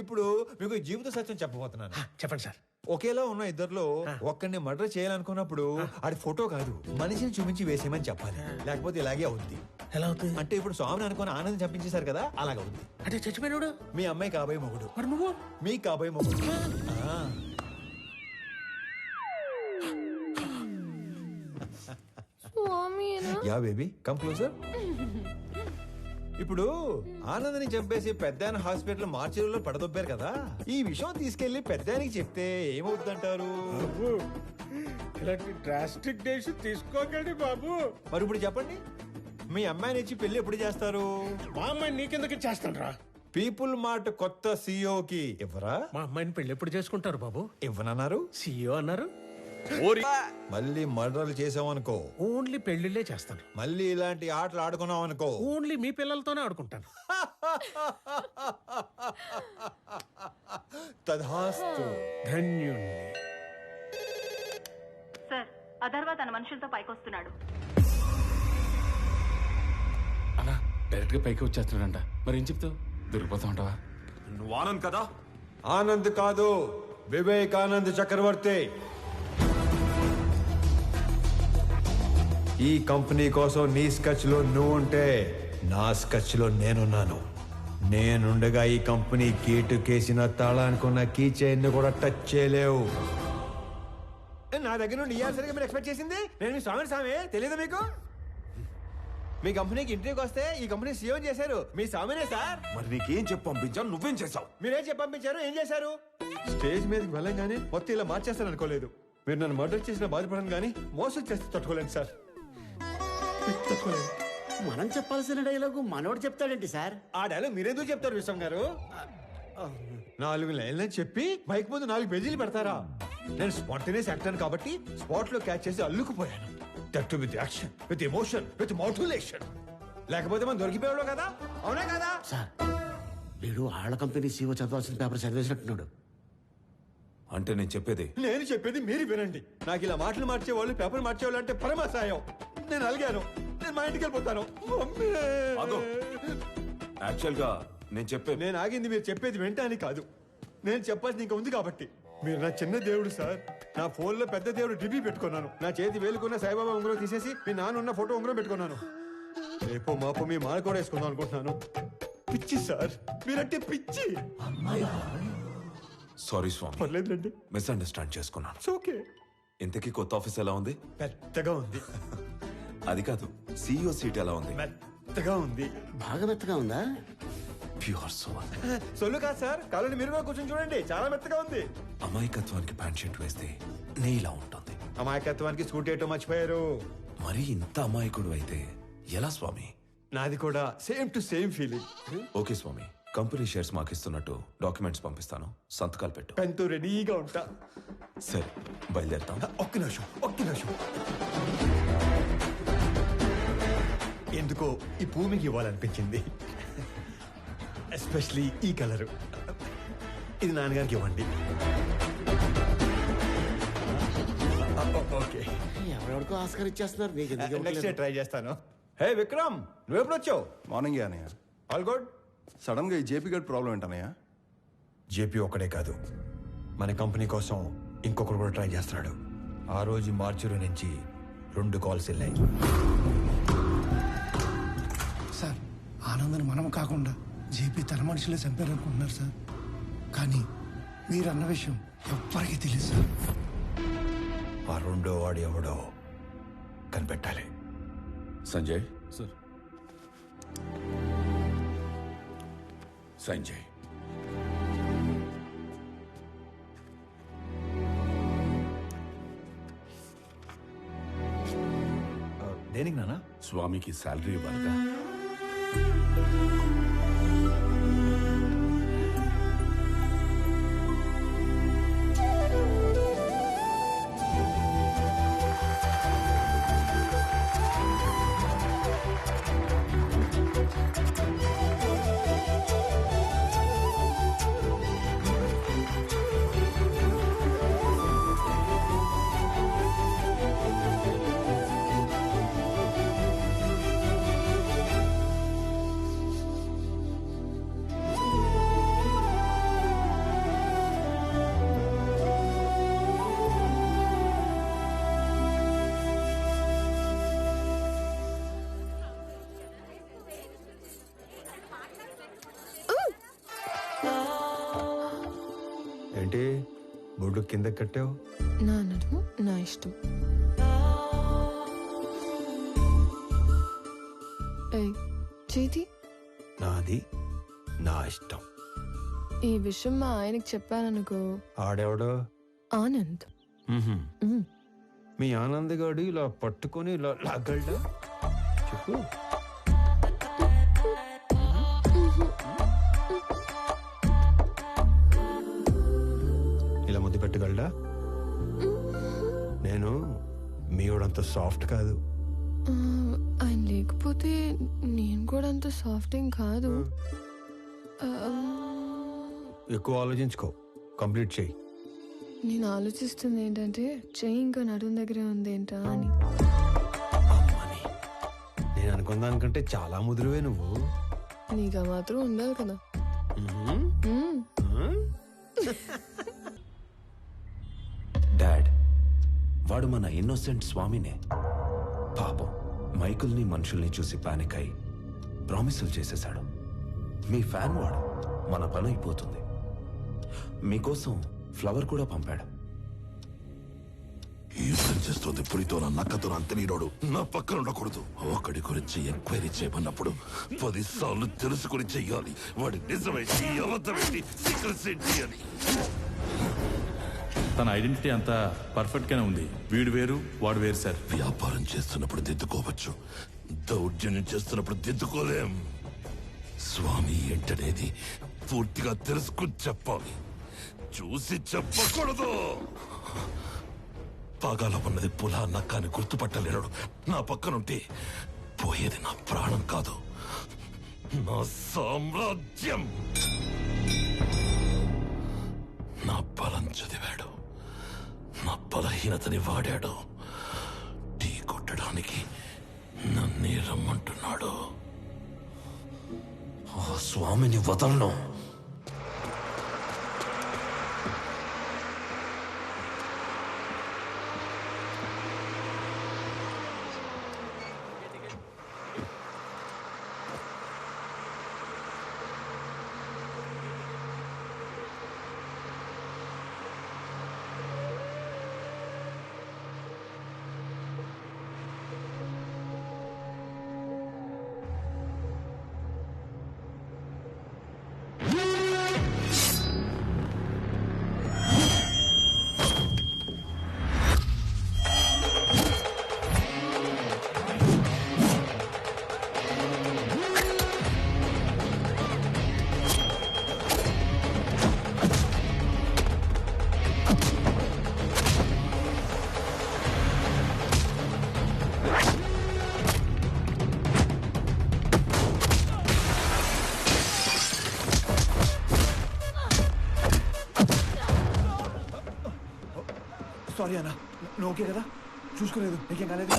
ఇప్పుడు మీకు జీవిత సత్యం చెప్పబోతున్నాను. చెప్పండి సార్. ఒకేలా ఉన్న ఇద్దర్లో ఒక్కడిని మర్డర్ చేయాలనుకున్నప్పుడు ఆడి ఫోటో కాదు మనిషిని చూపించి వేసేయమని చెప్పాలి, లేకపోతే ఇలాగే అవుద్ది. ఎలా అవుతుంది? అంటే ఇప్పుడు స్వామిని అనుకుని ఆనందం చంపించేశారు కదా, అలాగవుద్ది. అంటే చచ్చిపోయినాడు మీ అమ్మాయి కాబోయే మొగుడు. మరి నువ్వు? మీ కాబోయే మొగుడు. Yeah baby come closer. ఇప్పుడు ఆనందని చంపేసి పెద్దాయన హాస్పిటల్ మార్చిలో పడదొబ్బారు కదా, ఈ విషయం తీసుకెళ్లి పెద్దాయనికి చెప్తే ఏమవుతుందంటారు? ఇలాంటి డ్రాస్టిక్ డేషన్ తీసుకోకండి బాబు. మరి ఇప్పుడు చెప్పండి, మీ అమ్మాయిని ఇచ్చి పెళ్లి ఎప్పుడు చేస్తారు? మా అమ్మాయిని నీకెందుకు ఇచ్చేస్తాను రా. పీపుల్ మార్ట్ కొత్త సీఈఓకి ఇవ్వరా? మా అమ్మాయిని పెళ్లి ఎప్పుడు చేసుకుంటారు బాబు? ఇవ్వనన్నారు. సీఈఓ అన్నారు. మళ్ళీ మర్డర్లు చేసామనుకో ఓన్లీ పెళ్లిళ్ళే చేస్తాను. మళ్ళీ ఇలాంటి ఆటలు ఆడుకున్నాం అనుకో ఓన్లీ మీ పిల్లలతోనే ఆడుకుంటాను. తధాస్తు. ధన్యుణ్ణి. సార్, అథర్వ తన మనుషులతో పైకొస్తున్నాడు. అలా డైరెక్ట్ గా పైకి వచ్చేస్తున్నాడంట. మరి ఏం చెప్తావు? దొరికిపోతా ఉంటావా? నువ్వు ఆనంద్ కదా? ఆనంద్ కాదు, వివేకానంద్ చక్రవర్తి. ఈ కంపెనీ కోసం నీ స్కెచ్ లో నువ్వు ఉంటే నా స్కెచ్ లో నేనున్నాను. నేనుండగా ఈ కంపెనీ గేటు కేసిన తాళానుకున్న కీ చైన్ కూడా టచ్ చేయలేవు. నా దగ్గర నుండి ఇయ్యాల్సరిగా మీరు ఎక్స్పెక్ట్ చేసింది నేను మీ స్వామి తెలియదు మీకు? మీ కంపెనీకి ఇంటర్వ్యూకి వస్తే ఈ కంపెనీ సీఎం చేశారు మీ స్వామినే సార్. మరి నీకేం చెప్పి పంపించాను, నువ్వేం చేసావు? మీరేం చెప్పి పంపించారు, ఏం చేశారు? స్టేజ్ మీదకి వెళ్ళంగానే మొత్తం ఇలా మార్చేస్తాను అనుకోలేదు. మీరు నన్ను మర్డర్ చేసిన బాధపడను కానీ మోసం చేస్తే తట్టుకోలేండి సార్. మనం చెప్పాల్సిన డైలాగు మనోడు చెప్తాడేంటి సార్? ఆ డైలాగ్ మీరెందుకు చెప్తారు విశ్వం గారు? 4 లైన్లని చెప్పి బైక్ ముందు 4 పేజీలు పెడతారా? నేను స్పాంటేనియస్ యాక్టర్ కాబట్టి స్పాట్ లో క్యాచ్ చేసి అల్లుకుపోయాను. That with action, with emotion, with motivation. లేకపోతే మనం దొరికిపోయాడు కదా, అవునా కదా? సార్, వీడు ఆళ్ళ కంపెనీ సీఓ చదవాల్సిన పేపర్ చదివేసినట్టున్నాడు. అంటే నేను చెప్పేది మీరు వినండి. నాకు ఇలా మాటలు మార్చేవాళ్ళు, పేపర్ మార్చేవాళ్ళు అంటే పరమాసాయం. నేను అలిగాను, నేను మా ఇంటికి వెళ్ళిపోతాను. యాక్చువల్ గా నేను ఆగింది మీరు చెప్పేది వెంటనే కాదు, నేను చెప్పాల్సింది ఇంకా ఉంది కాబట్టి. మీరు నా చిన్న దేవుడు సార్. నా ఫోన్ లో పెద్ద దేవుడు డిబి పెట్టుకున్నాను. నా చేతి వేలుకున్న సాయిబాబా ఉంగరం తీసేసి మీ నాన్న ఉన్న ఫోటో ఉంగరం పెట్టుకున్నాను. రేపో మాపో మీ మాల కూడా వేసుకుందాం అనుకుంటున్నాను. పిచ్చి సార్, మీరంటే పిచ్చి. సారీ స్వామి, పర్లేదండి, మిస్అండర్స్టాండ్ చేసుకున్నాను. ఓకే. ఇంతకీ కొత్త ఆఫీస్ ఎలా ఉంది? పెద్దగా ఉంది. అది కాదు, సీఈఓ సీట్ ఎలా ఉంది? మెత్తగా ఉంది. బాగా మెత్తగా ఉందా? Pure soul. సొల్లు కాదు సార్, కాలని మీరు కూడా కూర్చొని చూడండి, చాలా మెత్తగా ఉంది. అమాయకత్వానికి ప్యాంట్ షర్ట్ వేస్తే నీలా ఉంటుంది. అమాయకత్వానికి స్కూటీ ఏటో మర్చిపోయారు. మరి ఇంత అమాయకుడు అయితే ఎలా స్వామి? నాది కూడా same to same feeling. Okay Swami, company shares మాకు ఇస్తున్నట్టు డాక్యుమెంట్స్ పంపిస్తాను, సంతకాలు పెట్టు. పెన్తో రెడీగా ఉంటా. సరే, బయలుదేరుతాం. ఒక్క నిమిషం. ఎందుకో ఈ పువ్వు మీకు ఇవ్వాలనిపించింది. ఎస్పెషలీ ఈ కలరు. ఇది నాన్నగారికి ఇవ్వండి. ఓకే, ఎవరెవరికో ఆస్కార్ ఇచ్చేస్తున్నారు. మీకు నెక్స్ట్ డే ట్రై చేస్తాను. హే విక్రమ్, నువ్వెప్పుడు వచ్చావు? మార్నింగ్ అనయ్య. All good. సడన్ గా ఈ జేపీ గడ్ ప్రాబ్లం ఏంటనయ్య? జేపీ ఒక్కడే కాదు, మన కంపెనీ కోసం ఇంకొకరు కూడా ట్రై చేస్తున్నాడు. ఆ రోజు మార్చురి నుంచి 2 కాల్స్ వెళ్ళాయి. సార్, ఆనందను మనం కాకుండా జేపీ తన మనుషులే చంపారనుకుంటున్నారు సార్. కానీ మీరు అన్న విషయం ఎవ్వరికీ తెలియదు సార్. ఆ 2వ వాడు ఎవడో కనిపెట్టాలి. సంజయ్ సార్. సంజయ్, దేనికి నాన్న? స్వామికి శాలరీ ఇవ్వాలిగా. ఏంటి బొడ్డు కింద కట్టావు? నా నడుము నా ఇష్టం. చేతి నాది నా ఇష్టం. ఈ విషయం మా ఆయనకి చెప్పాననుకో, ఆడెవడో? ఆనంద్. మీ ఆనంద్ గాడు ఇలా పట్టుకొని ఇలా లాగలడా? చెప్పు. ఇలా ముద్దు పెట్టగలడా? నేను మీవాడంత సాఫ్ట్ కాదు. ఆయన లేకపోతే నేను కూడా అంత సాఫ్ట్ ఏం కాదు. ఎక్కువ ఆలోచించుకో, కంప్లీట్ చెయ్యి. నేను ఆలోచిస్తుంది ఏంటంటే చెయ్యి ఇంకా నడుం దగ్గరే ఉంది ఏంటా అని. నేను అనుకున్న దానికంటే చాలా ముదురువే నువ్వు. నీకు మాత్రం ఉండాలి కదా. డాడ్, వాడు మన ఇన్నోసెంట్ స్వామినే. పాపం మైకుల్ని మనుషుల్ని చూసి పానిక్ అయి ప్రామిసులు చేసేశాడు. మీ ఫ్యాన్ వాడు. మన పని అయిపోతుంది. మీకోసం ఫ్లవర్ కూడా పంపాడు. యుద్ధం చేస్తుంది పులితో నా నక్కతో అంత నీడోడు నా పక్కన ఉండకూడదు. ఒకడి గురించి ఎంక్వైరీ చేయమన్నప్పుడు 10 సార్లు తెలుసుకుని చెయ్యాలి. వాడి నిజమేంటి, అబద్ధమేంటి, సీక్రెట్స్ ఏంటి అని. తన ఐడెంటిటీ అంతా పర్ఫెక్ట్ గానే ఉంది. వీడు వేరు వాడు వేరు సార్. వ్యాపారం చేస్తున్నప్పుడు దిద్దుకోవచ్చు, దౌర్జన్యం చేస్తున్నప్పుడు దిద్దుకోలేం. స్వామి ఏంటనేది పూర్తిగా తెలుసుకుని చెప్పాలి, చూసి చెప్పకూడదు. పాగాల ఉన్నది పులా నక్కాని గుర్తుపట్టలేడు. నా పక్కనుంటే పోయేది నా ప్రాణం కాదు, నా సామ్రాజ్యం. నా బలం చదివాడు, నా బలహీనతని వాడాడు. టీ కొట్టడానికి నన్నే రమ్మంటున్నాడు. ఆ స్వామిని వదలను. సారీ అన్న, నువ్వు ఓకే కదా? చూసుకోలేదు, నీకేం కాలేదు?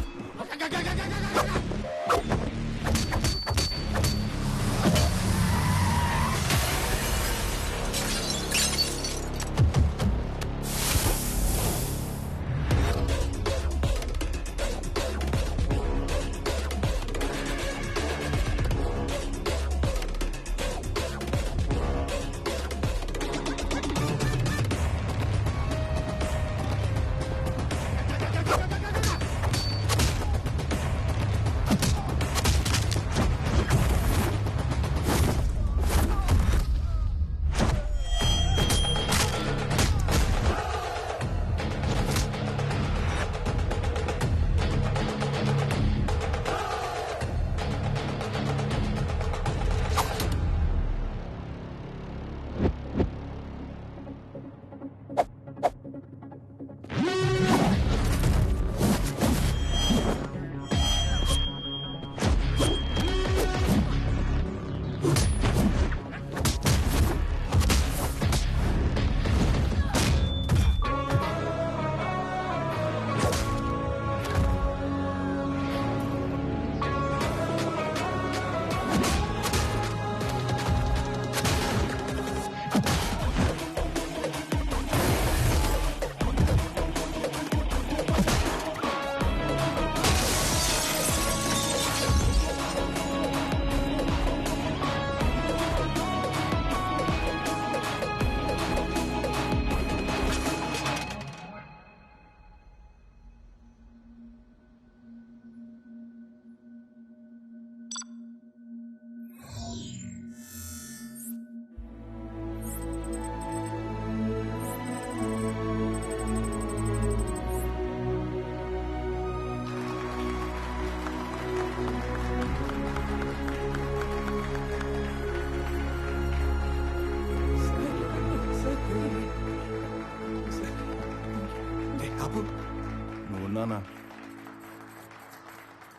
నువ్వున్నానా?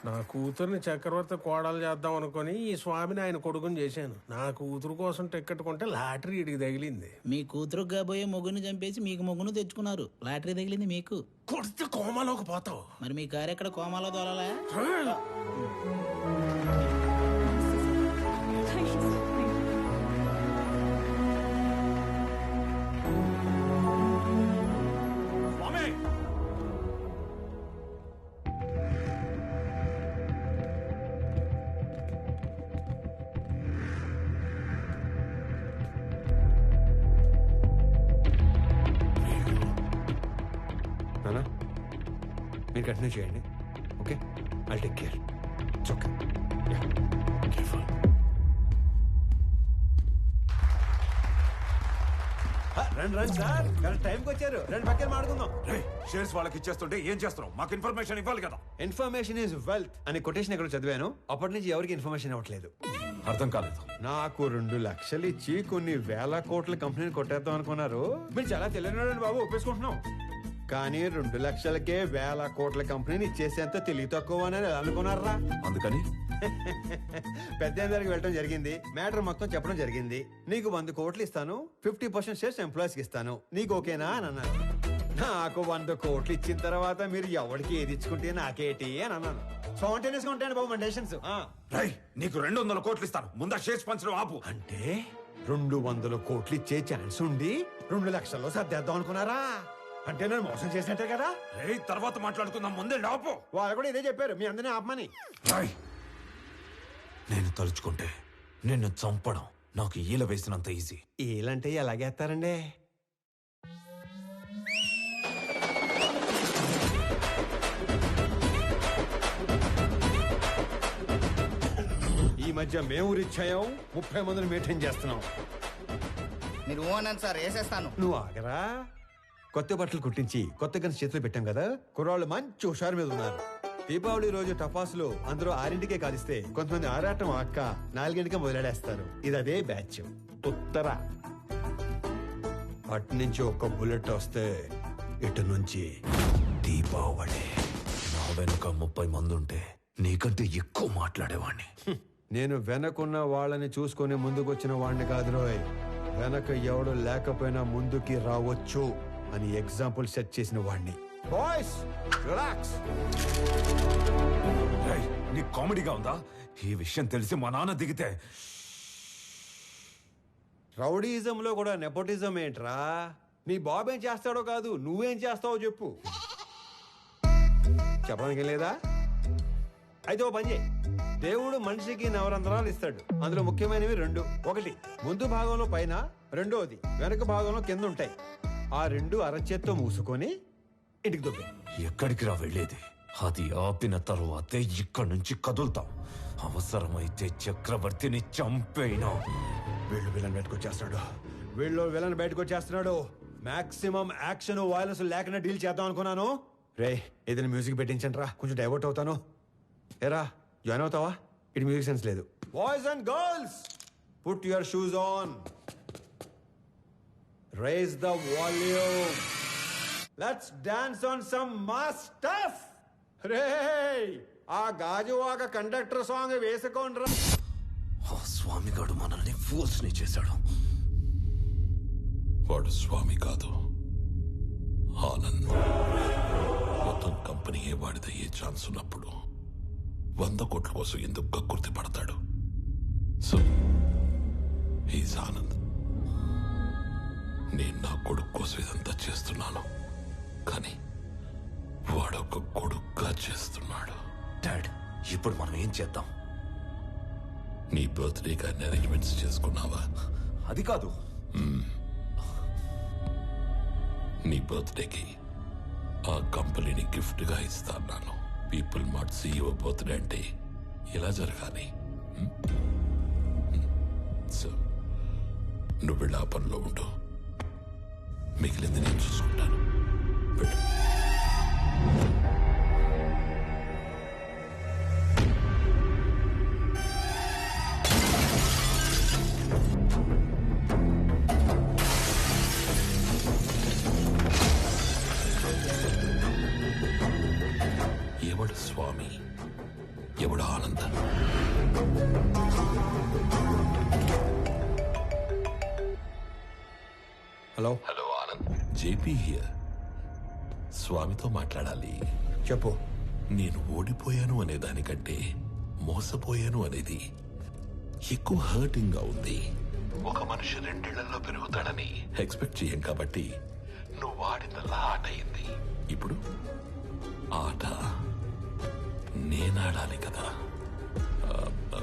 నా కూతుర్ని చక్రవర్తి కోడలు చేద్దాం అనుకుని ఈ స్వామిని ఆయన కొడుకుని చేశాను. నా కూతురు కోసం టికెట్ కొంటే లాటరీ ఇడికి తగిలింది. మీ కూతురు కాబోయే మొగ్గుని చంపేసి మీకు మొగ్గును తెచ్చుకున్నారు. లాటరీ తగిలింది మీకు. కొడితే కోమాలోకి పోతావు. మరి మీ కారు ఎక్కడ కోమాలో దొరలా? మీరు కంటిన్యూ చేయండి. Okay, I'll take care. It's okay. Careful. రండి రండి సార్, కరెక్ట్ టైంకి వచ్చారు. రెండు పక్కన మాడుకుందాం. షేర్స్ వాళ్ళకి ఇచ్చేస్తుంటే ఏం చేస్తున్నావు? మాకు ఇన్ఫర్మేషన్ ఇవ్వాలి కదా. ఇన్ఫర్మేషన్ ఈజ్ వెల్త్ అని కొటేషన్ ఎక్కడ చదివాను. అప్పటి నుంచి ఎవరికి ఇన్ఫర్మేషన్ ఇవ్వట్లేదు. అర్థం కాలేదు. నాకు 2 లక్షలు ఇచ్చి కొన్ని వేల కోట్ల కంపెనీని కొట్టేద్దాం అనుకున్నారు. మీరు చాలా తెలియని బాబు, ఒప్పేసుకుంటున్నాం. కానీ 2 లక్షలకే వేల కోట్ల కంపెనీని ఇచ్చేసేంత తెలివి తక్కువ అని అనుకున్నారా? అందుకని పెద్ద దగ్గరికి వెళ్ళడం జరిగింది. మ్యాటర్ మొత్తం చెప్పడం జరిగింది. నీకు 100 కోట్లు ఇస్తాను, 50% షేర్స్ ఎంప్లాయీస్కి ఇస్తాను, నీకు ఓకేనా అని అన్నారు. నాకు 100 కోట్లు ఇచ్చిన తర్వాత మీరు ఎవరికి ఏది ఇచ్చుకుంటే నాకేటి అని అన్నాను. స్పాంటేనియస్ గా ఉంటాయండి బాబు మన డెసిషన్స్. నీకు 200 కోట్లు ఇస్తాను, ముందా షేర్స్ పంచడం ఆపు. అంటే 200 కోట్లు ఇచ్చే ఛాన్స్ ఉండి 2 లక్షల్లో సర్దేద్దాం అనుకున్నారా? అంటే నేను మోసం చేసినట్టే కదా. తర్వాత మాట్లాడుకుందాం, ముందే ఆపు. వాళ్ళు కూడా ఇదే చెప్పారు, మీ అందరినీ ఆపమని. నేను తలుచుకుంటే నిన్ను చంపడం నాకు ఈల వేసినంత ఈజీ. ఈలంటే ఎలాగేస్తారండి? ఈ మధ్య మేము రిచ్ అయ్యాం, 30 మందిని మెయింటైన్ చేస్తున్నాం. మీరు ఓనని సార్ వేసేస్తాను. నువ్వు ఆగరా. కొత్త బట్టలు కుట్టించి కొత్త గన్స్ చేతిలో పెట్టాం కదా, కుర్రాళ్ళు మంచి హుషారు మీద ఉన్నారు. దీపావళి రోజు టపాసులు అందరూ 6ంటికే కాలిస్తే కొంతమంది ఆరాటం అక్క 4ంటికే మొదలెడేస్తారు. ఇది అదే బ్యాచ్. ఉత్తర అటు నుంచి ఒక్క బుల్లెట్ వస్తే ఇటు నుంచి దీపావళి. నా వెనుక 30 మంది ఉంటే నీకంటే ఎక్కువ మాట్లాడేవాణ్ణి. నేను వెనకున్న వాళ్ళని చూసుకొని ముందుకొచ్చిన వాడిని కాదు రోయ్. వెనక ఎవడు లేకపోయినా ముందుకి రావచ్చు అని ఎగ్జాంపుల్ సెట్ చేసిన వాడిని. Boys relax. నీకు కామెడీగా ఉందా? ఈ విషయం తెలిసి మా నాన్న దిగితే రౌడీజంలో కూడా నెపోటిజం ఏంట్రా? నీ బాబు ఏం చేస్తాడో కాదు, నువ్వేం చేస్తావో చెప్పు. చెప్పడానికి లేదా? అయితే ఓ పని చేయి. దేవుడు మనిషికి నవరంధ్రాలు ఇస్తాడు. అందులో ముఖ్యమైనవి 2. ఒకటి ముందు భాగంలో పైన, రెండోది వెనక భాగంలో కింద ఉంటాయి. ఆ 2 అరచేత్తో మూసుకొని ఇంటికి దొబ్బే. ఎక్కడికి రా వెళ్ళేది? అది ఆపిన తరువాతే ఇక్కడి నుంచి కదులుతాం. అవసరమైతే చక్రవర్తిని చంపేనా. వీళ్ళు విలన్ బయటకు వచ్చేస్తున్నాడు. మాక్సిమం యాక్షన్ వైలెన్స్ లేకుండా డీల్ చేద్దాం అనుకున్నాను. రే ఏదైనా మ్యూజిక్ పెట్టించండి రా, కొంచెం డైవర్ట్ అవుతాను. ఏరా జాయిన్ అవుతావా? ఇటు మ్యూజిక్ సెన్స్ లేదు. Boys and girls, put your shoes on, rise the volume, let's dance on some mass stuff. రే ఆ గాజువాక కండక్టర్ సాంగ్ వేసుకోండ్రా. ఆ స్వామిగాడు మనల్ని ఫోర్స్ ని చేశాడు. వాడు స్వామి కాదు, ఆనంద్. మొత్తం కంపెనీయే వాడిదయ్యే ఛాన్స్ ఉన్నప్పుడు 100 కోట్ల కోసం ఎందుకు కక్కుర్తి పడతాడు? So he's Anand. నేను నా కొడుకు కోసం ఇదంతా చేస్తున్నాను, కానీ వాడొక కొడుకుగా చేస్తున్నాడు. డాడ్, ఇప్పుడు మనం ఏం చేద్దాం? నీ బర్త్డే కానీ అరేంజ్మెంట్స్ చేసుకున్నావా? అది కాదు. నీ బర్త్డేకి ఆ కంపెనీని గిఫ్ట్ గా ఇస్తాను. పీపుల్ మార్ట్ CEO బర్త్డే అంటే ఇలా జరగాలి. సో నువ్వు వెళ్ళి ఆ పనిలో ఉండు, మిగిలింది నేను చూసుకుంటాను. ఎవడు స్వామి, ఎవడు ఆనంద? Hello Anand, JP here. స్వామితో మాట్లాడాలి. చెప్పు. నేను ఓడిపోయాను అనే దానికంటే మోసపోయాను అనేది ఎక్కువ హర్టింగ్ గా ఉంది. ఒక మనిషి 2 ఏళ్లలో పెరుగుతాడని ఎక్స్పెక్ట్ చేయం కాబట్టి నువ్వు వాడినలా ఆట అయింది. ఇప్పుడు ఆట నేనాడాలి కదా.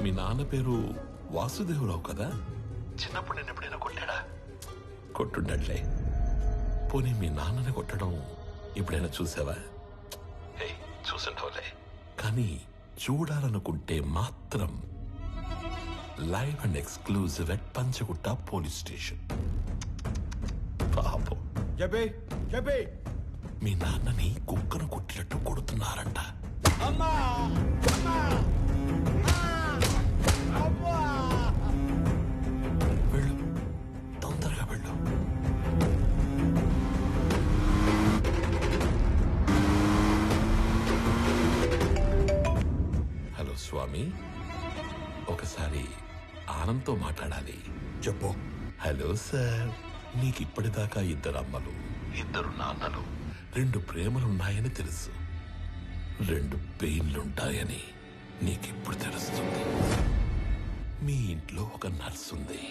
మీ నాన్న పేరు వాసుదేవరావు కదా? చిన్నప్పుడు నేను ఎప్పుడైనా కొట్టాడా? కొట్టుండట్లే. పోనీ మీ నాన్నని కొట్టడం ఎప్పుడైనా చూసావా? చూసుంటావులే. కానీ చూడాలనుకుంటే మాత్రం live and exclusive at Panjagutta police station. పాపం మీ నాన్నని కుక్కను కొట్టినట్టు కొడుతున్నారంట. వెళ్ళు, తొందరగా వెళ్ళు. హలో స్వామి, ఒకసారి ఆనంద్తో మాట్లాడాలి. చెప్పు. హలో సార్, నీకు ఇప్పటిదాకా 2 అమ్మలు, 2 నాన్నలు, 2 ప్రేమలున్నాయని తెలుసు. 2 పెయిన్లుంటాయని నీకిప్పుడు తెలుస్తుంది. మీ ఇంట్లో ఒక నర్స్ ఉంది.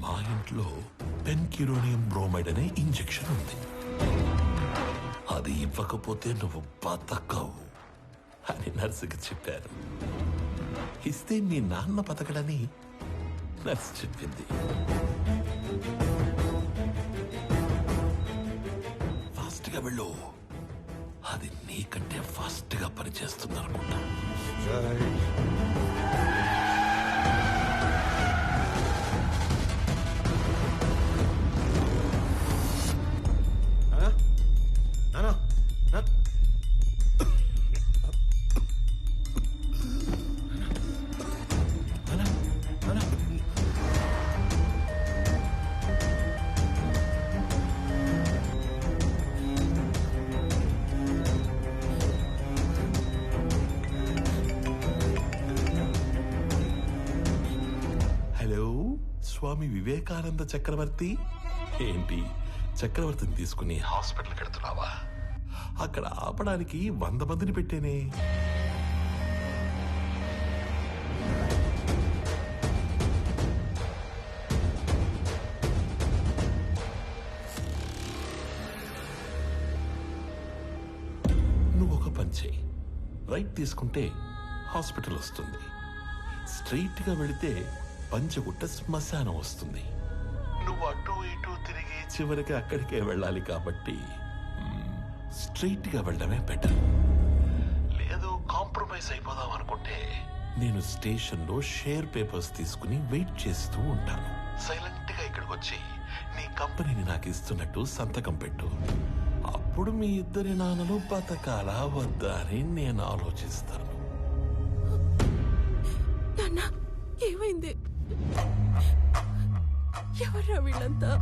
మా ఇంట్లో పెన్క్యూరోనియం బ్రోమైడ్ అనే ఇంజెక్షన్ ఉంది. అది ఇవ్వకపోతే నువ్వు బతకవు అని నర్సుకి చెప్పారు. ఇస్తే మీ నాన్న బతకడని నర్సు చెప్పింది. ఫాస్ట్ గా వెళ్ళు, అది నీకంటే ఫాస్ట్ గా పనిచేస్తుంది అనుకుంటా. స్వామి వివేకానంద చక్రవర్తి ఏంటి చక్రవర్తిని తీసుకుని హాస్పిటల్కి వెళ్తున్నావా? అక్కడ ఆపడానికి 100 మందిని పెట్టేనే. నువ్వు ఒక పని చేయి. రైట్ తీసుకుంటే హాస్పిటల్ వస్తుంది, స్ట్రైట్ గా వెళితే పంచగుట్ట శ్మశానం వస్తుంది. నువ్వు అటు ఇటు తిరిగి చివరికి అక్కడికే వెళ్ళాలి కాబట్టి స్ట్రైట్ గా వెళ్ళడమే బెటర్. లేదు కాంప్రమైజ్ అయిపోదాం అనుకుంటే నేను స్టేషన్ లో షేర్ పేపర్స్ తీసుకుని వెయిట్ చేస్తూ ఉంటాను. సైలెంట్ గా ఇక్కడికి వచ్చి నీ కంపెనీని నాకు ఇస్తున్నట్టు సంతకం పెట్టు. అప్పుడు మీ ఇద్దరి నాన్నలు బతకాలా వద్దా అని నేను ఆలోచిస్తాను. నాన్న ఏమైంది? ఎవర్రా వీళ్ళంతా?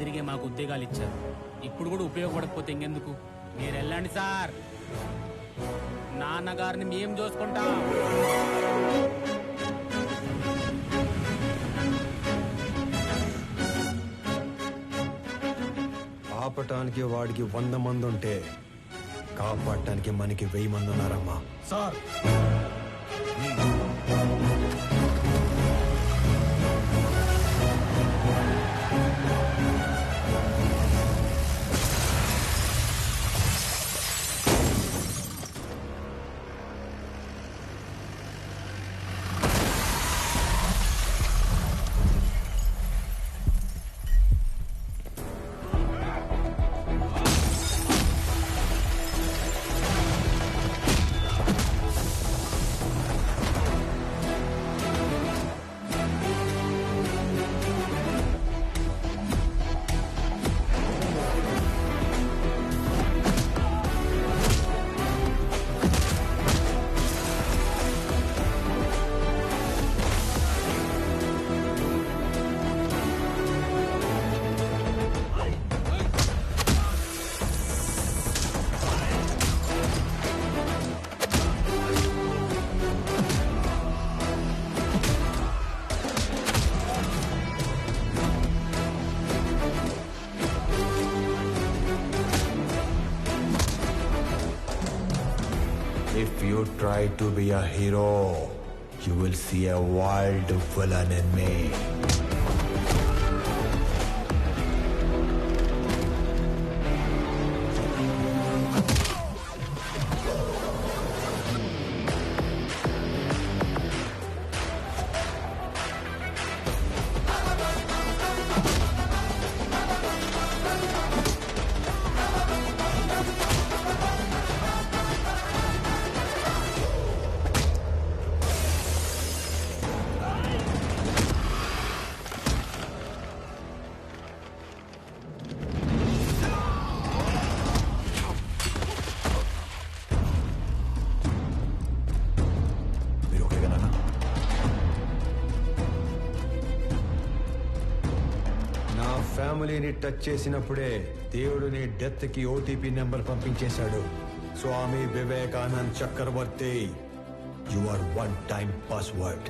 తిరిగే మాకు ఉద్యోగాలు ఇచ్చారు, ఇప్పుడు కూడా ఉపయోగపడకపోతే ఇంకెందుకు? మీరు వెళ్ళండి సార్, నాన్నగారిని మేము చూసుకుంటాం. ఆపటానికి వాడికి 100 మంది ఉంటే కాపాడటానికి మనకి 1000 మంది ఉన్నారమ్మా. Sir If you try to be a hero, you will see a wild villain in me. ఫ్యామిలీని టచ్ చేసినప్పుడే దేవుడు నీ డెత్ కి ఓటీపీ నెంబర్ పంపించేశాడు. Swami Vivekanand Chakravarti, you are 1 time password.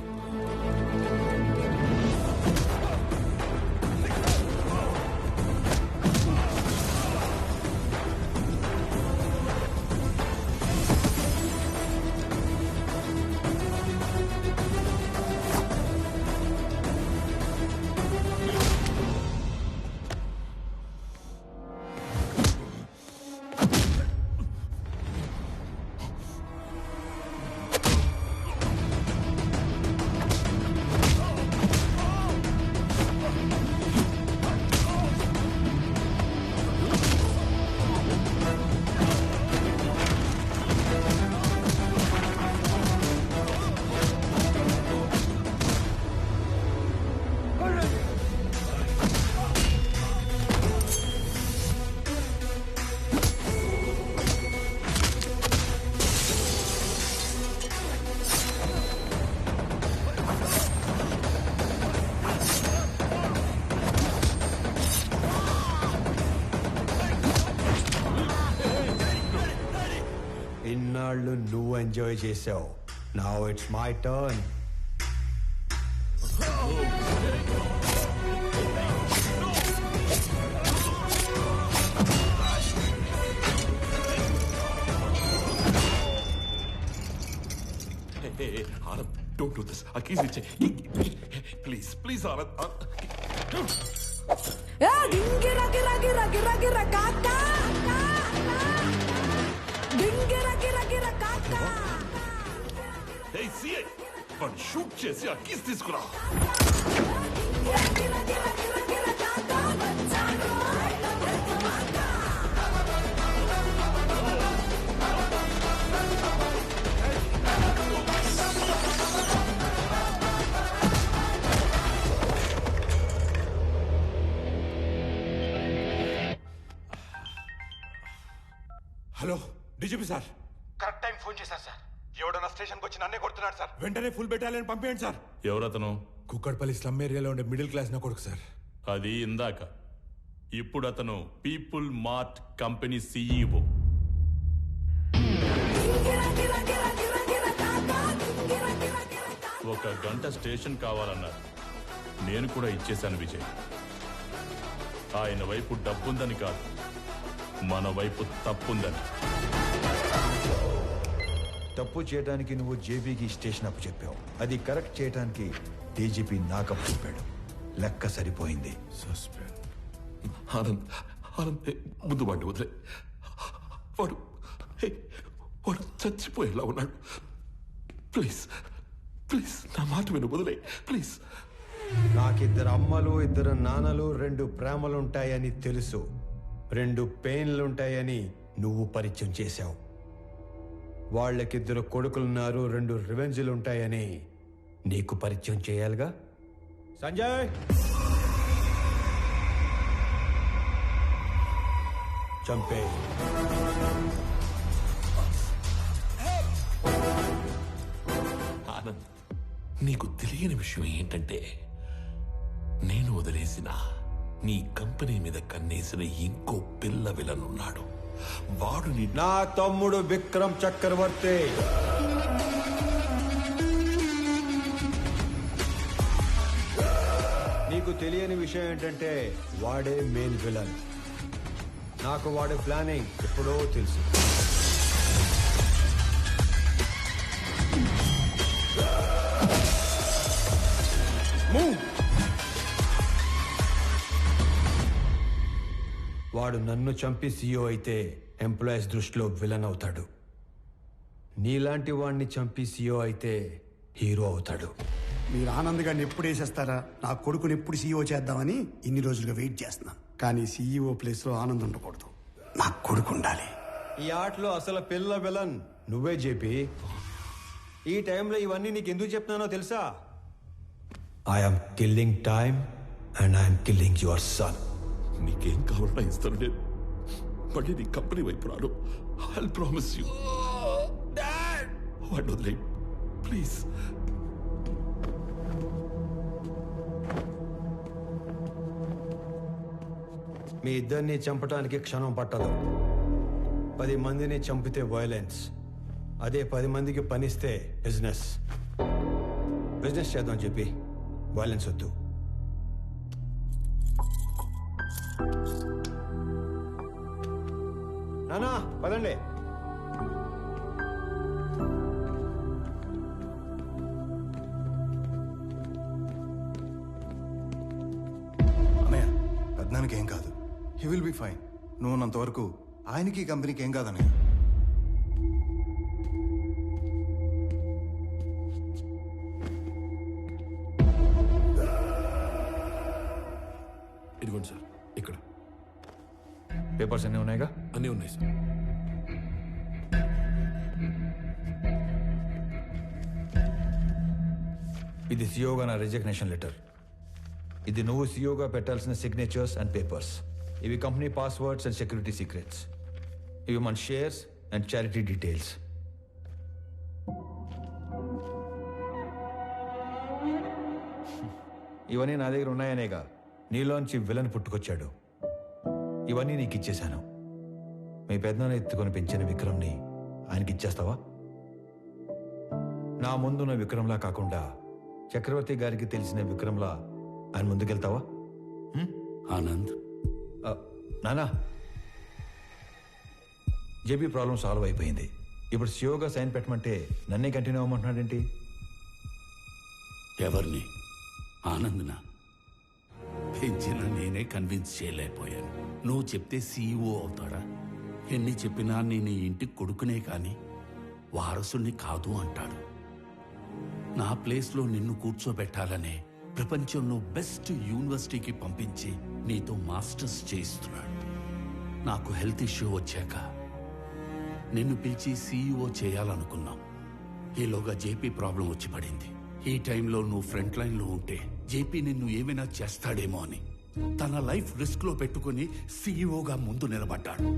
Enjoy చేసావు. Now it's my turn. Anand, don't do this. A keys iche. Please, please, Anand. గింగిర గిర గిర గిర గిర కాకా గింగిర గిర గిర కాకా. Hey, CI, వాడు షూట్ చేసి ఆ కీస్ తీసుకురా. Hello DGP sir. Correct time phone చేశారు సార్. ఎవడన్నా స్టేషన్కి వచ్చి నన్నే కొడుతున్నాడు సార్. వెంటనే ఫుల్ బెటాలియన్ పంపేయండి సార్. ఎవరతను? కుక్కడపల్లి స్లమ్ ఏరియాలో ఉండే మిడిల్ క్లాస్ నా కొడుకు సార్. అది ఇందాక. ఇప్పుడు అతను పీపుల్ మార్ట్ కంపెనీ CEO. ఒక గంట స్టేషన్ కావాలన్నారు. నేను కూడా ఇచ్చేశాను విజయ్. ఆయన వైపు డబ్బుందని కాదు, మన వైపు తప్పుందని. తప్పు చేయడానికి నువ్వు జేబీకి స్టేషన్ అప్పు చెప్పావు. అది కరెక్ట్ చేయడానికి డీజీపీ నాకప్పు చెప్పాడు. లెక్క సరిపోయింది. ఆనంద్, ఆనంద్, ముందు వాడిని వదిలే. వాడు వాడు చచ్చిపోయేలా ఉన్నాడు. ప్లీజ్ ప్లీజ్ నా మాట విను, వదిలే ప్లీజ్. నాకిద్దరు అమ్మలు, ఇద్దరు నాన్నలు, 2 ప్రేమలుంటాయని తెలుసు. 2 పెయిన్లుంటాయని నువ్వు పరిచయం చేశావు. వాళ్ళకిద్దరు కొడుకులున్నారు, 2 రివెంజ్లుంటాయని నీకు పరిచయం చేయాలిగా. సంజయ్, చంపే. ఆనంద్, నీకు తెలియని విషయం ఏంటంటే నేను వదిలేసిన నీ కంపెనీ మీద కన్నేసిన ఇంకో పిల్ల విలనున్నాడు. వాడు నా తమ్ముడు విక్రమ్ చక్రవర్తి. నీకు తెలియని విషయం ఏంటంటే వాడే మెయిన్ విలన్. నాకు వాడి ప్లానింగ్ ఎప్పుడో తెలుసు. వాడు నన్ను చంపి CEO అయితే ఎంప్లాయీస్ దృష్టిలో విలన్ అవుతాడు. నీలాంటి వాడిని చంపి CEO అయితే హీరో అవుతాడు. మీరు ఆనంద్ గారిని ఎప్పుడు వేసేస్తారా, నా కొడుకుని ఎప్పుడు CEO చేద్దామని ఇన్ని రోజులుగా వెయిట్ చేస్తున్నాను. కానీ CEO ప్లేస్లో ఆనంద్ ఉండకూడదు, నా కొడుకు ఉండాలి. ఈ ఆటలో అసలు పిల్ల విలన్ నువ్వే జేపీ. ఈ టైంలో ఇవన్నీ నీకు ఎందుకు చెప్తున్నానో తెలుసా? I'm killing time and I'm killing your son. నీకేం కావాలన్నా ఇస్తాను. నేను మళ్ళీ నీ కంపెనీ వైపు రాను. I'll promise you. వాడిని వదిలే ప్లీజ్. మీ ఇద్దరిని చంపడానికి క్షణం పట్టదు. 10 మందిని చంపితే వైలెన్స్, అదే 10 మందికి పనిస్తే బిజినెస్. బిజినెస్ చేద్దాం చెప్పి వైలెన్స్ వద్దు. నానా పదండి. అన్నయ్య, పెద్దనానికి ఏం కాదు. He will be fine. నువ్వు ఉన్నంత వరకు ఆయనకి కంపెనీకి ఏం కాదన్నయ్య. ఇదిగోండి సార్, ఇక్కడ పేపర్స్ అన్నీ ఉన్నాయిగా? అన్నీ ఉన్నాయి సార్. ఇది సిఓగా నా రిజిగ్నేషన్ లెటర్. ఇది నువ్వు సిఓగా పెట్టాల్సిన సిగ్నేచర్స్ అండ్ పేపర్స్. ఇవి company passwords and security secrets. ఇవి మన షేర్స్ అండ్ చారిటీ డీటెయిల్స్. ఇవన్నీ నా దగ్గర ఉన్నాయనేగా నీలోంచి విలన్ పుట్టుకొచ్చాడు. ఇవన్నీ నీకు ఇచ్చేశాను. మీ పెద్దనాన్న ఎత్తుకొని పెంచిన విక్రమ్ని ఆయనకి ఇచ్చేస్తావా? నా ముందున్న విక్రమ్లా కాకుండా చక్రవర్తి గారికి తెలిసిన విక్రమ్లా ఆయన ముందుకెళ్తావా? ఆనంద్, నానా, జేబీ ప్రాబ్లం సాల్వ్ అయిపోయింది. ఇప్పుడు సియోగా సైన్ పెట్టమంటే నన్నే కంటిన్యూ అవ్వమంటున్నాడేంటి? ఎవరిని? ఆనంద్నా? పెంచిన నేనే కన్విన్స్ చేయలేకపోయాను. నువ్వు చెప్తే సీఈఓ అవుతాడా? ఎన్ని చెప్పినా నేను ఈ ఇంటికి కొడుకునే కాని వారసుని కాదు అంటాడు. నా ప్లేస్లో నిన్ను కూర్చోబెట్టాలనే ప్రపంచంలో బెస్ట్ యూనివర్సిటీకి పంపించి నీతో మాస్టర్స్ చేయిస్తున్నాడు. నాకు హెల్త్ ఇష్యూ వచ్చాక నిన్ను పిలిచి సీఈఓ చేయాలనుకున్నాం. ఈలోగా జేపీ ప్రాబ్లం వచ్చి పడింది. ఈ టైంలో నువ్వు ఫ్రంట్ లైన్లో ఉంటే జేపీ నిన్ను ఏమైనా చేస్తాడేమో అని తన లైఫ్ రిస్క్ లో పెట్టుకుని సీఈఓగా ముందు నిలబడ్డాడు.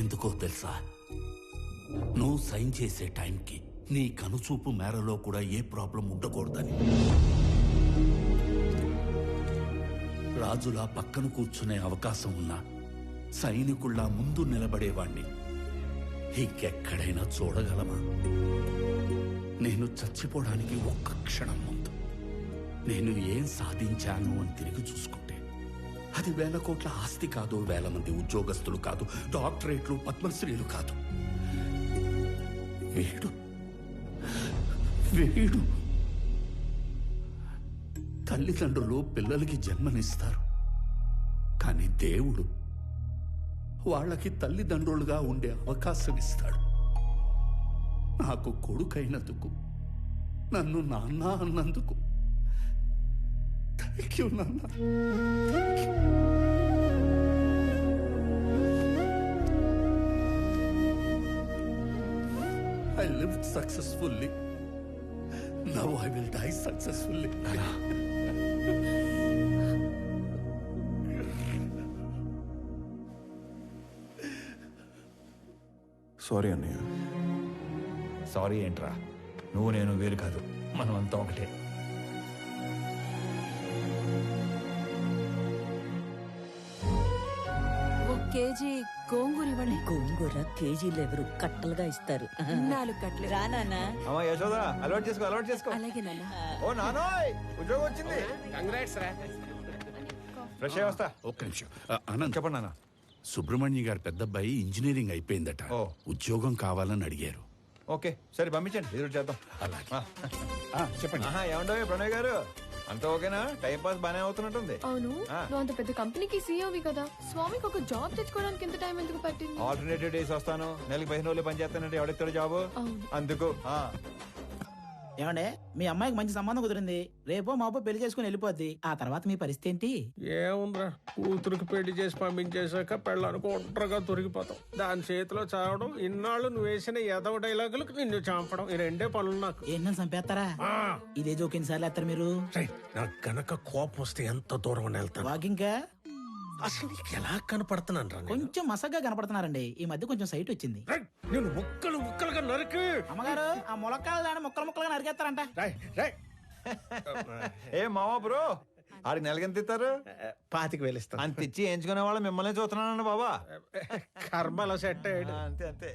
ఎందుకో తెలుసా? నువ్వు సైన్ చేసే టైంకి నీ కనుచూపు మేరలో కూడా ఏ ప్రాబ్లం ఉండకూడదని. రాజులా పక్కన కూర్చునే అవకాశం ఉన్నా సైనికుల్లా ముందు నిలబడేవాణ్ణి ఇంకెక్కడైనా చూడగలమా? నేను చచ్చిపోవడానికి ఒక్క క్షణం ముందు నేను ఏం సాధించాను అని తిరిగి చూసుకుంటే అది 1,000 కోట్ల ఆస్తి కాదు, 1,000 మంది ఉద్యోగస్తులు కాదు, డాక్టరేట్లు, పద్మశ్రీలు కాదు. వీడు వీడు తల్లిదండ్రులు పిల్లలకి జన్మనిస్తారు, కానీ దేవుడు వాళ్ళకి తల్లిదండ్రులుగా ఉండే అవకాశం ఇస్తాడు. నాకు కొడుకైనందుకు, నన్ను నాన్న అన్నందుకు థ్యాంక్ యూ నాన్న. I lived successfully. Now I will die successfully. Sorry అన్నయ్య. సారీ ఏంట్రా? నువ్వు నేను వేరు కాదు, మనం అంతా ఒకటే. కేజీ గోంగూర ఇవ్వండి. గోంగూర కేజీలు ఎవరు కట్టలుగా ఇస్తారు. 4 కట్టలు. రా నాన్న. అమ్మా యశోద, అలవాటు చేసుకో, అలవాటు చేసుకో. అలాగే నాన్న. ఓ నానోయ్, ఉద్యోగం వచ్చింది. కంగ్రాట్స్ రా. ఫ్రెష్ అయ్యి వస్తా. ఒక్క నిమిషం. ఆనంద్, చెప్పండి నాన్న. సుబ్రహ్మణ్య గారి పెద్దబ్బాయి ఇంజనీరింగ్ అయిపోయిందట, ఉద్యోగం కావాలని అడిగారు. ఓకే సరే, పంపించండి, ఎదురు చేద్దాం. అలాగే. చెప్పండి. ఏమంటావు ప్రణయ్ గారు, అంతా ఓకేనా? టైం పాస్ బానే అవుతున్నట్టుంది. అవును, నువ్వు అంత పెద్ద కంపెనీకి సీఈఓవి కదా, స్వామికి ఒక జాబ్ తెచ్చుకోవడానికి ఎంత టైం ఎందుకు పట్టింది? ఆల్టర్నేటివ్ డేస్ వస్తాను, నెలకి 15 రోజులు పని చేస్తానంటే ఎవడెత్తాడు జాబు? అందుకు. ఏమండే, మీ అమ్మాయికి మంచి సంబంధం కుదిరింది, రేపో మాపో పెళ్లి చేసుకుని వెళ్ళిపోద్ది. ఆ తర్వాత మీ పరిస్థితి ఏంటి? ఏముందిరా, కూతురికి పెళ్లి చేసి పంపించేశాక పెళ్ళానికి ఒంటరిగా దొరికిపోతాం. దాని చేతిలో చావడం, ఇన్నాళ్ళు నువ్వు వేసిన ఎదవ డైలాగులకు నిన్ను చంపడం, ఈ 2 పనులు నాకు. ఏంటని చంపేస్తారా? ఇదే జోకిన్ సార్లు వేస్తారు మీరు. నాకు గనక కోపం వస్తే ఎంత దూరం వెళ్తాను. వాకింగ్ అసలు నీకు ఎలా కనపడుతున్నాను రా? కొంచెం మసగ్గా కనపడుతున్నారండి, ఈ మధ్య కొంచెం సైట్ వచ్చింది. నేను ముక్కలుగా నరికి. అమ్మగారు, ఆ ములక్కాయలు దాన్ని ముక్కలుగా నరికేస్తారంట. ఏ మావా బ్రో, ఆడికి నెలకెంత ఇస్తారు? 25,000 ఇస్తాను. అంత ఇచ్చి ఎంచుకునే వాళ్ళు మిమ్మల్ని చూస్తున్నానండి బాబా. కర్మలో సెట్ అయ్యాడు. అంతే అంతే.